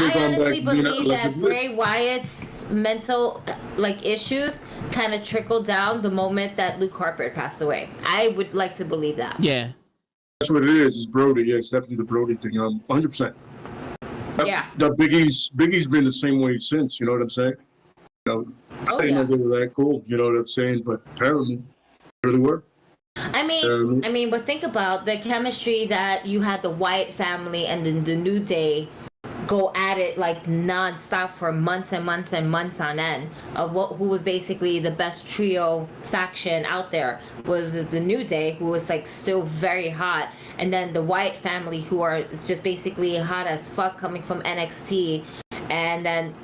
I honestly believe that Bray Wyatt's mental issues kind of trickled down the moment that Luke Harper passed away. I would like to believe that. Yeah. That's what it is. It's Brody. Yeah, it's definitely the Brody thing. 100%. Yeah. The Biggie's been the same way since. You know what I'm saying? You know, I didn't know they were that cool. You know what I'm saying? But apparently, they really were. I mean, but think about the chemistry that you had the Wyatt family and then the New Day go at it like nonstop for months and months and months on end of who was basically the best trio faction out there was the New Day, who was like still very hot, and then the Wyatt family, who are just basically hot as fuck coming from NXT, and then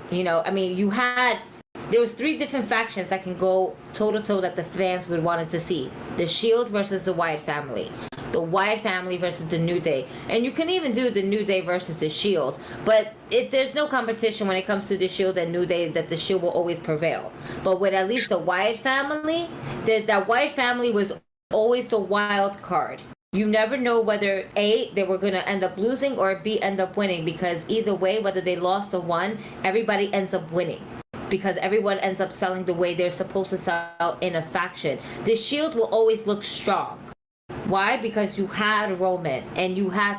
there was 3 different factions that can go toe to toe that the fans would wanted to see: the Shield versus the Wyatt family, the Wyatt family versus the New Day, and you can even do the New Day versus the Shield. But there's no competition when it comes to the Shield and New Day, that the Shield will always prevail. But with at least the Wyatt family, that Wyatt family was always the wild card. You never know whether A, they were going to end up losing, or B, end up winning, because either way, whether they lost or won, everybody ends up winning, because everyone ends up selling the way they're supposed to sell in a faction. The Shield will always look strong. Why? Because you had Roman and you had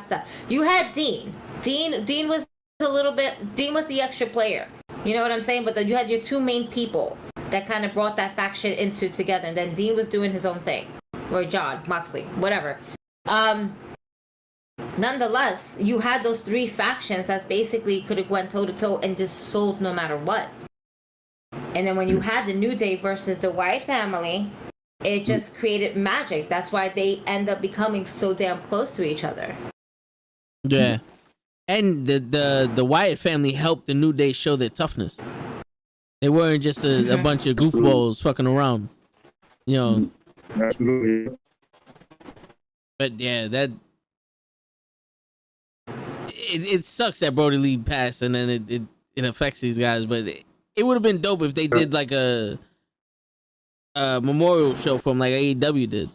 Dean. Dean was Dean was the extra player. You know what I'm saying? But then you had your 2 main people that kind of brought that faction into together. And then Dean was doing his own thing. Or John Moxley, whatever. Nonetheless, you had those 3 factions that basically could have went toe to toe and just sold no matter what. And then when you had the New Day versus the Wyatt family, it just created magic. That's why they end up becoming so damn close to each other. Yeah. And the Wyatt family helped the New Day show their toughness. They weren't just a bunch of goofballs fucking around. You know. Absolutely. But yeah, that it sucks that Brody Lee passed, and then it affects these guys. But it would have been dope if they did like a memorial show from like AEW did.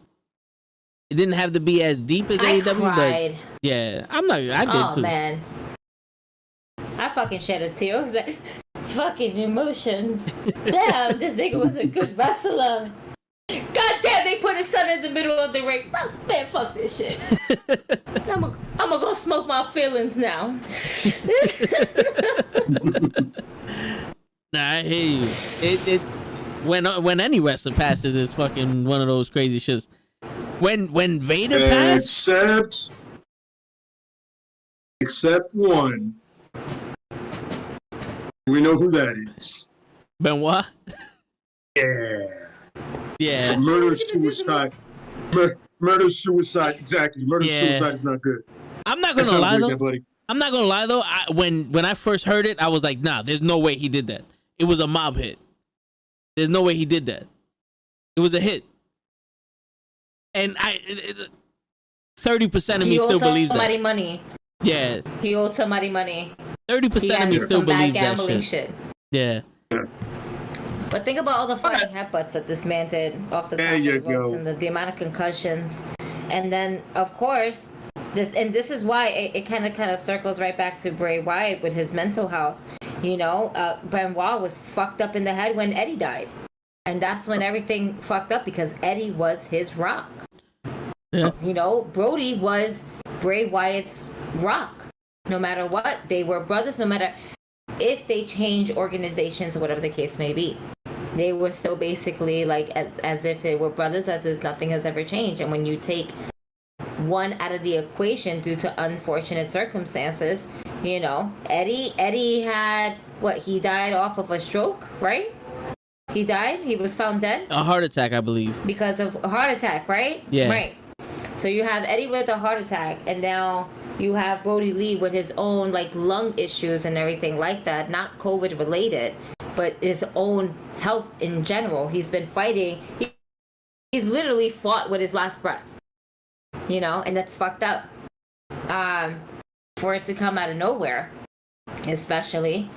It didn't have to be as deep as AEW, cried. But yeah, I did too. Oh man, I fucking shed a tear. I was like, fucking emotions. Damn, this nigga was a good wrestler. God damn, they put his son in the middle of the ring. Man, fuck this shit. I'm gonna go smoke my feelings now. Nah, I hear you. It when any wrestler passes, it's fucking one of those crazy shits. When Vader passed, except one. We know who that is. Benoit. Yeah. Murder suicide. Murder suicide. Exactly. Murder suicide is not good. I'm not gonna lie though. I'm not gonna lie though. When I first heard it, I was like, nah, there's no way he did that. It was a mob hit. There's no way he did that. It was a hit. And 30% of me still believes that. Somebody money. Yeah. He owed somebody money. 30% of me still believes that shit. Yeah. But think about all the fucking headbutts that this man did off the top of the ropes and the amount of concussions. And then, of course, this is why it kind of circles right back to Bray Wyatt with his mental health. You know, Benoit was fucked up in the head when Eddie died. And that's when everything fucked up because Eddie was his rock. Yeah. You know, Brody was Bray Wyatt's rock. No matter what, they were brothers. No matter if they change organizations or whatever the case may be, they were still basically like as if they were brothers, as if nothing has ever changed. And when you take one out of the equation due to unfortunate circumstances, you know, Eddie had what? He died off of a stroke, right? He died. He was found dead. A heart attack, I believe. Because of a heart attack, right? Yeah. Right. So you have Eddie with a heart attack, and now you have Brody Lee with his own like lung issues and everything like that. Not COVID related, but his own health in general. He's been fighting. He's literally fought with his last breath. You know, and that's fucked up. For it to come out of nowhere, especially.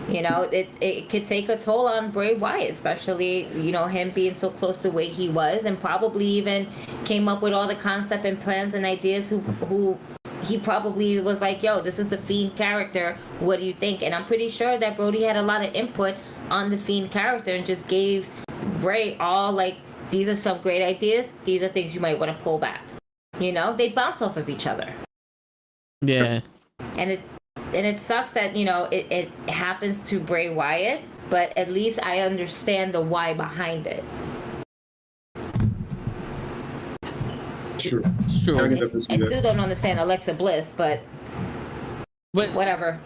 You know, it could take a toll on Bray Wyatt, especially, you know, him being so close to where he was and probably even came up with all the concept and plans and ideas who he probably was like, yo, this is the Fiend character. What do you think? And I'm pretty sure that Brody had a lot of input on the Fiend character and just gave Bray all like, these are some great ideas. These are things you might want to pull back. You know, they bounce off of each other. Yeah. And it sucks that, you know, it happens to Bray Wyatt, but at least I understand the why behind it. True. It's true. I still don't understand Alexa Bliss, but whatever.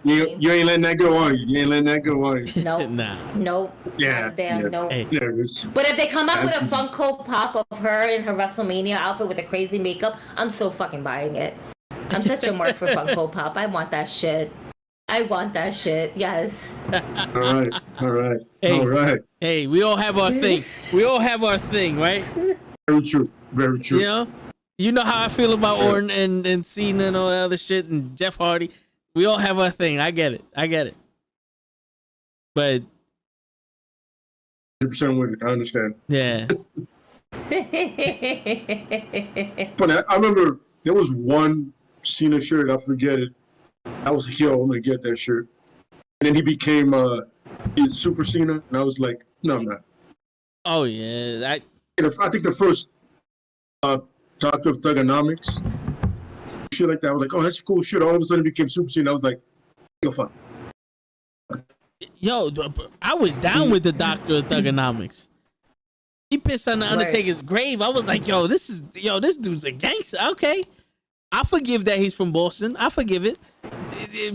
You ain't letting that go, are you? You ain't letting that go, are you? Nope. Nope. Yeah. Nope. Hey. But if they come out with a Funko Pop of her in her WrestleMania outfit with the crazy makeup, I'm so fucking buying it. I'm such a mark for Funko Pop. I want that shit. Yes. All right. Hey, we all have our thing. Right? Very true. You know how I feel about Orton and Cena and all that other shit and Jeff Hardy. We all have our thing. I get it. But 100% with it. I understand. Yeah. But I remember there was one Cena shirt, I forget it. I was like, yo, I'm gonna get that shirt. And then he became Super Cena, and I was like, no, I'm not. Oh yeah, I think the first Doctor of Thugonomics, shit like that. I was like, oh, that's a cool shit. All of a sudden, it became Super Cena. I was like, yo, fuck. Yo, I was down with the Doctor of Thugonomics. He pissed on the Undertaker's grave. I was like, this dude's a gangster. Okay. I forgive that he's from Boston. I forgive it.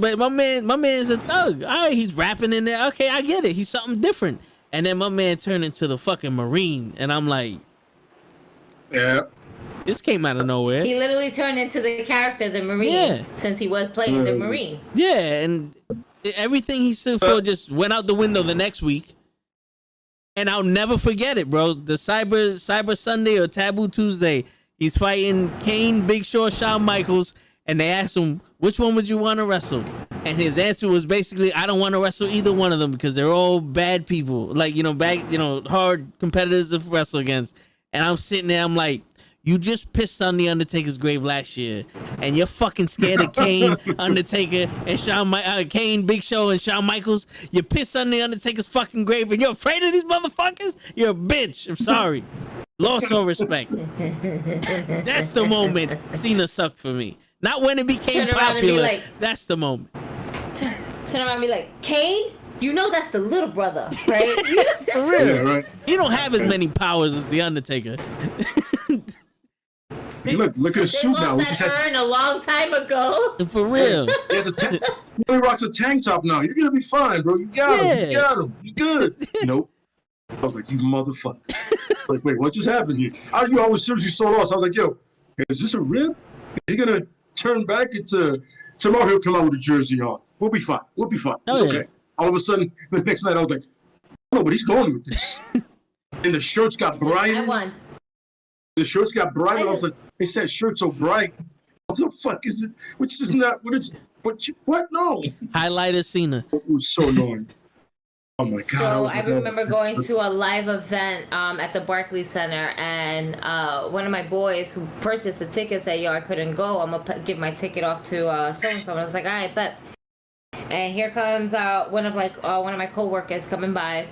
But my man's a thug. All right, he's rapping in there. Okay, I get it. He's something different. And then my man turned into the fucking Marine. And I'm like, yeah. This came out of nowhere. He literally turned into the character, the Marine, since he was playing the Marine. Yeah, and everything he stood for just went out the window the next week. And I'll never forget it, bro. The Cyber Sunday or Taboo Tuesday, he's fighting Kane, Big Show, Shawn Michaels, and they asked him, which one would you want to wrestle? And his answer was basically, I don't want to wrestle either one of them because they're all bad people. Like, hard competitors to wrestle against. And I'm sitting there, I'm like, you just pissed on the Undertaker's grave last year, and you're fucking scared of Kane, Undertaker, and Kane, Big Show, and Shawn Michaels. You pissed on the Undertaker's fucking grave, and you're afraid of these motherfuckers. You're a bitch. I'm sorry. Lost all respect. That's the moment Cena sucked for me. Not when it became popular. That's the moment. Turn around and be like, Kane, you know that's the little brother, right? For real. Yeah, right. He don't have as many powers as the Undertaker. Hey, look at his suit now. They lost that urn a long time ago. For real. He has he rocks a tank top now. You're gonna be fine, bro. You got him. You got him. You good? Nope. I was like, you motherfucker. Like, wait, what just happened here? You always seriously so lost. I was like, yo, is this a rib? Is he gonna turn back into tomorrow? He'll come out with a jersey on. We'll be fine. We'll be fine. It's okay. All of a sudden, the next night, I was like, oh, but he's going with this. And the shirts got bright. I won. The shirts got bright. I was like, they said shirts so bright. What the fuck is it? Which is not what it's. What? No. Highlight of Cena. It was so annoying. Oh my god. So I remember going to a live event at the Barclays Center, and one of my boys who purchased a ticket said, "Yo, I couldn't go. I'm gonna give my ticket off to so and so." And I was like, "All right, bet." And here comes one of my coworkers coming by,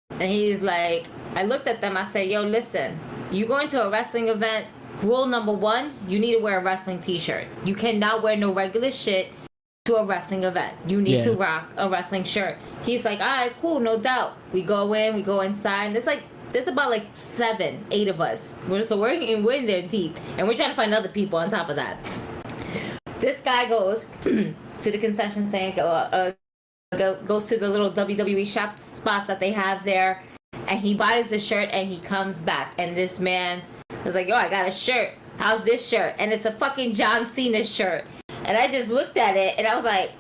and he's like, I looked at them. I said, "Yo, listen, you going to a wrestling event? Rule number 1: you need to wear a wrestling T-shirt. You cannot wear no regular shit to a wrestling event. You need to rock a wrestling shirt." He's like, all right, cool, no doubt. We go inside, and there's about 7, 8 of us. We're in there deep, and we're trying to find other people on top of that. This guy goes to the concession stand, goes to the little WWE shop spots that they have there, and he buys a shirt, and he comes back, and this man was like, yo, I got a shirt. How's this shirt? And it's a fucking John Cena shirt. And I just looked at it, and I was like,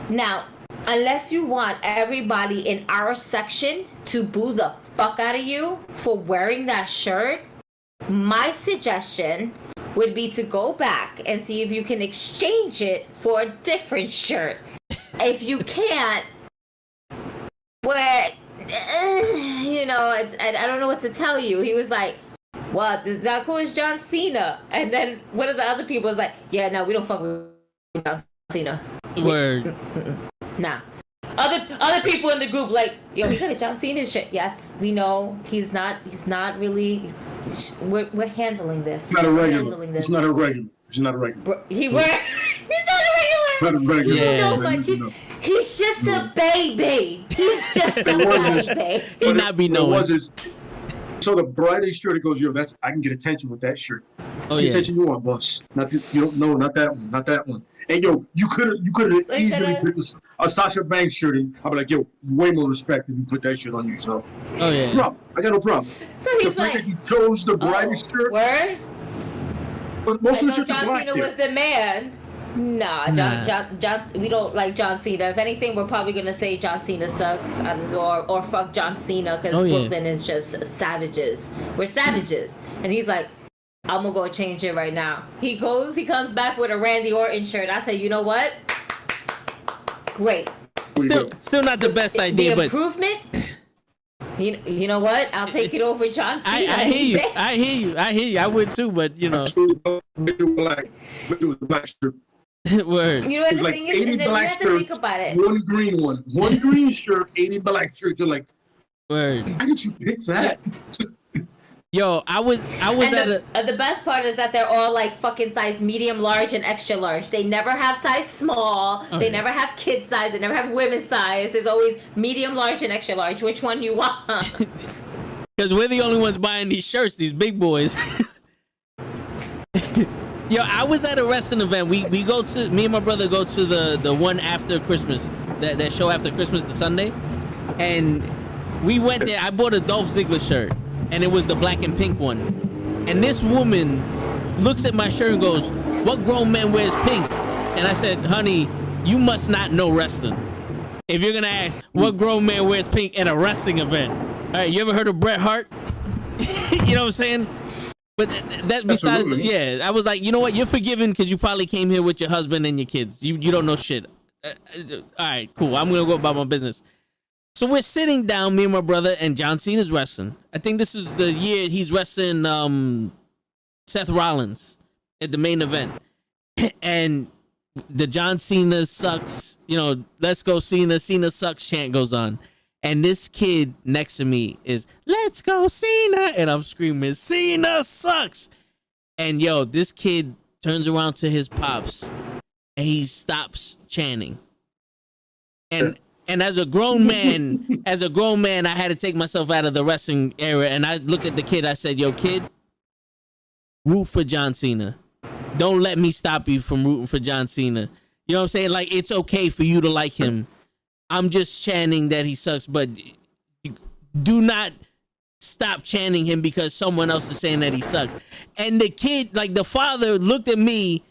now, unless you want everybody in our section to boo the fuck out of you for wearing that shirt, my suggestion would be to go back and see if you can exchange it for a different shirt. If you can't, but, I don't know what to tell you. He was like, well, this is how cool is John Cena. And then one of the other people was like, yeah, no, we don't fuck with John Cena. Word. Nah. Other people in the group like, yo, he got a John Cena shit. Yes, we know he's not really. We're handling this. It's not a regular. It's not a regular. He's not a regular. He's not a regular. Not a regular. Yeah. He's just a baby. He's just a baby. He not be knowing. So the brightest shirt, it goes, yo, I can get attention with that shirt. Oh, the attention you want, boss. Not that one. And yo, you could have easily picked a Sasha Banks shirt, and I'd be like, yo, way more respect if you put that shit on yourself. Oh yeah. No, I got no problem. So he's the fact that you chose the brightest shirt. Word. But most of the shirts John are black. Cena was the man. Nah. John, we don't like John Cena. If anything, we're probably gonna say John Cena sucks, or fuck John Cena, because Brooklyn is just savages. We're savages, and he's like, I'm gonna go change it right now. He comes back with a Randy Orton shirt. I say, you know what? Great. Still not the best idea, the but improvement. You know what? I'll take it over John Cena. I hear you. I would too, but you know. Black shirt. Word. You know what it's the like thing is, 80 black shirts, think about it. one green one. One green shirt, 80 black shirts. You're like, word. How did you pick that? Yo, I was the best part is that they're all like fucking size medium, large, and extra large. They never have size small. Okay. They never have kid size. They never have women's size. It's always medium, large, and extra large. Which one you want? Because we're the only ones buying these shirts, these big boys. Yo, I was at a wrestling event. Me and my brother go to the one after Christmas, that show after Christmas, the Sunday, and we went there. I bought a Dolph Ziggler shirt, and it was the black and pink one. And this woman looks at my shirt and goes, "What grown man wears pink?" And I said, "Honey, you must not know wrestling. If you're gonna ask what grown man wears pink at a wrestling event, all right, you ever heard of Bret Hart?" You know what I'm saying? But that besides, I was like, you know what? You're forgiven because you probably came here with your husband and your kids. You don't know shit. All right, cool. I'm gonna go about my business. So we're sitting down, me and my brother, and John Cena's wrestling. I think this is the year he's wrestling Seth Rollins at the main event, and the John Cena sucks, let's go Cena sucks chant goes on. And this kid next to me is, let's go Cena. And I'm screaming, Cena sucks. And this kid turns around to his pops and he stops chanting. And as a grown man, I had to take myself out of the wrestling era. And I looked at the kid, I said, yo, kid, root for John Cena. Don't let me stop you from rooting for John Cena. You know what I'm saying? Like, it's okay for you to like him. I'm just chanting that he sucks, but do not stop chanting him because someone else is saying that he sucks. And the kid, like the father, looked at me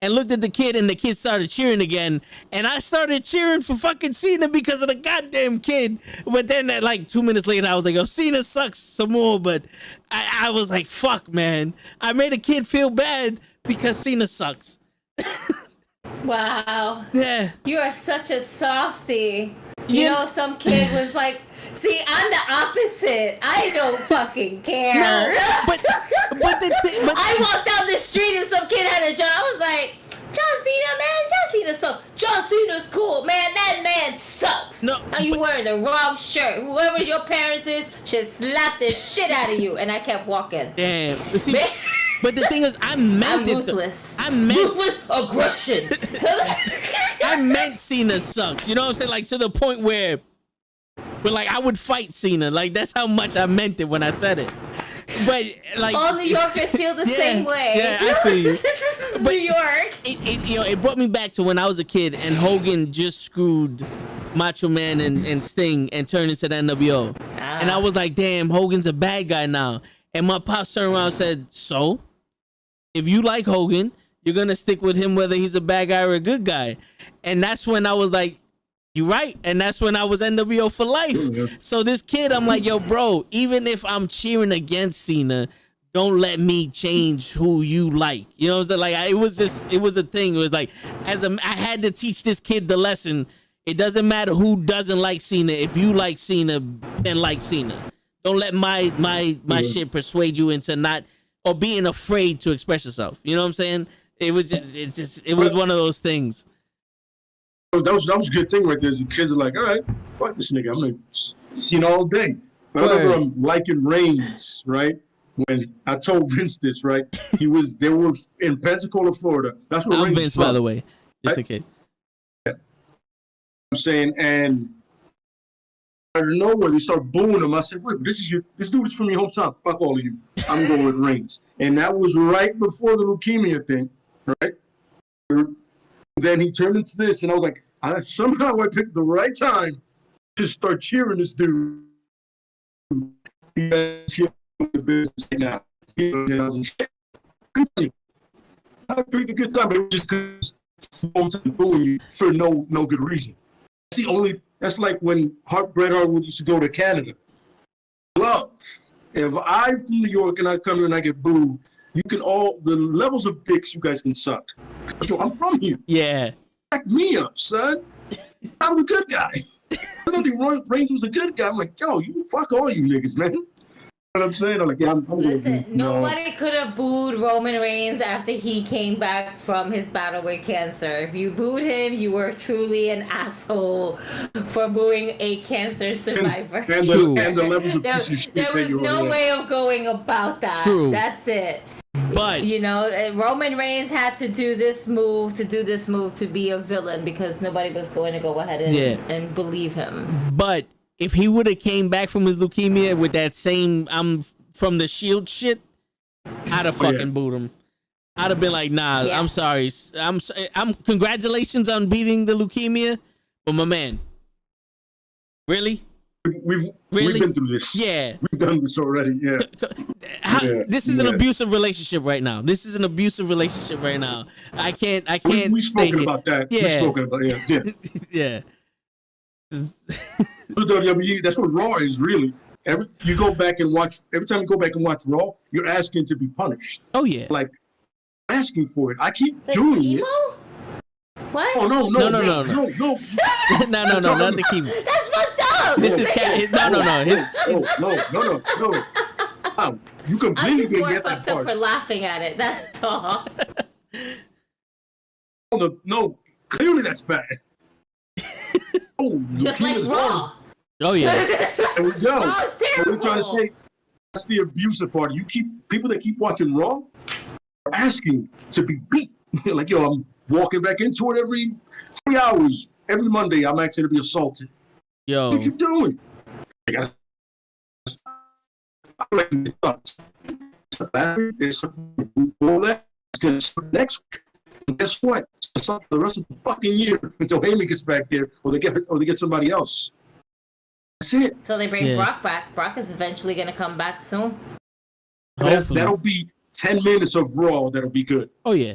and looked at the kid, and the kid started cheering again. And I started cheering for fucking Cena because of the goddamn kid. But then, like 2 minutes later, I was like, "Oh, Cena sucks some more." But I was like, "Fuck, man! I made a kid feel bad because Cena sucks." Wow. Yeah. You are such a softie. You know, some kid was like, see, I'm the opposite. I don't fucking care. No, but I walked down the street and some kid had a job. I was like, John Cena, man, John Cena sucks. John Cena's cool, man. That man sucks. No, and you wearing the wrong shirt. Whoever your parents is should slap the shit out of you. And I kept walking. Damn. See, but the thing is, I meant I'm ruthless. Ruthless aggression. I meant Cena sucks. You know what I'm saying? Like, to the point where like, I would fight Cena. Like, that's how much I meant it when I said it. But like, all New Yorkers feel the same way. Yeah, I feel you. This is New York. It brought me back to when I was a kid and Hogan just screwed Macho Man and Sting and turned into the NWO. And I was like, damn, Hogan's a bad guy now. And my pops turned around and said, so? If you like Hogan, you're going to stick with him whether he's a bad guy or a good guy. And that's when I was like, you're right. And that's when I was NWO for life. So this kid, I'm like, yo, bro, even if I'm cheering against Cena, don't let me change who you like. You know what I'm saying? Like, it was a thing. It was like, I had to teach this kid the lesson. It doesn't matter who doesn't like Cena. If you like Cena, then like Cena. Don't let my shit persuade you into not, or being afraid to express yourself. You know what I'm saying? It was one of those things. That was a good thing right there. The kids are like, all right, fuck this nigga. I'm like, all day. I remember I'm liking Reigns, right? When I told Vince this, right? They were in Pensacola, Florida. That's where Reigns Vince, by the way. Just in case. Yeah. I'm saying, and out of nowhere, they start booing him. I said, wait, this dude is from your hometown. Fuck all of you. I'm going with Reigns. And that was right before the leukemia thing, right? Then he turned into this, and I was like, somehow I picked the right time to start cheering this dude. He's here in the business right now. And I was like, shit, good for you. I picked a good time, but it was just because I'm booing you for no good reason. That's like when Bret Hart used to go to Canada. Love. If I'm from New York and I come here and I get booed, the levels of dicks you guys can suck. Yo, I'm from here. Yeah. Back me up, son. I'm the good guy. I don't think Reigns was a good guy. I'm like, yo, you fuck all you niggas, man. You know what I'm saying? I'm like, yeah, listen, nobody could have booed Roman Reigns after he came back from his battle with cancer. If you booed him, you were truly an asshole for booing a cancer survivor. And the levels of piece of shit. There was no way of going about that. True. That's it. But Roman Reigns had to do this move to be a villain because nobody was going to go ahead and believe him. But if he would have came back from his leukemia with that same I'm from the Shield shit, I'd have fucking booed him. I'd have been like, nah, I'm sorry. I'm congratulations on beating the leukemia, but my man, really? We've been through this. Yeah. We've done this already. Yeah. This is an abusive relationship right now. I can't We've stay spoken here. about that. Yeah. We've spoken about yeah. WWE, that's what Raw is really. Every time you go back and watch Raw, you're asking to be punished. Oh yeah. Like asking for it. I keep doing it. What? Oh no, no, not the chemo. That's fucked up. This is no. No. You I'm completely just didn't more get that fucked up part. for laughing at it. That's all. No, clearly that's bad. Oh, Just like Yukima's Raw. wrong. Oh yeah. There we go. Raw is What terrible. we're trying to say, that's the abusive part. People that keep watching Raw are asking to be beat. Like, yo, I'm walking back into it every 3 hours. Every Monday, I'm asking to be assaulted. Yo. What you doing? I gotta stop. It's gonna start next week. And guess what? It's up for the rest of the fucking year until Heyman gets back there, or they get somebody else. That's it. So they bring Yeah. Brock back. Brock is eventually gonna come back soon. That'll be 10 minutes of Raw. That'll be good. Oh yeah.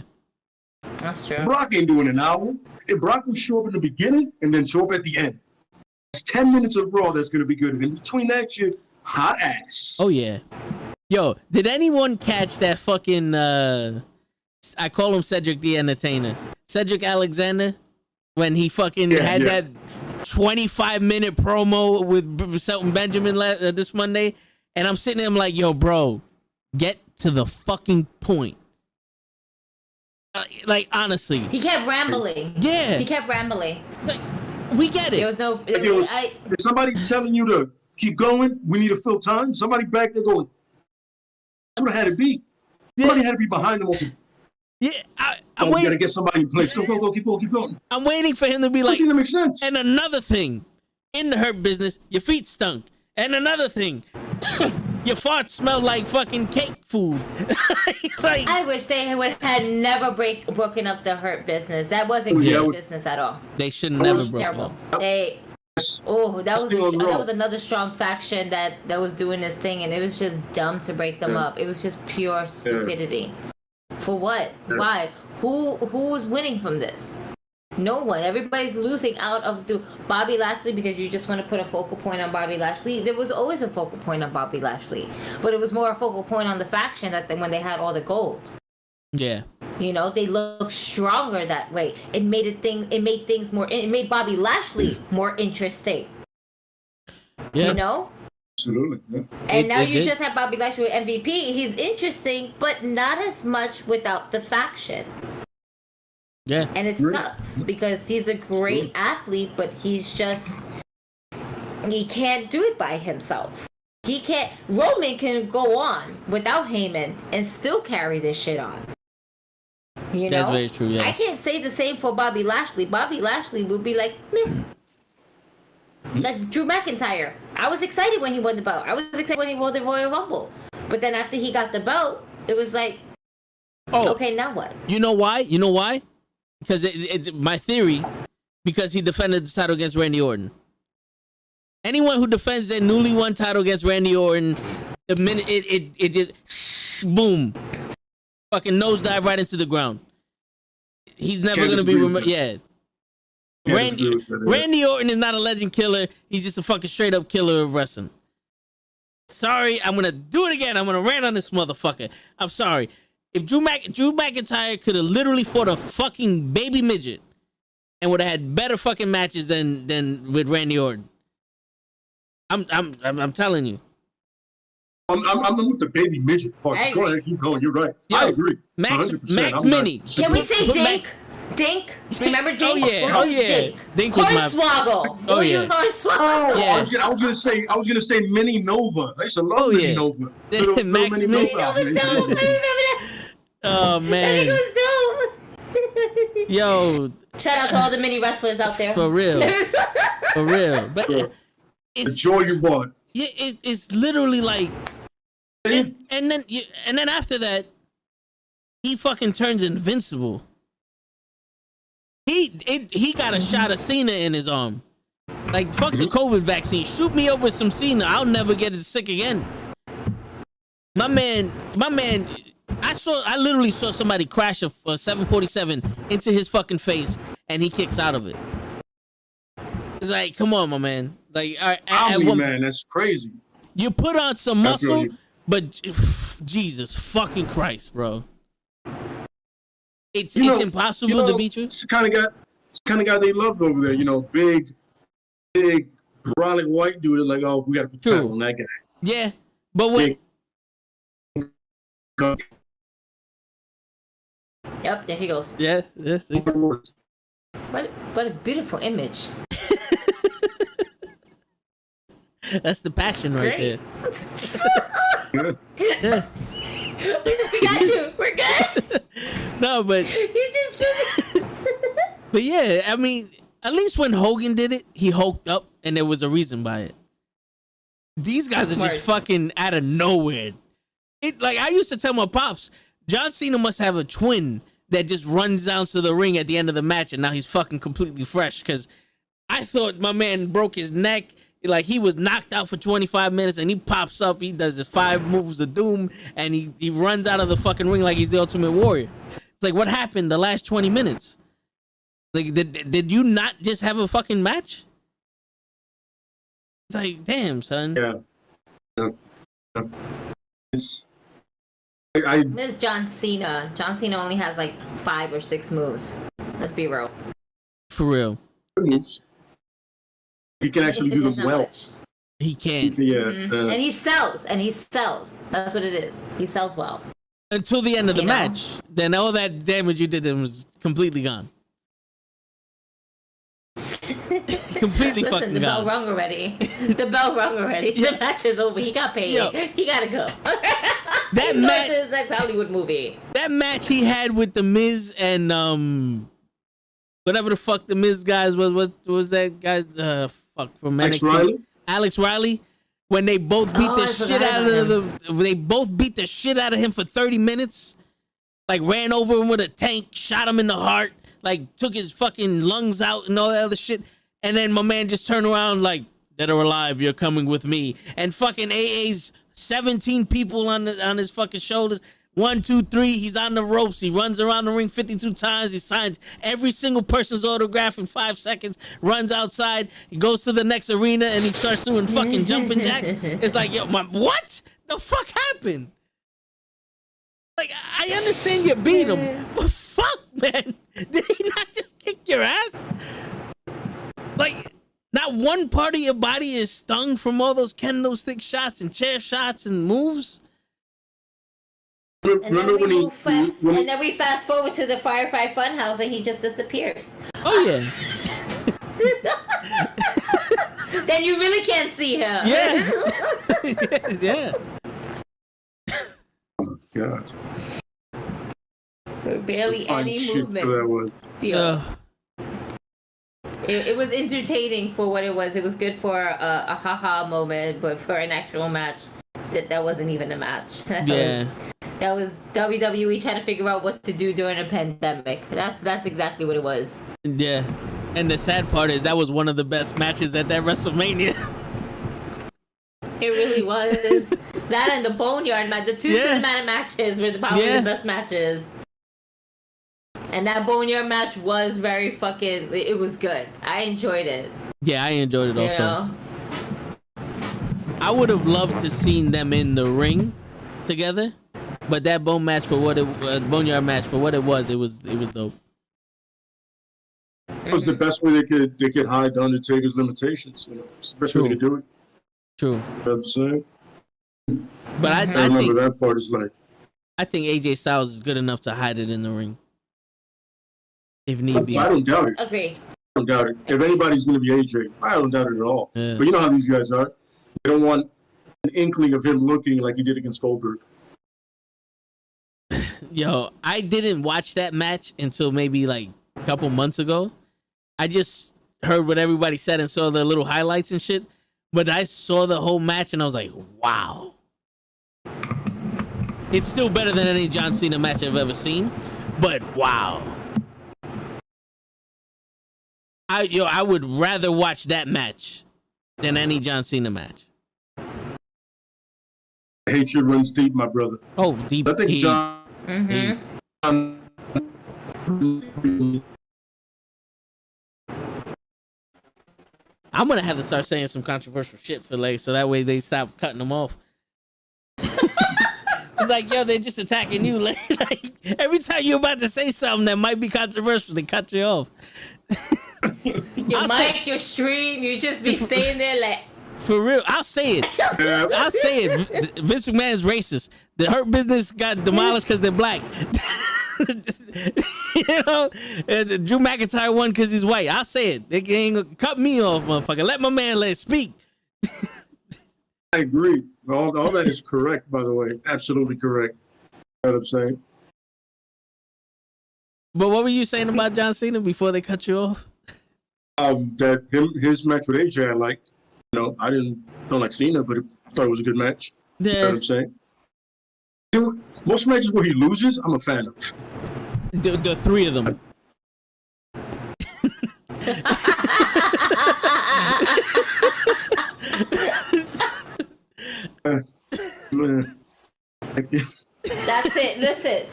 That's true. Brock ain't doing an hour. If Brock will show up in the beginning and then show up at the end, it's 10 minutes of Raw that's gonna be good. And in between that shit, hot ass. Oh yeah. Yo, did anyone catch that fucking I call him Cedric the Entertainer. Cedric Alexander, when he fucking had that 25-minute promo with Shelton Benjamin this Monday, and I'm sitting there, I'm like, yo, bro, get to the fucking point. Like, honestly. He kept rambling. Yeah. He kept rambling. It's like, we get it. There was no. If somebody telling you to keep going, we need to fill time. Somebody back there going, that's what it had to be. Somebody had to be behind them. Yeah, I'm we waiting. gotta get somebody in place. Go, keep going. I'm waiting for him to be like, that makes sense. and another thing, in the Hurt Business, your feet stunk. And another thing, your farts smell like fucking cake food. Like, I wish they had never broken up the Hurt Business. That wasn't good business at all. they should never broke Terrible. up. That was another strong faction that was doing this thing, and it was just dumb to break them up. It was just pure stupidity. For what? Why? Who was winning from this? No one. Everybody's losing out of Bobby Lashley because you just want to put a focal point on Bobby Lashley. There was always a focal point on Bobby Lashley, but it was more a focal point on the faction when they had all the gold. Yeah. You know, they look stronger that way. It made things more. It made Bobby Lashley more interesting. Yeah. You know. Absolutely. Yeah. And now you just have Bobby Lashley with MVP. He's interesting, but not as much without the faction. Yeah. And it sucks because he's a great athlete, but he can't do it by himself. He can't. Roman can go on without Heyman and still carry this shit on. You know? That's very true, yeah. I can't say the same for Bobby Lashley. Bobby Lashley would be like, meh. Like Drew McIntyre. I was excited when he won the belt. I was excited when he won the Royal Rumble. But then after he got the belt, it was like, okay, now what? You know why? Because my theory, because he defended the title against Randy Orton. Anyone who defends their newly won title against Randy Orton, the minute it just boom, fucking nosedive right into the ground. He's never going to be remembered. Yeah. Randy Orton is not a legend killer. He's just a fucking straight up killer of wrestling. Sorry, I'm going to do it again. I'm going to rant on this motherfucker. I'm sorry. If Drew McIntyre could have literally fought a fucking baby midget and would have had better fucking matches than with Randy Orton. I'm telling you. I'm with the baby midget part. Go ahead, keep going. You're right. Yo, I agree. Max 100%. Mini. Can we say Dink? Dink? Remember Dink? Oh yeah. Dink was my. Hornswoggle. Oh yeah. Use Hornswoggle. Oh, Yeah. I was gonna say Mini Nova. I used to love Mini Nova. Little Max Mini Mini. Nova. I remember that. Oh I think man. it was dope. Yo. Shout out to all the mini wrestlers out there. For real. For real. But The it's joy you bought. yeah, it's literally like, and then after that, he fucking turns invincible. He got a shot of Cena in his arm. Like, fuck the COVID vaccine. Shoot me up with some Cena. I'll never get sick again. My man. I literally saw somebody crash a 747 into his fucking face, and he kicks out of it. It's like, come on, my man. Like, Man, that's crazy. you put on some muscle, but Jesus fucking Christ, bro. It's impossible to beat you. It's the kind of guy they loved over there. You know, big, brolic white dude. Like, oh, we got to put the title on that guy. Yeah, but when Yep, there he goes. Yeah. See? What a beautiful image. That's the passion right there. Yeah. We got you. We're good. No, but You just but yeah, I mean, at least when Hogan did it, he hulked up, and there was a reason by it. These guys are just Right. fucking out of nowhere. It like I used to tell my pops, John Cena must have a twin that just runs down to the ring at the end of the match, and now he's fucking completely fresh. Because I thought my man broke his neck, like he was knocked out for 25 minutes, and he pops up, he does his 5 moves of doom, and he runs out of the fucking ring like he's the Ultimate Warrior. It's like, what happened the last 20 minutes? Like, did you not just have a fucking match? It's like, damn, son. Yeah. It's I There's John Cena. John Cena only has like 5 or 6 moves. Let's be real. For real. he can actually do There's them not well. much. He can. Yeah. And he sells. That's what it is. He sells well. Until the end of the You know? match. Then all that damage you did to him was completely gone. Completely Listen, fucking the bell gone. rung already. The bell rung already. Yeah. The match is over. He got paid. Yo. He gotta go. That He's going match- to his next Hollywood movie. That match he had with the Miz and whatever the fuck the Miz guys was, what was that guy's fuck from Alex NXT? Riley? Alex Riley. When they both beat the I shit forgot out about of they both beat the shit out of him for 30 minutes. Like ran over him with a tank, shot him in the heart, like took his fucking lungs out and all that other shit. And then my man just turned around like, dead or alive, you're coming with me. And fucking AA's 17 people on his fucking shoulders. 1, 2, 3, he's on the ropes. He runs around the ring 52 times. He signs every single person's autograph in 5 seconds. Runs outside. He goes to the next arena and he starts doing fucking jumping jacks. It's like, yo, what the fuck happened? Like, I understand you beat him, but fuck, man. Did he not just kick your ass? Like, not one part of your body is stung from all those kendo stick shots and chair shots and moves? And then, Remember when he and then we fast forward to the Firefly Funhouse and he just disappears. Oh, yeah. Then you really can't see him. Yeah. Yeah. God. Barely Fun any shit movement. to that was. It was entertaining for what it was. It was good for a haha moment, but for an actual match, that wasn't even a match. That was WWE trying to figure out what to do during a pandemic. That's exactly what it was. Yeah. And the sad part is that was one of the best matches at that WrestleMania. It really was. That and the Boneyard match, the 2 cinematic matches were probably the best matches. And that Boneyard match was very fucking, it was good. I enjoyed it. Yeah, I enjoyed it also. You know? I would have loved to seen them in the ring together, but that Boneyard match for what it was dope. It was the best way they could hide the Undertaker's limitations. You know, it's the best way to do it. True. You know what I'm saying? But I remember think that part is like, I think AJ Styles is good enough to hide it in the ring. If need be. I don't doubt it. Agree. I don't doubt it. If anybody's going to be AJ, I don't doubt it at all. Yeah. But you know how these guys are. They don't want an inkling of him looking like he did against Goldberg. Yo, I didn't watch that match until maybe like a couple months ago. I just heard what everybody said and saw the little highlights and shit. But I saw the whole match and I was like, wow. It's still better than any John Cena match I've ever seen. But wow. I would rather watch that match than any John Cena match. Hatred runs deep, my brother. Oh, deep. I think John. I'm gonna have to start saying some controversial shit for Leh, so that way they stop cutting them off. It's like, yo, they're just attacking you. Like, every time you're about to say something that might be controversial, they cut you off. Your mic, your stream, you just be staying there like, For real, I'll say it. Yeah. I'll say it. Vince McMahon's racist. The Hurt Business got demolished because they're black. You know, and Drew McIntyre won because he's white. I'll say it. They ain't gonna cut me off, motherfucker. Let my man let speak. I agree. All that is correct, by the way. Absolutely correct. You know what I'm saying? But what were you saying about John Cena before they cut you off? That his match with AJ I liked. You know, I don't like Cena, but I thought it was a good match. You know what I'm saying? You know, most matches where he loses, I'm a fan of. The three of them. That's it. Listen,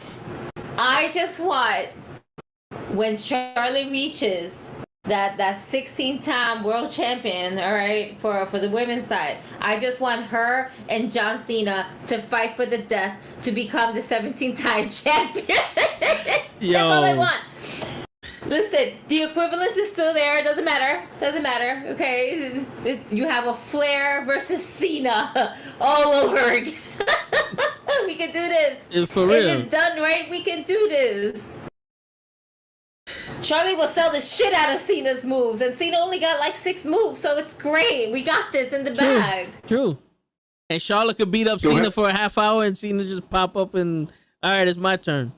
I just want when Charlotte reaches that 16-time world champion, all right, for the women's side, I just want her and John Cena to fight for the death to become the 17-time champion. That's all I want. Listen, the equivalence is still there. Doesn't matter. Okay, you have a Flair versus Cena all over again. We can do this. For real. If it's done right, we can do this. Charlie will sell the shit out of Cena's moves, and Cena only got like 6 moves, so it's great. We got this in the bag. True. And Charlotte could beat up Cena for a half hour, and Cena just pop up and, all right, it's my turn.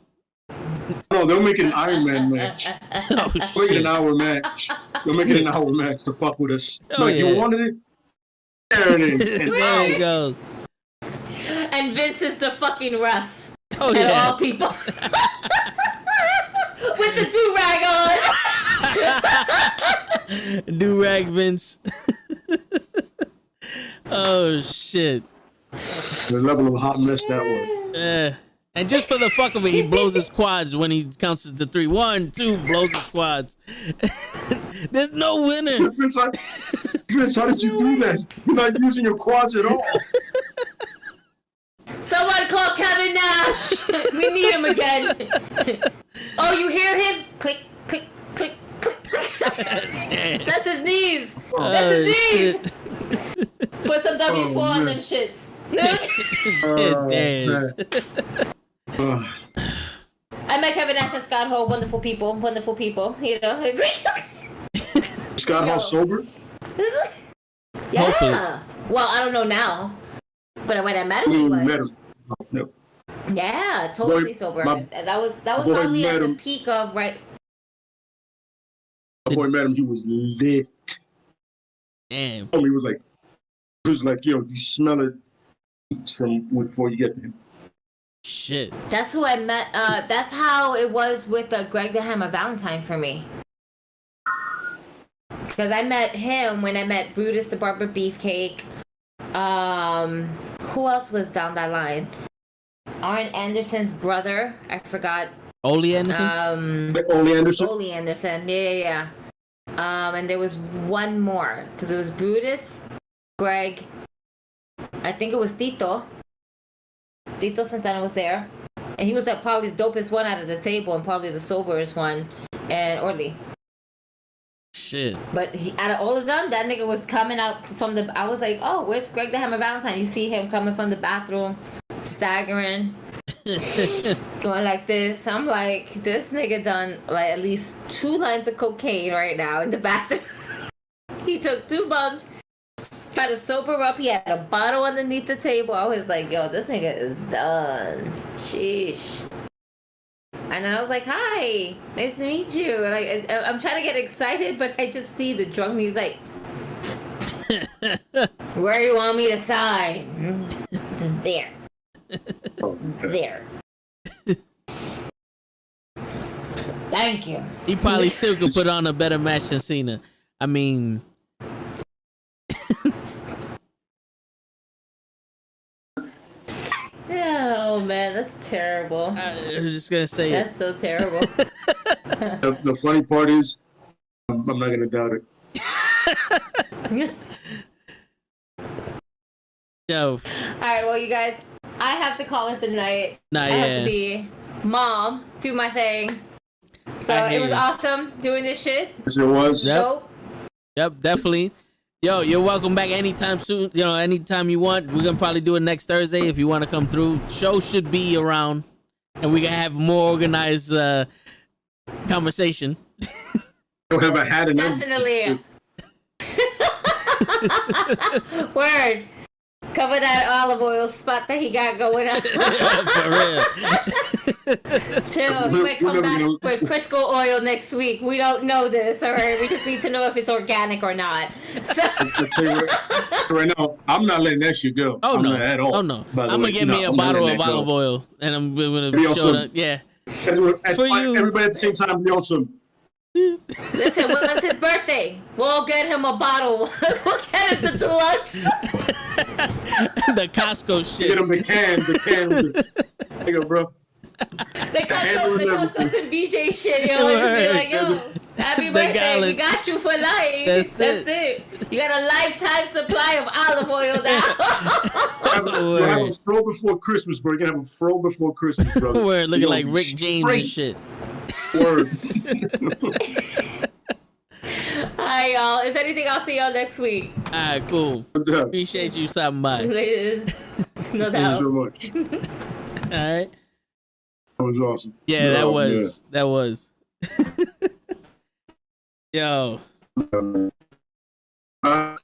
No, they'll make an Iron Man match. Oh, They'll make it an hour match. They'll make it an hour match to fuck with us. Oh, like, yeah. you wanted it? There it is. And there it goes. And Vince is the fucking ref. Oh, and yeah. all people. With the do-rag on. Do-rag Vince. Oh, shit. The level of hot mess that was. And just for the fuck of it, he blows his quads when he counts as the 3. 1, 2, blows his quads. There's no winner. Vince, how did you do that? You're not using your quads at all. Someone call Kevin Nash. We need him again. Oh, you hear him? Click, click, click, click. That's his knees. That's his knees. Put some W4 on them shits. I met Kevin Nash and Scott Hall. Wonderful people. You know. Scott Hall sober? Yeah. Hopefully. Well, I don't know now. But when I met him, he was. Met him. No. Yeah, totally sober. That was probably at the peak of right. My boy met him. He was lit. Damn. He was like, yo, you smell it from before you get to him. Shit. That's who I met. That's how it was with Greg the Hammer Valentine for me. Because I met him when I met Brutus the Barber Beefcake. Who else was down that line? Arn Anderson's brother. I forgot. Ole Anderson? Ole Anderson? Ole Anderson. Yeah. And there was one more. Because it was Brutus, Greg. I think it was Tito. Tito Santana was there. And he was probably the dopest one out of the table and probably the soberest one. And Orly. Shit. But out of all of them, that nigga was coming out from the... I was like, oh, where's Greg the Hammer Valentine? You see him coming from the bathroom, staggering, going like this. I'm like, this nigga done like at least 2 lines of cocaine right now in the bathroom. He took 2 bumps, tried to sober up. He had a bottle underneath the table. I was like, yo, this nigga is done. Sheesh. And then I was like, hi, nice to meet you. And I'm trying to get excited, but I just see the drunk music. Where you want me to sign? There. There. Thank you. He probably still could put on a better match than Cena. I mean... Oh man, that's terrible. I was just gonna say that's so terrible. The funny part is, I'm not gonna doubt it. Yo. All right, well, you guys, I have to call it the night. I have to be mom, do my thing. So it was awesome doing this shit. Yes, it was. Yep, definitely. Yo, you're welcome back anytime soon. You know, anytime you want. We're gonna probably do it next Thursday if you want to come through. Show should be around, and we can have more organized conversation. Don't have a hat and Definitely. Word. Cover that olive oil spot that he got going on. For real. Chill. He might come back with Crisco oil next week. We don't know this, all right? We just need to know if it's organic or not. So. I'll tell you right now, I'm not letting that shit go. Oh, no. Not at all. Oh, no. I'm going to get me a bottle of olive oil, and I'm going to show that. Yeah. For you. Everybody at the same time, be on some. Listen, when's his birthday? We'll get him a bottle. We'll get him the deluxe. The Costco shit. Get him the can. There you go, bro. The Costco and BJ shit, yo. Just be like, yo, happy birthday. We got you for life. That's it. You got a lifetime supply of olive oil now. have a fro before Christmas, bro. You can have a fro before Christmas, bro. We're looking like Rick James and shit. Word. Alright, y'all. If anything, I'll see y'all next week. Alright, cool. Appreciate you stopping by. Liz. No doubt. Thank you so much. Alright. That was awesome. Yeah, that was. Yo. I've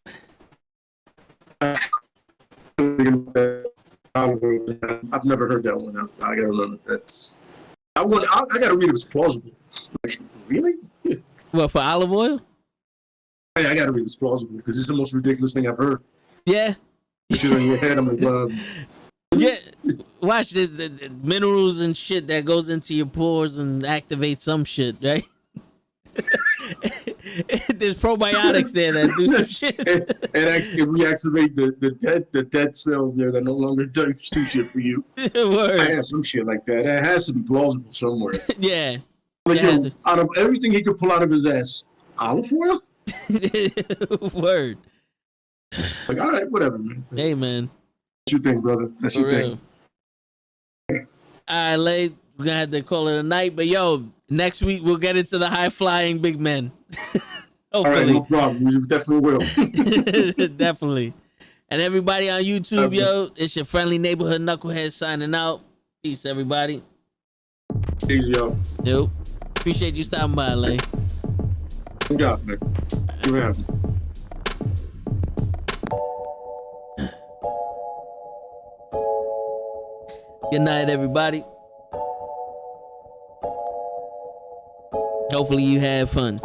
never heard that one. I gotta remember that's. I gotta read if it's plausible. Like, really? Yeah. What, for olive oil? Hey, I gotta read if it's plausible because it's the most ridiculous thing I've heard. Yeah. Shit on your head. I'm like, yeah. Watch this. The minerals and shit that goes into your pores and activates some shit, right? There's probiotics there that do some shit. It actually reactivate the dead cells there that no longer do shit for you. Word. I have some shit like that. It has to be plausible somewhere. Yeah. Like, out of everything he could pull out of his ass, olive oil? Word. Like, all right, whatever, man. Hey, man. That's your thing, brother. That's your thing. All right, Leh, we're gonna have to call it a night, but yo, next week we'll get into the high flying big men. All right, no problem. We definitely will. Definitely. And everybody on YouTube, yo, it's your friendly neighborhood knucklehead signing out. Peace, everybody. Peace, yo. Yo, appreciate you stopping by, Leh. You got it, man. You have it. Good night, everybody. Hopefully you had fun.